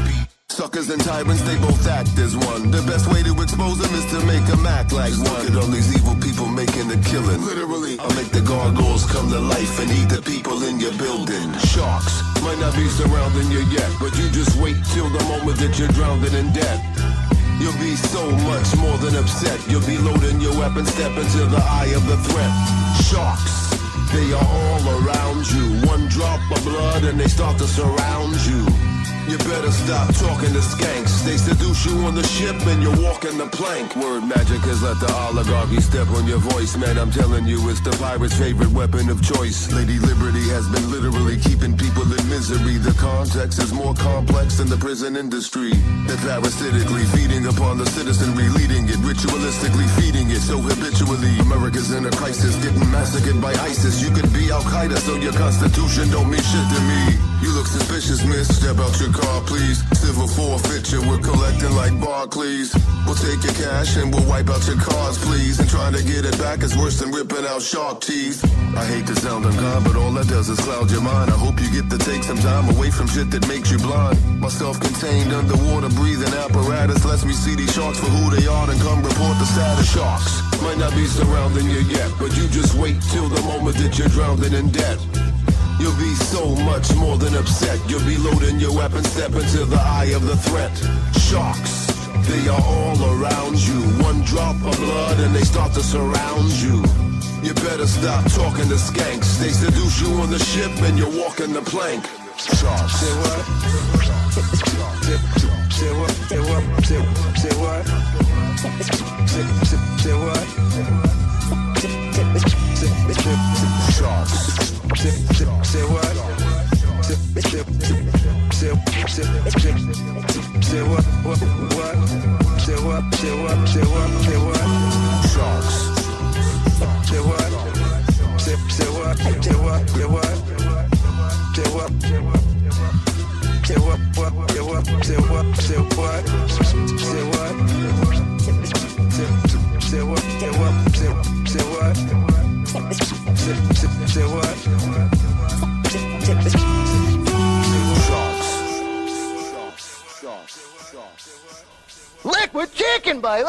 Suckers and tyrants, they both act as one. The best way to expose them is to make them act like one. Look at all these evil people making a killing. Literally, I'll make the gargoyles come to life and eat the people in your building. Sharks might not be surrounding you yet, but you just wait till the moment that you're drowning in debt. You'll be so much more than upset. You'll be loading your weapon, step into the eye of the threat. Sharks, they are all around you. One drop of blood and they start to surround you. You better stop talking to skanks. They seduce you on the ship and you're walking the plank. Word magic has let the oligarchy step on your voice. Man, I'm telling you, it's the pirate's favorite weapon of choice. Lady Liberty has been literally keeping people in misery. The context is more complex than the prison industry. They're parasitically feeding upon the citizenry, leading it, ritualistically feeding it so habitually. America's in a crisis, getting massacred by ISIS. You could be Al-Qaeda, so your constitution don't mean shit to me. You look suspicious, miss. Step out your car, please. Civil forfeiture, we're collecting like Barclays. We'll take your cash and we'll wipe out your cards, please. And trying to get it back is worse than ripping out shark teeth. I hate to sound unkind, but all that does is cloud your mind. I hope you get to take some time away from shit that makes you blind. My self-contained underwater breathing apparatus lets me see these sharks for who they are and come report the status. Sharks might not be surrounding you yet, but you just wait till the moment that you're drowning in debt. You'll be so much more than upset. You'll be loading your weapon, step into the eye of the threat. Sharks, they are all around you. One drop of blood and they start to surround you. You better stop talking to skanks. They seduce you on the ship and you're walking the plank. Sharks. Say what? Say what? Say what? Say what? Say what? Sharks. Say what? Say what? What? Say what? Say what? Say what? Say what? Sharks. Say what? Say what? Say what? Say what? Say what? Say what? What? Say what? Say what? Say what? Say what? Say what? Say what? Say what? Say what? Liquid chicken, baby!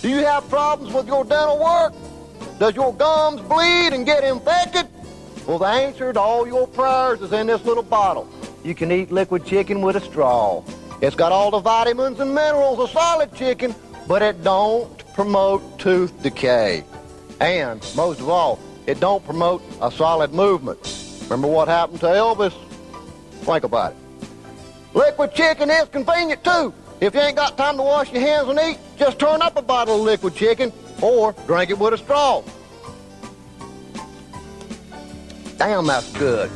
Do you have problems with your dental work? Does your gums bleed and get infected? Well, the answer to all your prayers is in this little bottle. You can eat liquid chicken with a straw. It's got all the vitamins and minerals of solid chicken, but it don't promote tooth decay. And, most of all, it don't promote a solid movement. Remember what happened to Elvis? Think about it. Liquid chicken is convenient, too. If you ain't got time to wash your hands and eat, just turn up a bottle of liquid chicken or drink it with a straw. Damn, that's good.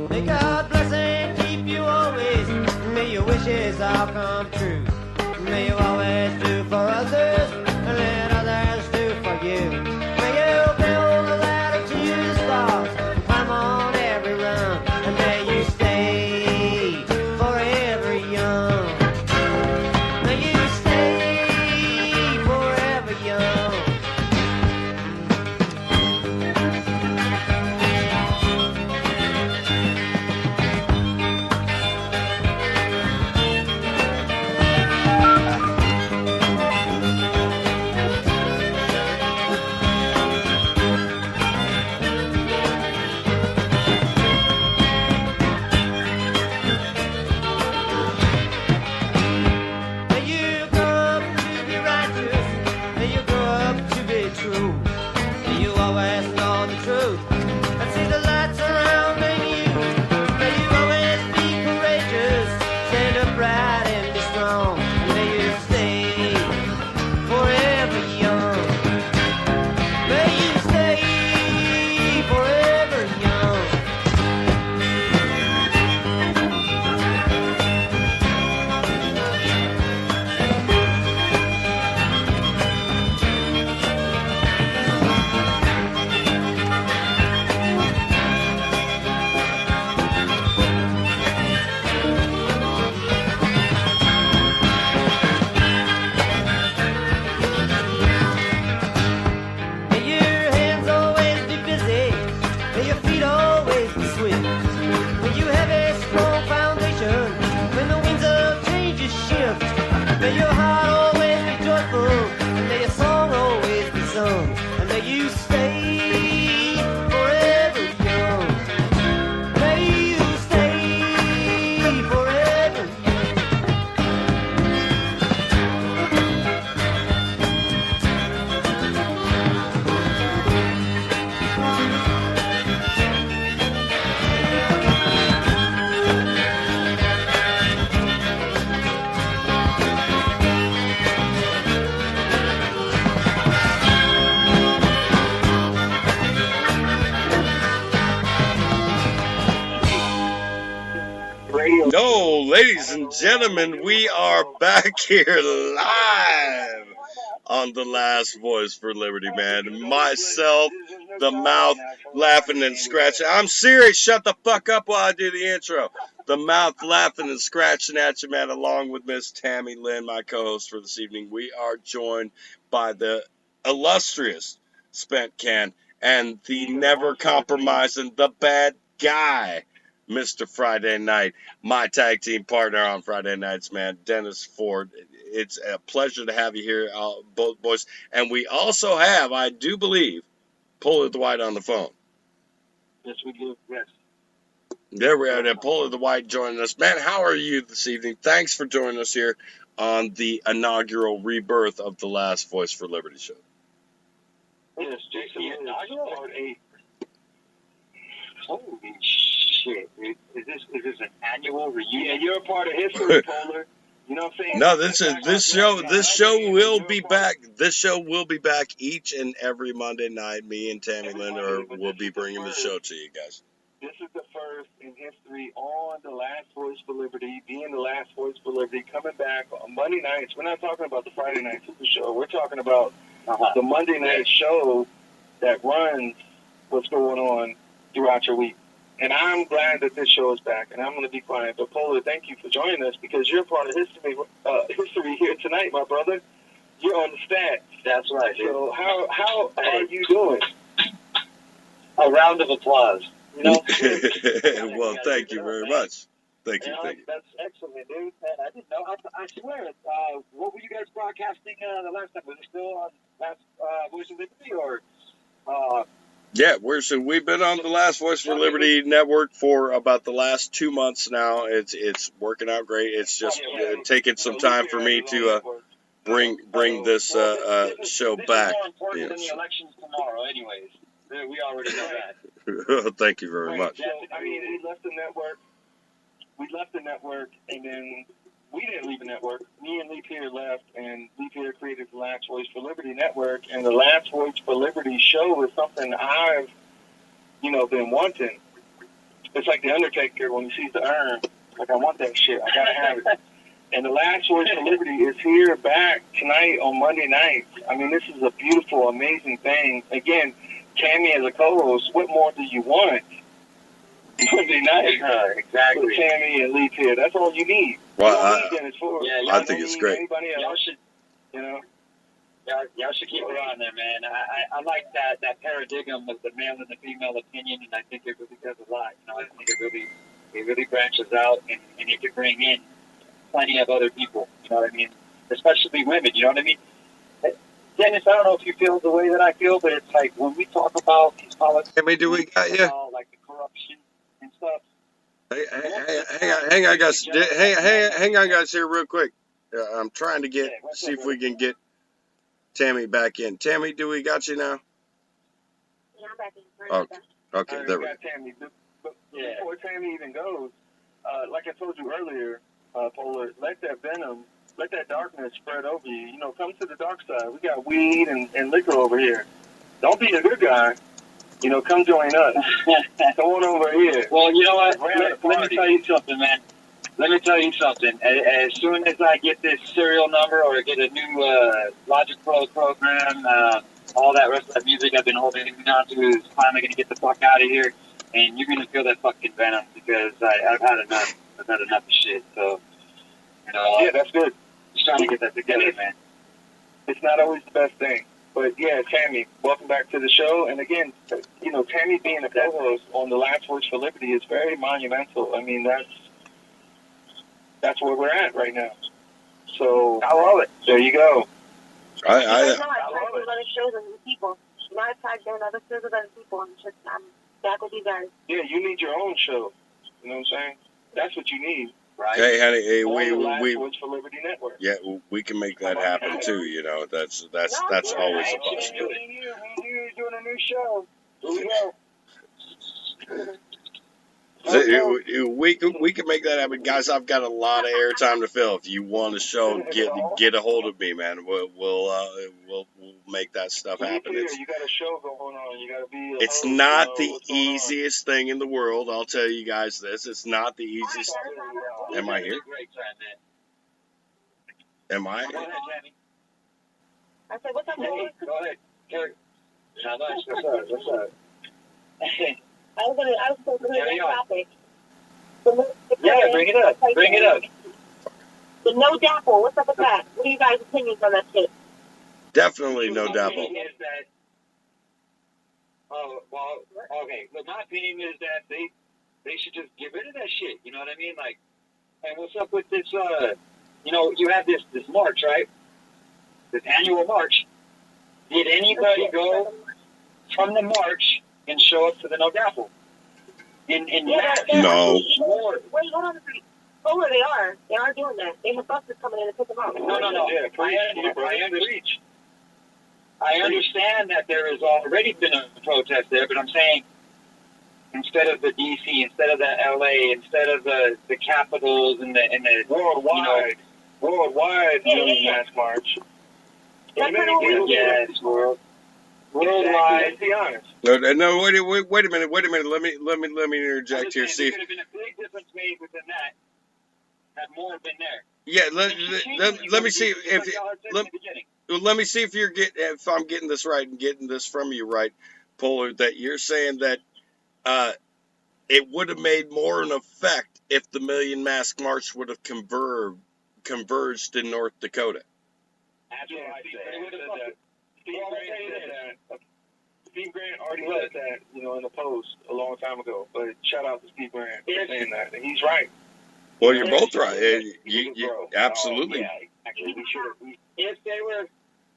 May God bless and keep you always. May your wishes all come true. May you always do for others and let others do for you. May you build a ladder to the stars and climb on every rung. And may you stay forever young. May you stay forever young. May you grow up to be righteous. May you grow up to be true. May you always know the truth and see the light surrounding you. May you always be courageous, stand upright and be strong. And may you stay forever young. May you stay forever young. May your hands always be busy. May your feet always be swift. May you have a strong foundation when the winds of change shift. May your heart always be joyful. And may your song always be sung. And may you stay forever young. May you stay forever young. No, ladies and gentlemen, we are back here live on The Last Voice for Liberty, man. Myself, the mouth, laughing and scratching. I'm serious. Shut the fuck up while I do the intro. The mouth laughing and scratching at you, man, along with Miss TammyLynn, my co-host for this evening. We are joined by the illustrious Spent Can and the never compromising, the bad guy, Mr. Friday Night, my tag team partner on Friday nights, man, Dennis Ford. It's a pleasure to have you here, both boys. And we also have, I do believe, Polar the White on the phone. Yes, we do. Yes. There we are. Polar the White joining us. Man, how are you this evening? Thanks for joining us here on the inaugural rebirth of the Last Voice for Liberty show. Yes, Jason, inaugural or a... Holy shit, dude. Is this an annual reunion? Yeah, you're a part of history, Polar. You know what I'm saying? No, this show will be back. This show will be back each and every Monday night. Me and TammyLynn will be bringing the show to you guys. This is the first in history on the Last Voice for Liberty, being the Last Voice for Liberty, coming back on Monday nights. We're not talking about the Friday night super show. We're talking about the Monday night show that runs what's going on throughout your week. And I'm glad that this show is back, and I'm going to be quiet. But Polar, thank you for joining us because you're part of history here tonight, my brother. You're on the stats. That's right. So how are you doing? a round of applause. You know? Well, thank you very much. Thank you. That's excellent, dude. Man, I didn't know. I swear. What were you guys broadcasting the last time? Was it still on last Voice of Liberty or? Yeah, we've been on the last Voice for Liberty network for about the last 2 months now. It's working out great. It's just taking some time for me to bring this show back. This is more important than the elections tomorrow, anyways. We already know that. Thank you very much. So, I mean, we left the network, and then we didn't leave the network. Me and Lee Peer left, and Lee Peer created the Last Voice for Liberty network, and the Last Voice for Liberty show is something I've, been wanting. It's like the Undertaker when he sees the urn. Like, I want that shit. I gotta have it. And the Last Voice for Liberty is here back tonight on Monday night. I mean, this is a beautiful, amazing thing. Again, Tammy as a co-host, what more do you want? Monday night, exactly. With Tammy and Lee Peer. That's all you need. Well, I think it's great. Y'all should, y'all should keep it on there, man. I like that paradigm of the male and the female opinion, and I think it really does a lot. I think it really branches out, and it can bring in plenty of other people. You know what I mean? Especially women. You know what I mean? Dennis, I don't know if you feel the way that I feel, but it's like when we talk about these politics, do we got you? Like the corruption and stuff. Hang on, guys. Hang on, guys. Here, real quick. I'm trying to see if we can get Tammy back in. Tammy, do we got you now? Yeah, I'm back in. Okay, there we go. Tammy. Before Tammy even goes, like I told you earlier, Polar, let that venom, let that darkness spread over you. Come to the dark side. We got weed and liquor over here. Don't be a good guy. Come join us. Come on over here. Well, you know what? Let me tell you something, man. Let me tell you something. As soon as I get this serial number or get a new Logic Pro program, all that rest of that music I've been holding on to is finally going to get the fuck out of here. And you're going to feel that fucking venom because I've had enough. I've had enough of shit. So, yeah, that's good. Just trying to get that together, man. It's not always the best thing. But, yeah, Tammy, welcome back to the show. And, again, Tammy being a co-host on the Last Voice for Liberty is very monumental. I mean, that's where we're at right now. So, I love it. There you go. I tried doing other shows with other people. I've tried doing other shows with other people. I'm back with you guys. Yeah, you need your own show. You know what I'm saying? That's what you need. Right. Hey, honey, we Voice for Liberty Network. Yeah, we can make that happen too. That's always a possibility. You're doing a new show. Here we go. We can make that happen, guys. I've got a lot of airtime to fill. If you want a show, get a hold of me, man. We'll make that stuff happen. You got a show going on. You got to be. It's not the easiest thing in the world. I'll tell you guys this. It's not the easiest. Am I here? Am I? I said, what's up, boys? Go ahead. How much? What's up? I was supposed to bring this topic. Yeah, bring it up. Bring it up. The no dapple. What's up with that? What are you guys' opinions on that shit? Definitely no dapple. Okay. But my opinion is that they should just get rid of that shit. You know what I mean? Like, and what's up with this? You have this march, right? This annual march. Did anybody go from the march and show up to the no dapple? No. Wait, hold on a second. Oh, they are. They are doing that. They have buses coming in to pick them up. No. I understand that there has already been a protest there, but I'm saying instead of the D.C., instead of the L.A., instead of the capitals and the worldwide mass march. Yes, worldwide. Let's be honest. No. Wait a minute. Let me interject here. See, there could have been a big difference made within that. Had more been there. Yeah, let me see let me see if I'm getting this right and getting this from you right, Polar. That you're saying that it would have made more an effect if the Million Mask March would have converged in North Dakota. That's what I said. Steve Grant already said that, in a post a long time ago. But shout out to Steve Grant for saying that, and he's right. Well, you're both right. You absolutely. Yeah, actually, we should have.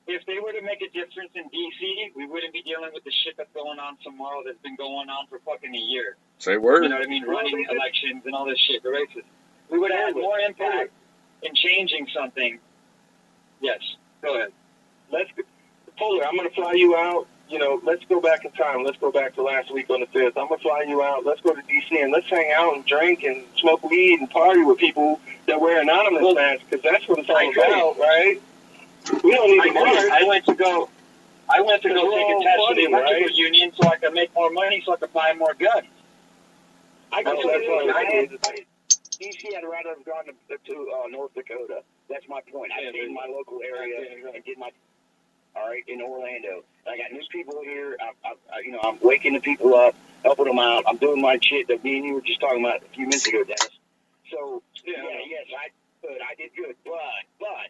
If they were to make a difference in D.C., we wouldn't be dealing with the shit that's going on tomorrow that's been going on for fucking a year. Say word. You know what I mean? Running elections and all this shit, the races. We would have had more impact in changing something. Yes, go ahead. Polar, I'm going to fly you out. Let's go back in time. Let's go back to last week on the 5th. I'm going to fly you out. Let's go to D.C. and let's hang out and drink and smoke weed and party with people that wear anonymous masks, because that's what it's all about, right? We don't need to march. I went to go take a test for the electrical union so I could make more money so I could buy more guns. I did. D.C. I'd rather have gone to North Dakota. That's my point. I stayed in my local area and did my... All right, in Orlando. I got new people here. I'm waking the people up, helping them out. I'm doing my shit that me and you were just talking about a few minutes ago, Dennis. So, yes, I did good. But,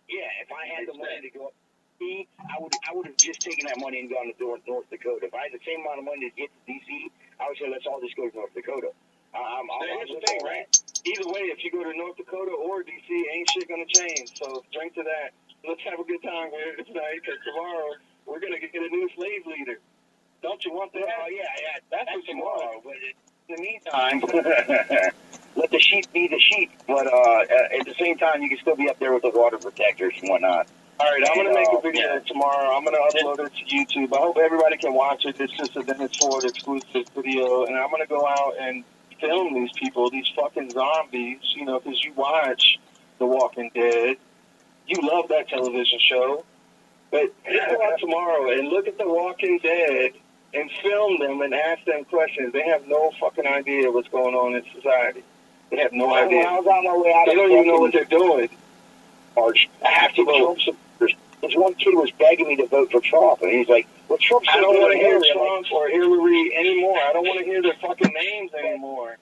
if I had the money to go up, I would have just taken that money and gone to North Dakota. If I had the same amount of money to get to D.C., I would say, let's all just go to North Dakota. Here's the thing, right? Either way, if you go to North Dakota or D.C., ain't shit going to change. So, drink to that. Let's have a good time here tonight, because tomorrow we're going to get a new slave leader. Don't you want that? Oh, yeah, that's for tomorrow. But in the meantime, let the sheep be the sheep. But at the same time, you can still be up there with the water protectors and whatnot. All right, I'm going to make a video tomorrow. I'm going to upload it to YouTube. I hope everybody can watch it. It's just a Dennis Ford exclusive video. And I'm going to go out and film these people, these fucking zombies, because you watch The Walking Dead. You love that television show. But go out tomorrow and look at The Walking Dead and film them and ask them questions. They have no fucking idea what's going on in society. They have no idea. I was on my way out. They don't even know what they're doing. Arch, I have to vote. This one kid was begging me to vote for Trump, and he's like, "Well, Trump's I don't want to hear Trump or Hillary anymore. I don't want to hear their fucking names anymore.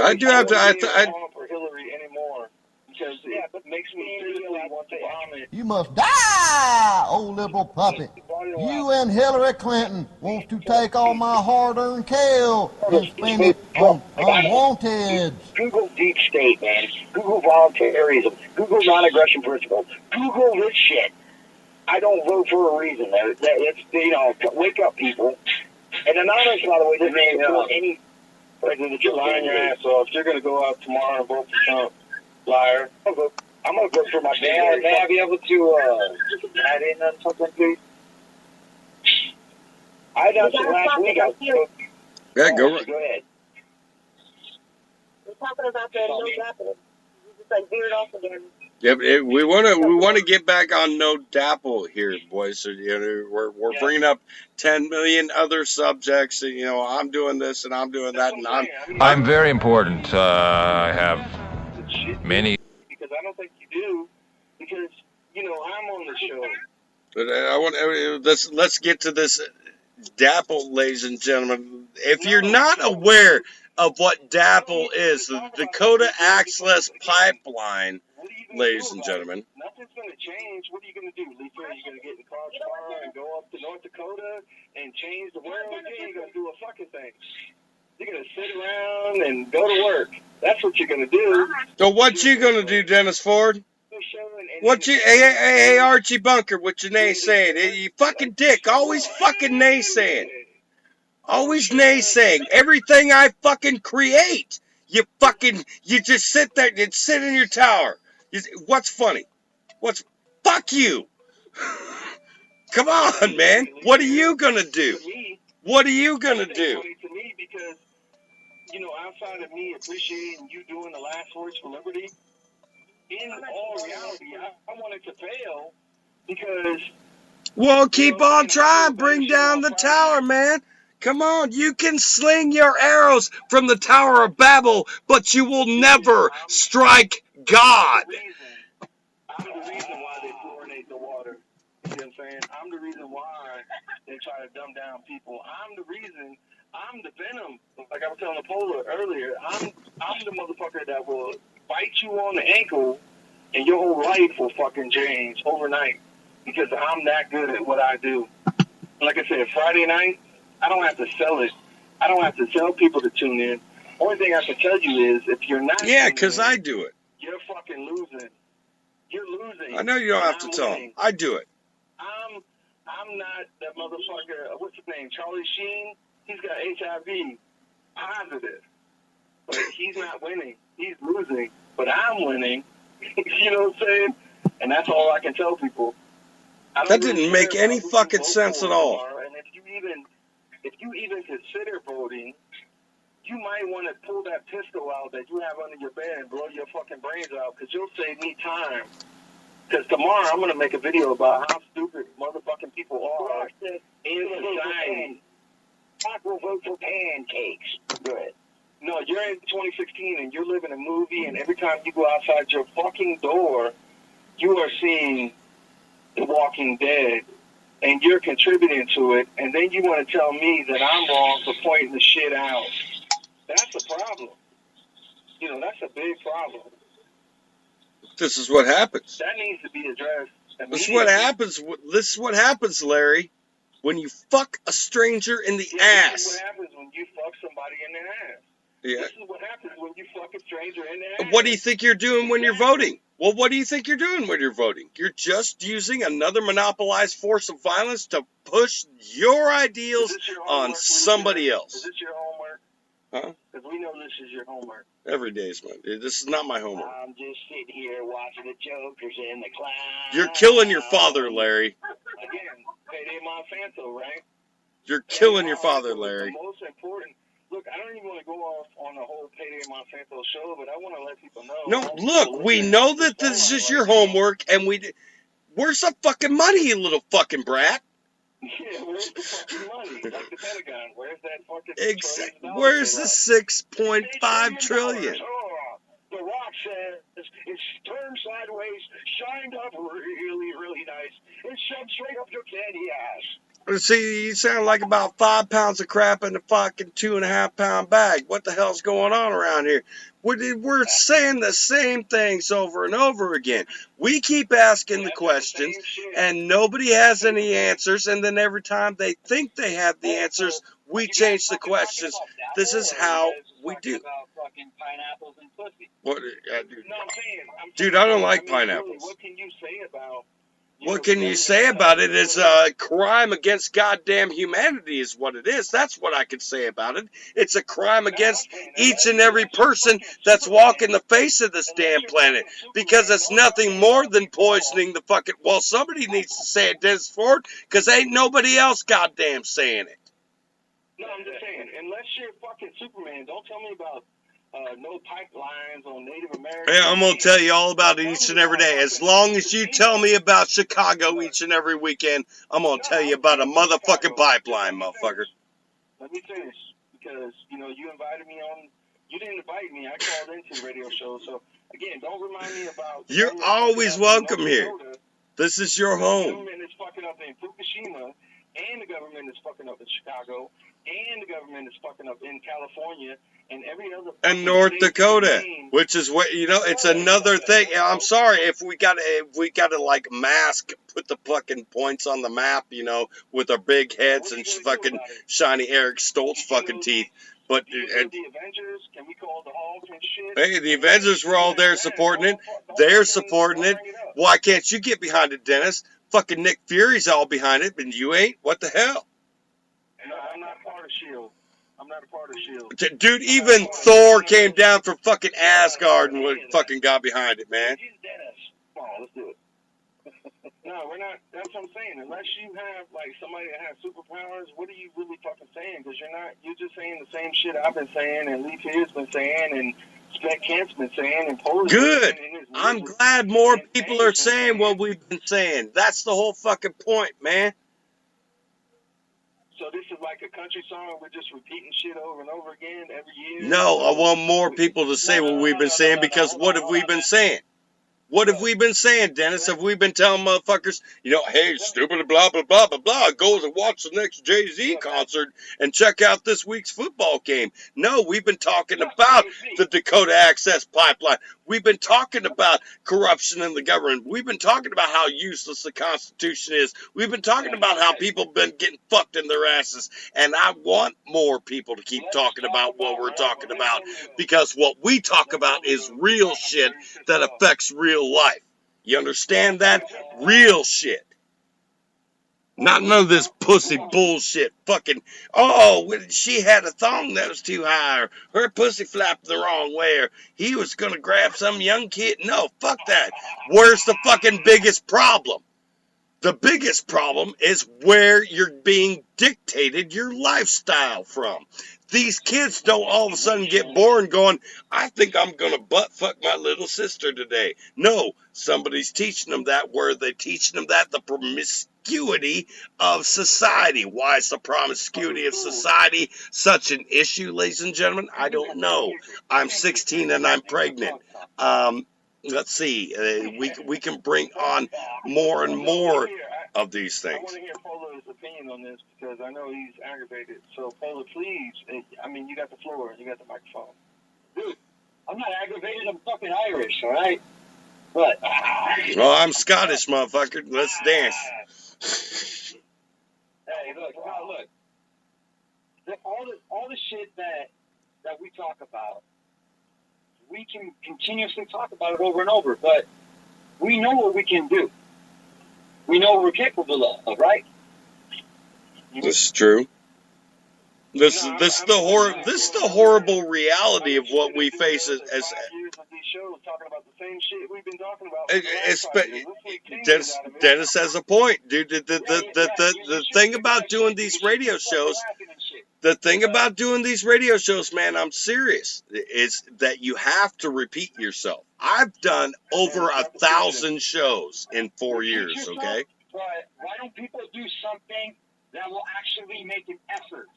I do have to. Trump or Hillary anymore. Because it makes me seriously want to vomit. You must die, old liberal puppet. You and Hillary Clinton wants to take all my hard-earned kale and spend it on unwanted. Google deep state, man. Google voluntarism. Google non-aggression principle. Google this shit. I don't vote for a reason. It's, wake up, people. And anonymous, by the way, doesn't support any president. You're lying your ass off. You're going to go out tomorrow and vote for Trump. Liar. I'm going to go for my May I be able to add in on something, please? I done some last week. Yeah, go right. Go ahead. We're talking about the no Dapple. You just like veered off again. Yeah, we want to get back on no Dapple here, boys. So, we're bringing up 10 million other subjects. And, I'm doing this and I'm doing that, and I'm very important. I have many. Because I don't think you do. Because I'm on the show. But let's get to this Dapple, ladies and gentlemen. If you're not aware of what Dapple is, the Dakota Access Pipeline, ladies and gentlemen. Nothing's going to change. What are you going to do, Lisa? Are you going to get in the car tomorrow and go up to North Dakota and change the world? You ain't going to do a fucking thing. You're going to sit around and go to work. That's what you're going to do. So what you going to do, Dennis Ford? What you, hey, Archie Bunker, what you naysaying? You fucking dick, always fucking naysaying. Always naysaying. Everything I fucking create, you just sit there and sit in your tower. What's funny? Fuck you. Come on, man. What are you going to do? What are you going to do? To me, because, outside of me appreciating you doing the last words for liberty, in all reality, I want it to fail because... Well, keep on trying. Bring down the tower, man. Come on. You can sling your arrows from the Tower of Babel, but you will never strike God. I'm the reason why they fluorinate the water. You know what I'm saying? I'm the reason why they try to dumb down people. I'm the reason. I'm the venom. Like I was telling the Polar earlier, I'm the motherfucker that will bite you on the ankle and your whole life will fucking change overnight because I'm that good at what I do. Like I said, Friday night, I don't have to sell it. I don't have to tell people to tune in. Only thing I can tell you is if you're not Yeah, tuning because in, I do it. you're fucking losing. You're losing. I know you don't and have to I'm tell winning. them. I do it. I'm not that motherfucker. What's his name? Charlie Sheen. He's got HIV positive, but he's not winning. He's losing, but I'm winning. You know what I'm saying? And that's all I can tell people. I That don't didn't really make care any about who you fucking vote sense for at all. tomorrow. And if you even consider voting, you might want to pull that pistol out that you have under your bed and blow your fucking brains out, because you'll save me time. Because tomorrow I'm going to make a video about how stupid motherfucking people are in society. I will vote for pancakes. Good. No, you're in 2016 and you're living a movie, and every time you go outside your fucking door, you are seeing The Walking Dead, and you're contributing to it, and then you want to tell me that I'm wrong for pointing the shit out. That's a problem. You know, that's a big problem. This is what happens. That needs to be addressed immediately. This is what happens. This is what happens, Larry, when you fuck a stranger in the This is ass. what happens when you fuck somebody in the ass. Yeah. This is what happens when you fuck a stranger in the ass. What do you think you're doing when you're voting? Well, what do you think you're doing when you're voting? You're just using another monopolized force of violence to push your ideals on somebody else. Is this your homework? Huh? Because we know this is your homework. Every day is mine. This is not my homework. I'm just sitting here watching the jokers in the cloud. You're killing your father, Larry. Again, Payday Monsanto, right? You're killing your father, Larry. The most important. Look, I don't even want to go off on the whole Payday Monsanto show, but I want to let people know. No, look, we know that this is your homework, and where's the fucking money, you little fucking brat? Yeah, where's the fucking money? Like the Pentagon, where's that fucking Exactly. Where's the 6.5 trillion? The Rock says it's turned sideways, shined up really, really nice, and shoved straight up your candy ass. See, you sound like about 5 pounds of crap in a fucking 2.5 pound bag. What the hell's going on around here? We're saying the same things over and over again. We keep asking the questions, and nobody has any answers, and then every time they think they have the answers, we change the questions. This is how we do. What, dude, I don't like pineapples. What can you say about? What can you say about it? It's a crime against goddamn humanity is what it is. That's what I can say about it. It's a crime against each and every person that's walking the face of this damn planet, because it's nothing more than poisoning the fucking... Well, somebody needs to say it, Dennis Ford, because ain't nobody else goddamn saying it. No, I'm just saying, unless you're fucking Superman, don't tell me about no pipelines on Native Americans. Yeah, I'm going to tell you all about it each and every day. As long as you tell me about Chicago each and every weekend, I'm going to tell you about a motherfucking pipeline, motherfucker. Let me finish, because, you invited me on. You didn't invite me. I called into the radio show. So, again, don't remind me about... You're always welcome here. This is your home. The government is fucking up in Fukushima, and the government is fucking up in Chicago, and the government is fucking up in California, and every other... And North Dakota, which is what, it's another thing. I'm sorry, if we got to like put the fucking points on the map, with our big heads and fucking shiny Eric Stoltz fucking teeth. But the Avengers, can we call the Hulk and shit? Hey, the Avengers were all there supporting it. They're supporting it. Why can't you get behind it, Dennis? Fucking Nick Fury's all behind it, but you ain't? What the hell? No, I'm not part of S.H.I.E.L.D. I'm not a part of S.H.I.E.L.D. Dude, even Thor came down from fucking Asgard and fucking got behind it, man. Come on, let's do it. No, we're not. That's what I'm saying. Unless you have, somebody that has superpowers, what are you really fucking saying? Because you're just saying the same shit I've been saying, and Lee Pierce's been saying, and Spec Kent's been saying, and Polish. Good. I'm glad more people are saying what we've been saying. That's the whole fucking point, man. So this is like a country song. We're just repeating shit over and over again every year. No, I want more people to say what we've been saying, because what have we been saying? What have we been saying, Dennis? Have we been telling motherfuckers, hey, stupid, blah, blah, blah, blah, blah, go and watch the next Jay-Z concert and check out this week's football game? No, we've been talking about the Dakota Access Pipeline. We've been talking about corruption in the government. We've been talking about how useless the Constitution is. We've been talking about how people have been getting fucked in their asses. And I want more people to keep talking about what we're talking about, because what we talk about is real shit that affects real life. You understand that? Real shit. Not none of this pussy bullshit fucking, she had a thong that was too high, or her pussy flapped the wrong way, or he was going to grab some young kid. No, fuck that. Where's the fucking biggest problem? The biggest problem is where you're being dictated your lifestyle from. These kids don't all of a sudden get born going, I think I'm going to butt fuck my little sister today. No, somebody's teaching them that. Where are they teaching them that? The promiscuity of society. Why is the promiscuity of society such an issue, ladies and gentlemen? I don't know. I'm 16 and I'm pregnant. Let's see. We can bring on more and more of these things. I want to hear Polo's opinion on this because I know he's aggravated. So, Polo, please, you got the floor. You got the microphone. Dude, I'm not aggravated. I'm fucking Irish, all right? But... Well, I'm Scottish, motherfucker. Let's dance. Hey, look. All the shit that we talk about, we can continuously talk about it over and over, but we know what we can do. We know what we're capable of, right? This is true. This is the horrible reality of what we face as these shows talking about the same shit we've been talking about. Dennis has a point, dude. The thing about doing these radio shows, man, I'm serious, is that you have to repeat yourself. I've done over 1,000 shows in 4 years, okay? But why don't people do something that will actually make an effort?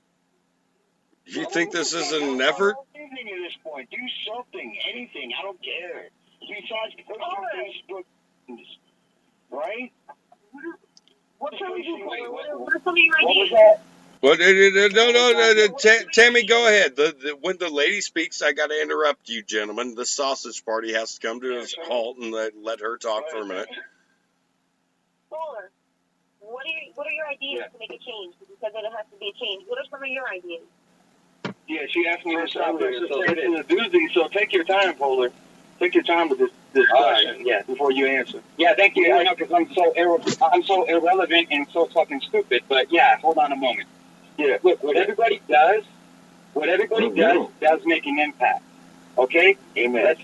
You think this isn't an effort? Anything at this point. Do something, anything. I don't care. Besides put on Facebook, right? What's some of your ideas? Well, no, Tammy, go ahead. When the lady speaks, I got to interrupt you, gentlemen. The sausage party has to come to a halt and let her talk for a minute. Fuller, what are your ideas to make a change? Because you said that it has to be a change. What are some of your ideas? Yeah, she asked me this earlier, so it's a doozy. So take your time, Polar. Take your time with this question, before you answer. Yeah, thank you. I know, because I'm so irrelevant and so fucking stupid. But yeah, hold on a moment. Yeah. Look, what everybody does make an impact. Okay? Amen.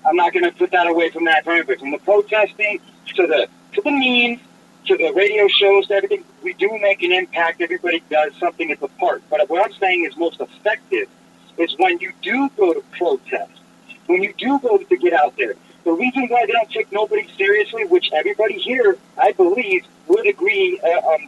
I'm not going to put that away from that for everybody. From the protesting to the memes, to the radio shows, to everything, we do make an impact. Everybody does something at the part. But what I'm saying is most effective is when you do go to protest, when you do go to get out there. The reason why they don't take nobody seriously, which everybody here, I believe, would agree,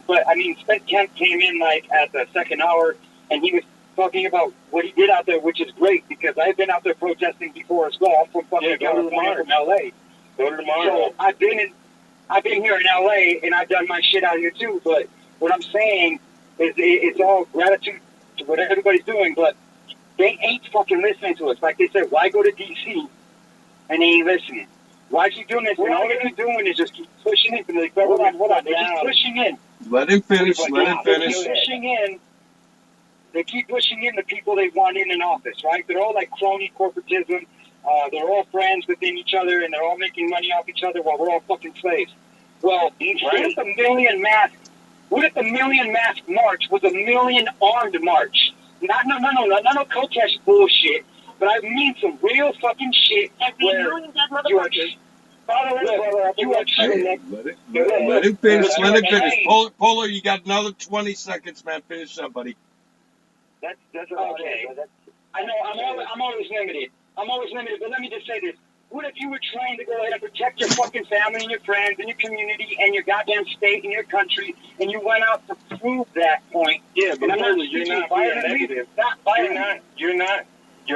but I mean, Spent Kemp came in like at the second hour, and he was talking about what he did out there, which is great, because I've been out there protesting before as well. I'm from fucking California, from LA. Go to the Mars. So I've been here in LA, and I've done my shit out here too, but what I'm saying is it's all gratitude to what everybody's doing, but they ain't fucking listening to us. Like they said, why go to D.C. and they ain't listening? Why keep doing this? And all they're doing is just keep pushing in. Like, hold on. They're just pushing in. Let him finish. They keep pushing in the people they want in office, right? They're all like crony corporatism. They're all friends within each other, and they're all making money off each other while we're all fucking slaves. Well, what if the million mask march was a million armed march? Not no protest bullshit, but I mean some real fucking shit where you are just... Let him finish. Polar, you got another 20 seconds, man. Finish up, buddy. That's okay. I know I'm always limited. But let me just say this. What if you were trying to go ahead and protect your fucking family and your friends and your community and your goddamn state and your country, and you went out to prove that point? Yeah, but you're not being negative. You're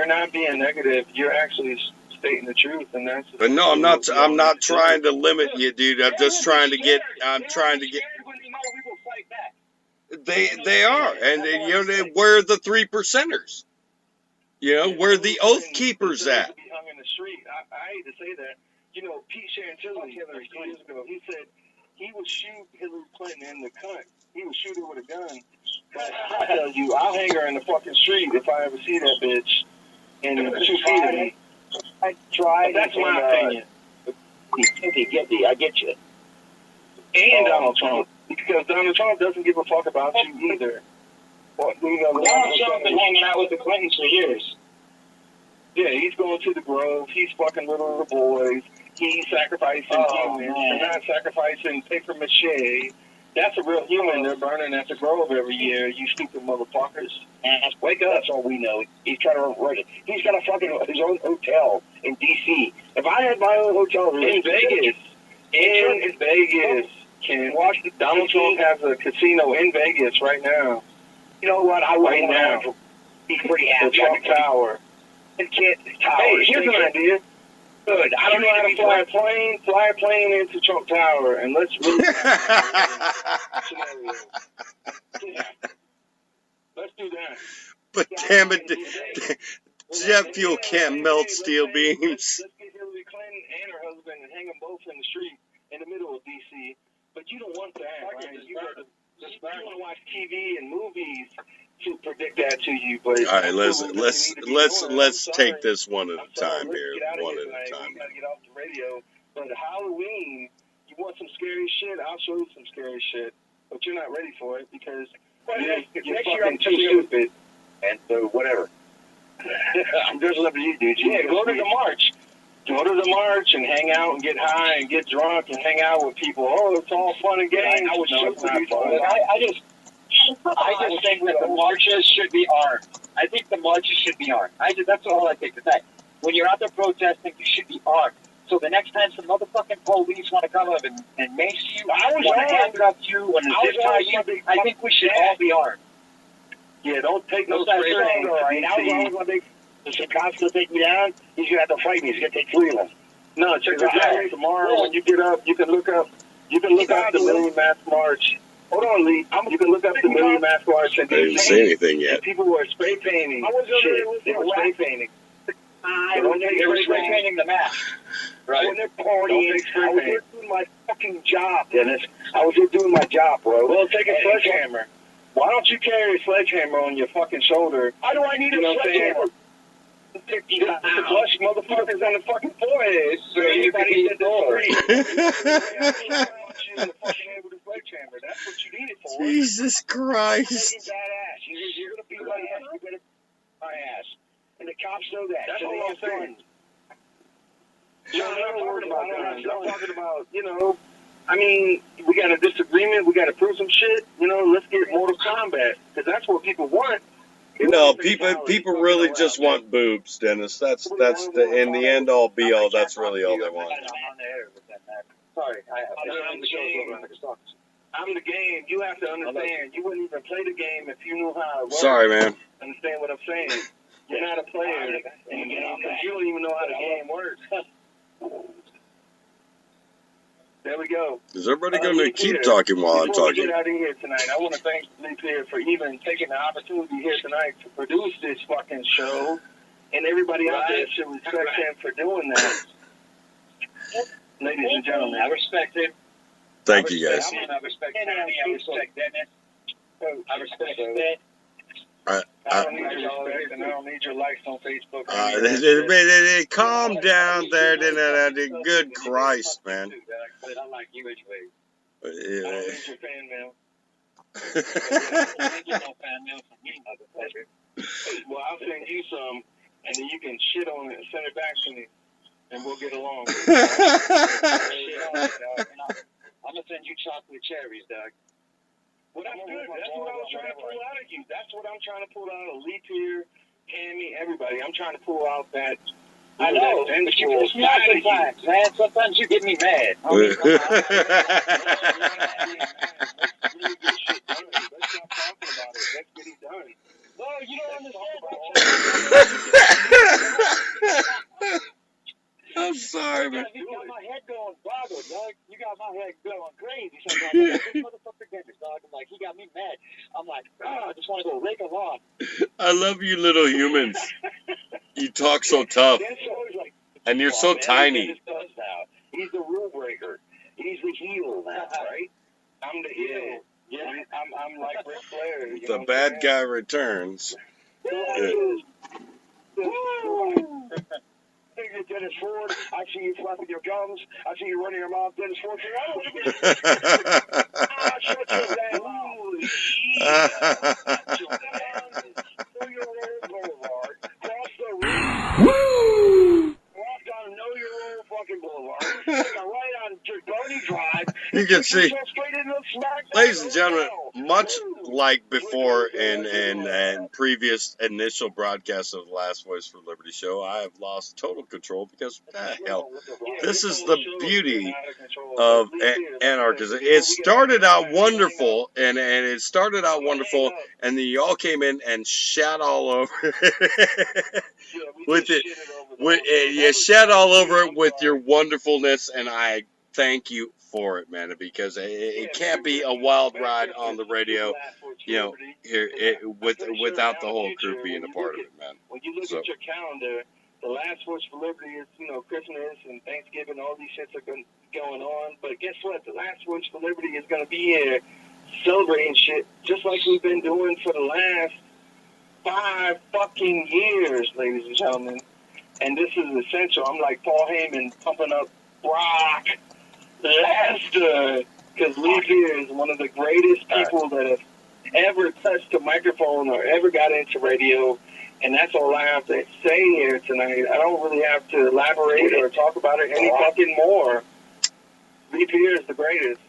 not being negative. You're actually stating the truth, and that's. But no, I'm not. I'm not trying to limit you, dude. I'm just trying to get. I'm trying to get. They are, and we're the 3%ers. You know, where the oath keepers at. Be hung in the street. I hate to say that. You know, Pete Chantilly, a few years ago, he said he would shoot Hillary Clinton in the cunt. He would shoot her with a gun. But I tell you, I'll hang her in the fucking street if I ever see that bitch. And 2 feet of me. I tried. That's my opinion. I get you. And Donald Trump. Because Donald Trump doesn't give a fuck about you either. Well, Donald Trump's been hanging out with the Clintons for years. Yeah, he's going to the Grove. He's fucking little boys. He's sacrificing humans. They're not sacrificing paper mache. That's a real human they're burning at the Grove every year, you stupid motherfuckers. And wake up. That's all we know. He's trying to run it. He's got a fucking his own hotel in D.C. If I had my own hotel in Vegas, in Vegas, Ken, Donald Trump has a casino in Vegas right now. You know what? I right now. He's pretty happy. The Trump Tower. Hey, here's an idea. Good. I don't know how to fly a plane. Fly a plane into Trump Tower, and let's really scenario. Yeah. Let's do that. But damn it, jet fuel can't melt steel beams. Let's get Hillary Clinton and her husband and hang them both in the street in the middle of D.C. But you don't want that, right? You want to watch TV and movies to predict that to you. But all right, let's take this one at a time here. One at a time. We gotta get off the radio. But Halloween, you want some scary shit? I'll show you some scary shit. But you're not ready for it because you're fucking too stupid. And so whatever. I'm just looking at you, dude. Yeah, go to the march. Go to the march and hang out and get high and get drunk and hang out with people. Oh, it's all fun and games. I was no, it's not fun. I just think that the marches should be armed. I think the marches should be armed. That's all I think. That when you're out there protesting, you should be armed. So the next time some motherfucking police want to come up and mace you, want to handcuff you, want to zip tie you, I think we should all be armed. Yeah, don't take no straight things. If the cops gonna take me down, he's gonna have to fight me. He's gonna take 3 of them. No, check this out. Tomorrow when you get up, you can look up the Million Mask March. Hold on, Lee. You can look up the Million Mask March and I didn't say anything yet. People were spray painting. They were spray painting. They were spray painting the mask. Right. When they're partying, I was here doing my fucking job, Dennis. I was here doing my job, bro. Well, take a sledgehammer. Why don't you carry a sledgehammer on your fucking shoulder? How do I need a sledgehammer? The flush motherfuckers on the fucking forehead. So everybody hit the street. That's what you need it for. Jesus Christ. Badass. You're gonna be my ass. You're gonna my ass. And the cops know that. That's so all I'm saying. I'm talking about, I mean, we got a disagreement. We got to prove some shit. Let's get Mortal Kombat because that's what people want. No, people really just want boobs, Dennis. That's the in the end all be all. That's really all they want. Sorry, I'm the game. You have to understand. You wouldn't even play the game if you knew how it works. Sorry, man. Understand what I'm saying? You're not a player in the game because you don't even know how the game works. There we go. Is everybody going to keep talking while I'm Before we talking? get out of here tonight, I want to thank Lee Peer for even taking the opportunity here tonight to produce this fucking show, and everybody out there should respect him for doing that. Ladies and gentlemen, I respect him. Thank you, guys. I respect Tammy. I respect Dennis. I respect Ben. I don't need your respect, and I don't need your likes on Facebook. Calm down there. Good Christ, man. I like you anyway. I don't need your fan mail. Well, I'll send you some, and then you can shit on it and send it back to me, and we'll get along. I'm going to send you chocolate cherries, Doug. Well, that's good. That's what I was trying to pull out of you. That's what I'm trying to pull out of Lee Peer, Tammy, everybody. I'm trying to pull out that. I know, but you piss me off sometimes, man. Sometimes you get me mad. Really good shit done. Let's stop talking about it. Let's get it done. No, you don't understand. man. You got my head going boggled, dog. You got my head going crazy. Sometimes I'm like, this motherfucker Dennis, dog. I'm like, he got me mad. I'm like, I just want to go rake a lawn. I love you little humans. You talk so tough. Dennis is always like, And you're so man, tiny. Dennis does now. He's the rule breaker. He's the heel now, right? I'm the heel. Yeah, I'm like Ric Flair. You know The what bad I'm guy returns. saying? Thank you, Dennis Ford. I see you flapping your gums. I see you running your mouth, Dennis Ford. Shut your damn mouth. Holy shit. Shut your damn Know Your Role Boulevard. Cross the road. Walk down Know Your Role fucking Boulevard. Take a right on Dragoni Drive. You can see, Go straight into the smack. ladies and gentlemen, much like before and previous initial broadcasts of the Last Voice for Liberty show, I have lost total control because, hell, this is the beauty of anarchism. It started out wonderful, and it started out wonderful, and then you all came in and shat all over with it. You shat all over it with your wonderfulness, and I thank you for it, man, because it can't be a wild ride on the radio, here without the whole crew being a part of it, man. When you look at your calendar, the Last Voice for Liberty is, Christmas and Thanksgiving, all these shits are going on. But guess what? The Last Voice for Liberty is going to be here celebrating shit just like we've been doing for the last 5 fucking years, ladies and gentlemen. And this is essential. I'm like Paul Heyman pumping up Brock Lesnar, because Lee Fear is one of the greatest people that have ever touched a microphone or ever got into radio, and that's all I have to say here tonight. I don't really have to elaborate or talk about it any fucking more. Lee Fear is the greatest.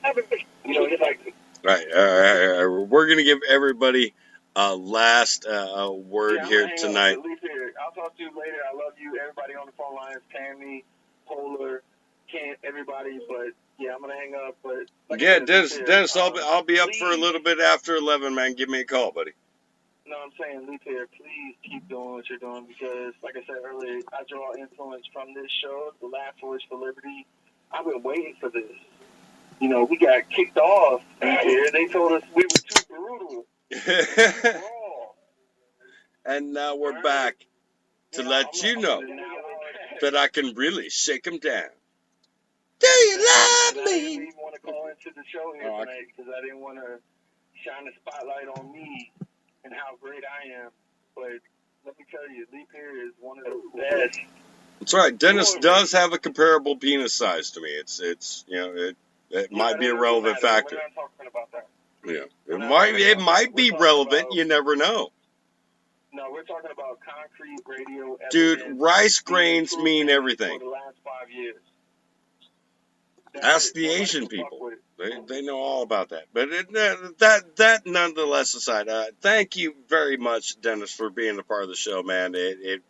It's like... Right. We're going to give everybody a last word here tonight. I'll talk to you later. I love you. Everybody on the phone lines, Tammy, Polar, Kent, everybody. But yeah, I'm gonna hang up. But Dennis, I'll be up for a little bit after 11, man. Give me a call, buddy. No, I'm saying, Lee Fair, please keep doing what you're doing because, like I said earlier, I draw influence from this show, The Last Voice for Liberty. I've been waiting for this. We got kicked off here. They told us we were too brutal. And now we're back to let you know that I can really shake them down. Do you love me? I didn't even want to call into the show here tonight because I didn't want to shine the spotlight on me and how great I am. But let me tell you, Lee Perry is one of the best. That's right. Dennis does have a comparable penis size to me. It might be a relevant factor. We're not talking about that. Yeah, it might be relevant. You never know. No, we're talking about concrete radio. Dude, rice grains mean everything. For the last 5 years. Ask the Asian people. They know all about that. But that nonetheless aside, thank you very much, Dennis, for being a part of the show, man. It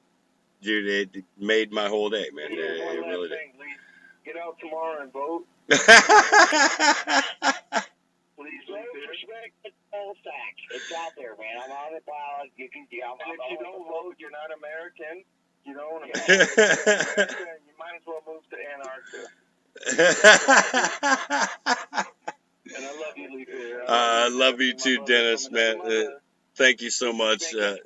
made my whole day, man. It really did. Get out tomorrow and vote. Please, respect the poll sack. It's out there, man. I'm on the ballot. You can get. And if you don't vote, you're not American. You don't want to vote. American, you might as well move to Antarctica. And I love you, Lee. I love you too, Dennis, man. Thank you so much for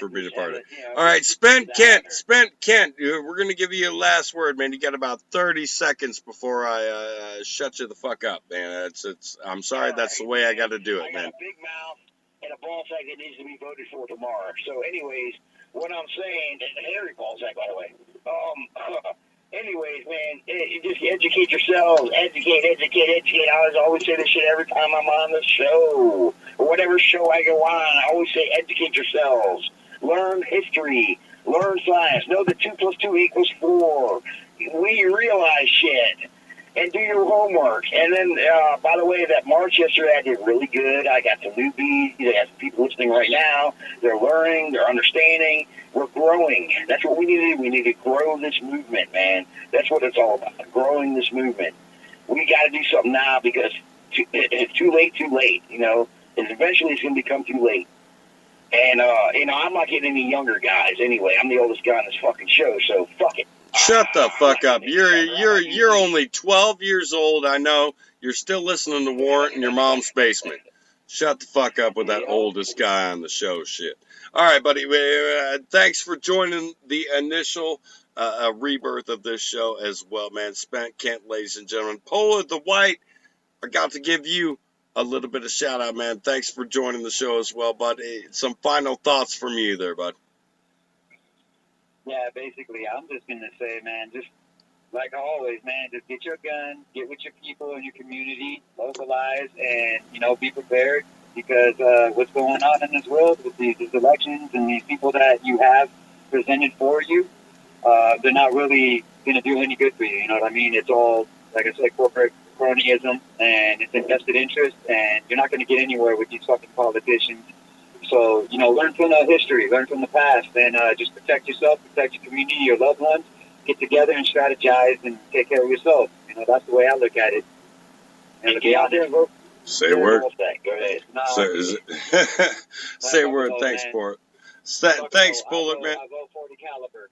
being a part of it. All right, Spent Kent. We're going to give you a last word, man. You got about 30 seconds before I shut you the fuck up, man. I'm sorry, that's the way I got to do it, man. I got a big mouth and a ball sack that needs to be voted for tomorrow. So, anyways, what I'm saying, and a hairy ball sack, by the way. Anyways, man, just educate yourselves. Educate. I always say this shit every time I'm on the show. Or whatever show I go on, I always say educate yourselves. Learn history. Learn science. Know that 2 + 2 = 4. We realize shit. And do your homework. And then, by the way, that march yesterday, I did really good. I got some newbies. I got some people listening right now. They're learning. They're understanding. We're growing. That's what we need to do. We need to grow this movement, man. That's what it's all about, growing this movement. We got to do something now because it's too late. Eventually it's going to become too late. And, I'm not getting any younger guys anyway. I'm the oldest guy on this fucking show, so fuck it. Shut the fuck up. You're only 12 years old. I know. You're still listening to Warrant in your mom's basement. Shut the fuck up with that oldest guy on the show shit. All right, buddy. Thanks for joining the initial rebirth of this show as well, man. Spent Kent, ladies and gentlemen. Polar the White, I got to give you a little bit of shout out, man. Thanks for joining the show as well, bud. Some final thoughts from you there, bud. Yeah, basically, I'm just going to say, man, just like always, man, just get your gun, get with your people in your community, localize, and, be prepared because what's going on in this world with these elections and these people that you have presented for you, they're not really going to do any good for you, you know what I mean? It's all, like I said, corporate cronyism, and it's invested interest, and you're not going to get anywhere with these fucking politicians. So, learn from the history, learn from the past, and just protect yourself, protect your community, your loved ones. Get together and strategize and take care of yourself. That's the way I look at it. And get out there and vote. Say a word. Go ahead. Say a word. Thanks for it. Thanks, Bullet, man. I vote for the caliber.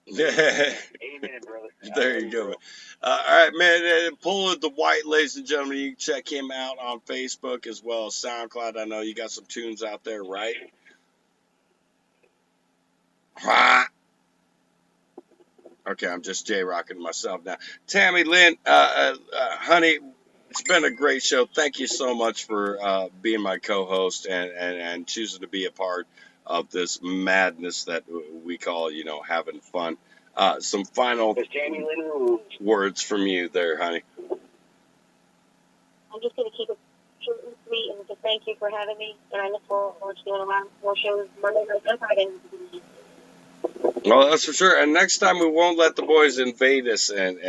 Yeah. Amen, brother. There you go. All right, man. Pull the White, ladies and gentlemen. You can check him out on Facebook as well as SoundCloud. I know you got some tunes out there, right? Okay, I'm just J-rocking myself now. TammyLynn, honey, it's been a great show. Thank you so much for being my co-host and choosing to be a part of this madness that we call, having fun. Some final words from you there, honey. I'm just going to keep it short and sweet and just thank you for having me. And I look forward to doing a lot more shows Monday, Wednesday, Friday. Well, that's for sure. And next time we won't let the boys invade us and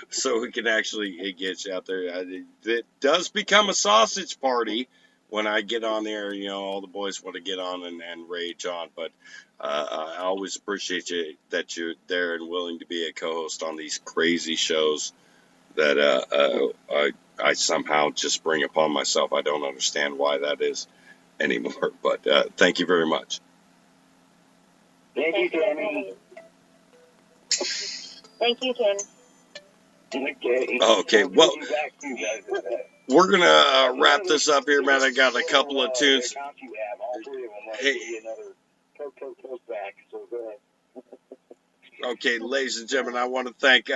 so we can actually get you out there. It does become a sausage party when I get on there. All the boys want to get on and rage on. But I always appreciate you that you're there and willing to be a co-host on these crazy shows that I somehow just bring upon myself. I don't understand why that is anymore. But thank you very much. Thank you, Tammy. Thank you, Ken. Okay, well, we're going to wrap this up here, man. I got a couple of tunes. Hey. Okay, ladies and gentlemen, I want to thank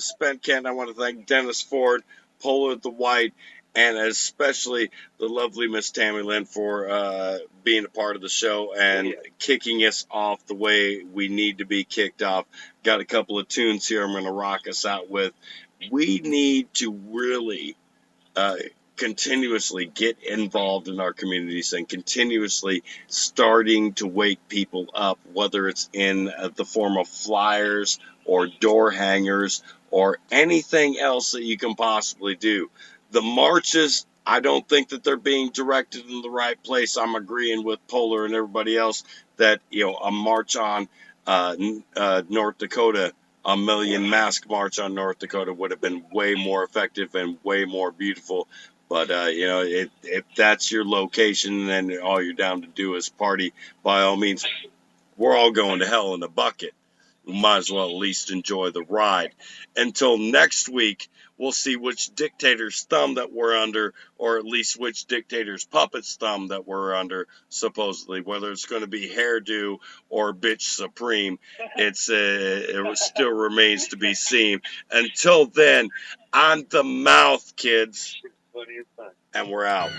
Spent Kent. I want to thank Dennis Ford, Polar the White, and especially the lovely Miss TammyLynn for being a part of the show and kicking us off the way we need to be kicked off. Got a couple of tunes here I'm going to rock us out with. We need to really continuously get involved in our communities and continuously starting to wake people up, whether it's in the form of flyers or door hangers or anything else that you can possibly do. The marches, I don't think that they're being directed in the right place. I'm agreeing with Polar and everybody else that, a march on North Dakota, a million mask march on North Dakota would have been way more effective and way more beautiful. But, if that's your location and all you're down to do is party, by all means, we're all going to hell in a bucket. We might as well at least enjoy the ride. Until next week, we'll see which dictator's thumb that we're under, or at least which dictator's puppet's thumb that we're under, supposedly. Whether it's going to be hairdo or bitch supreme, it still remains to be seen. Until then, on the mouth, kids. And we're out.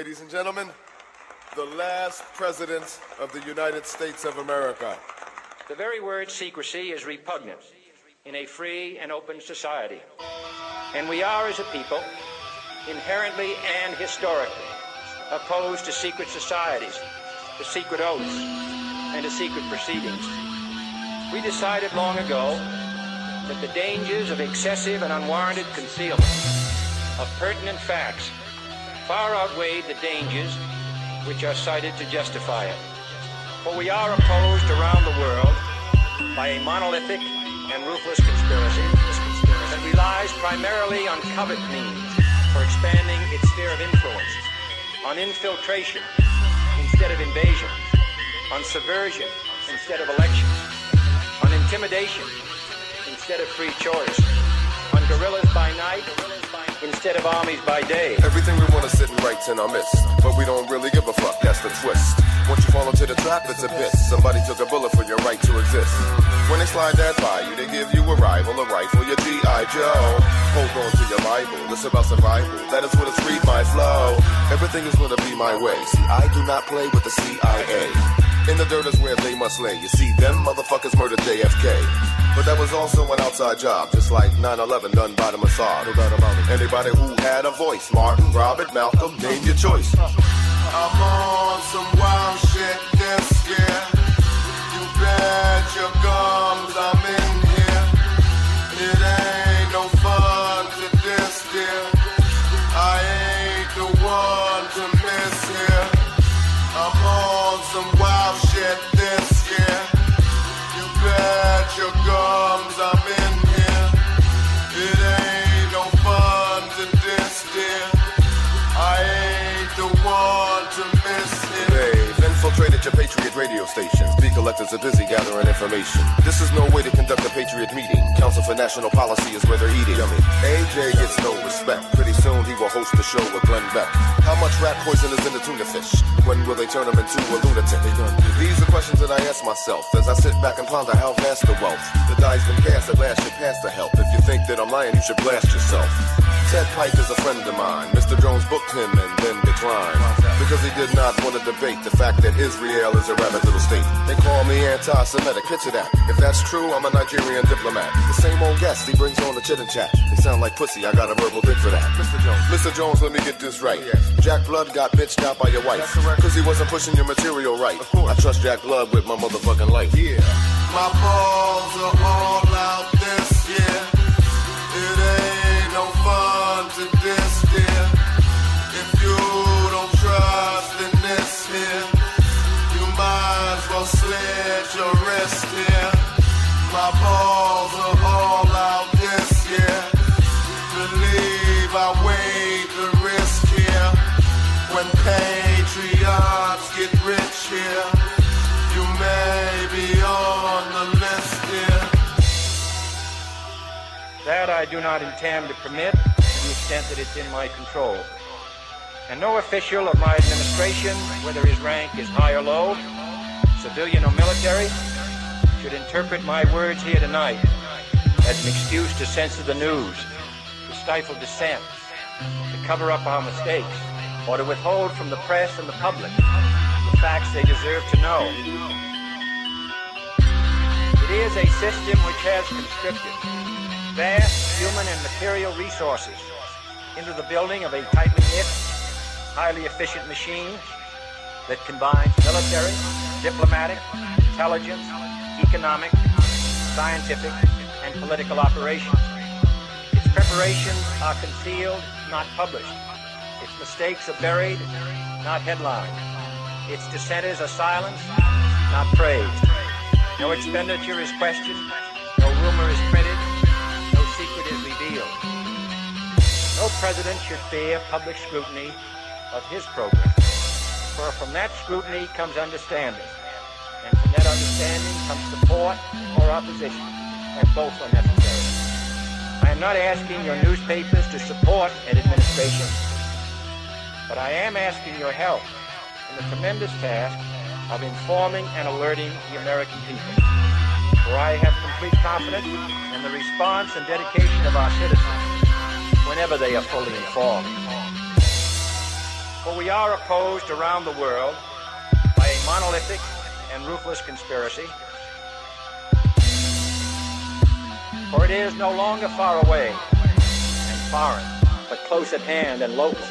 Ladies and gentlemen, the last president of the United States of America. The very word secrecy is repugnant in a free and open society. And we are, as a people, inherently and historically opposed to secret societies, to secret oaths, and to secret proceedings. We decided long ago that the dangers of excessive and unwarranted concealment of pertinent facts far outweighed the dangers which are cited to justify it. For we are opposed around the world by a monolithic and ruthless conspiracy that relies primarily on covert means for expanding its sphere of influence, on infiltration instead of invasion, on subversion instead of elections, on intimidation instead of free choice, on guerrillas by night instead of armies by day. Everything we want to sit and right in our midst, but we don't really give a fuck, that's the twist. Once you fall into the trap, it's abyss. Somebody took a bullet for your right to exist. When they slide that by you, they give you a rifle, your G.I. Joe. Hold on to your Bible, it's about survival. That is what it's read my flow. Everything is gonna be my way. See, I do not play with the CIA. In the dirt is where they must lay. You see, them motherfuckers murdered JFK. But that was also an outside job, just like 9/11 done by the Mossad. No doubt about it. Anybody who had a voice, Martin, Robert, Malcolm, name your choice. I'm on some wild shit this year. You bet your gums I'm in here. It ain't no fun to this year. I ain't the one to miss here. I'm on some wild shit this year. You bet your gums I'm in here. It ain't no fun to this year. I ain't the one to miss it. They've infiltrated your Patriot radio stations. Bee collectors are busy gathering information. This is no way to conduct a Patriot meeting. Council for National Policy is where they're eating. Yummy. AJ gets no respect. Pretty soon he will host the show with Glenn Beck. How much rat poison is in the tuna fish? When will they turn him into a lunatic? These are questions that I ask myself as I sit back and ponder how vast the wealth. The die's been cast, at last should pass the help. If you think that I'm lying, you should blast yourself. Ted Pike is a friend of mine. Mr. Jones booked him and then declined because he did not want to debate the fact that Israel is a rabbit little state. They call me anti-Semitic. Picture that. If that's true, I'm a Nigerian diplomat. The same old guest he brings on the chit and chat. They sound like pussy. I got a verbal dick for that. Mr. Jones, let me get this right. Jack Blood got bitched out by your wife because he wasn't pushing your material right. I trust Jack Blood with my motherfucking life. Yeah. My balls are all out this year. It ain't no fun to this year. If you don't trust in this here, you might as well slit your wrist here. My balls are all out this year. Believe I weighed the risk here. When patriots get rich here, you may be on the list here. That I do not intend to permit to the extent that it's in my control. And no official of my administration, whether his rank is high or low, civilian or military, should interpret my words here tonight as an excuse to censor the news, to stifle dissent, to cover up our mistakes, or to withhold from the press and the public the facts they deserve to know. It is a system which has conscripted vast human and material resources into the building of a tightly knit, highly efficient machine that combines military, diplomatic, intelligence, economic, scientific, and political operations. Its preparations are concealed, not published. Its mistakes are buried, not headlined. Its dissenters are silenced, not praised. No expenditure is questioned, no rumor is printed, no secret is revealed. No president should fear public scrutiny of his program, for from that scrutiny comes understanding, and from that understanding comes support or opposition, and both are necessary. I am not asking your newspapers to support an administration, but I am asking your help in the tremendous task of informing and alerting the American people, for I have complete confidence in the response and dedication of our citizens whenever they are fully informed. For For we are opposed around the world by a monolithic and ruthless conspiracy. For it is no longer far away and foreign, but close at hand and local.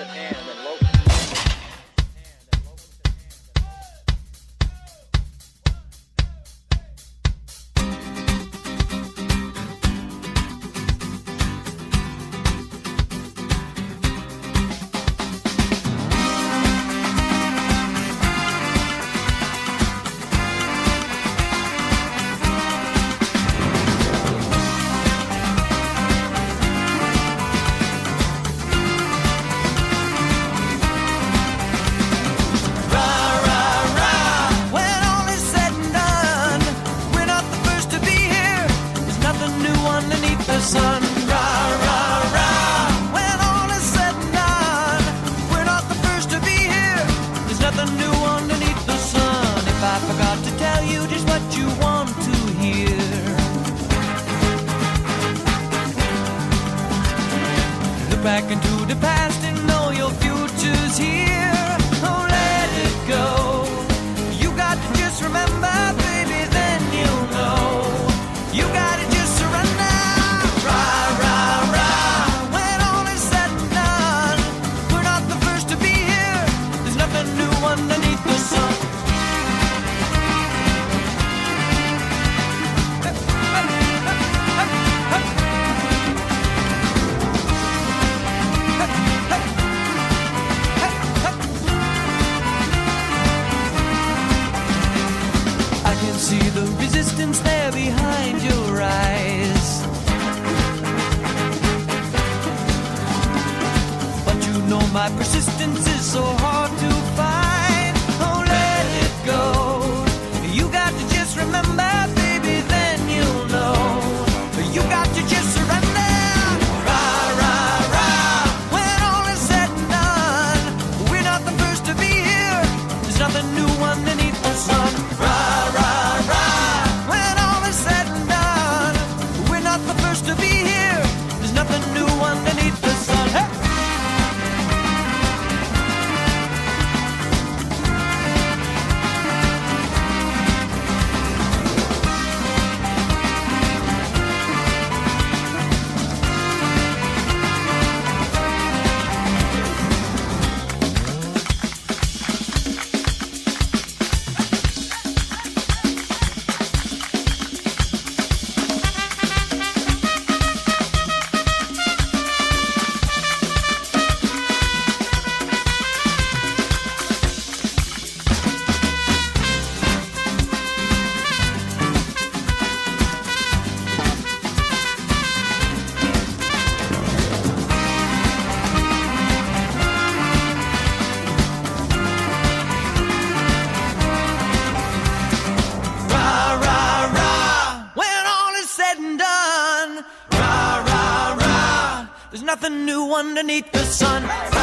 Back into the past and know your future's here. Oh, let it go. You got to just remember, baby, then you'll know. You got to just surrender. Rah, rah, rah. When all is said and done, we're not the first to be here. There's nothing new underneath the sun. See the resistance there behind your eyes, but you know my persistence is so hard to find. Oh, let it go. You got to just remember, baby, then you'll know. You got to just surrender. Rah, rah, rah. When all is said and done, we're not the first to be here. There's nothing new underneath the sun. Rah, rah. To be here, there's nothing new underneath the sun. Hey! Nothing new underneath the sun.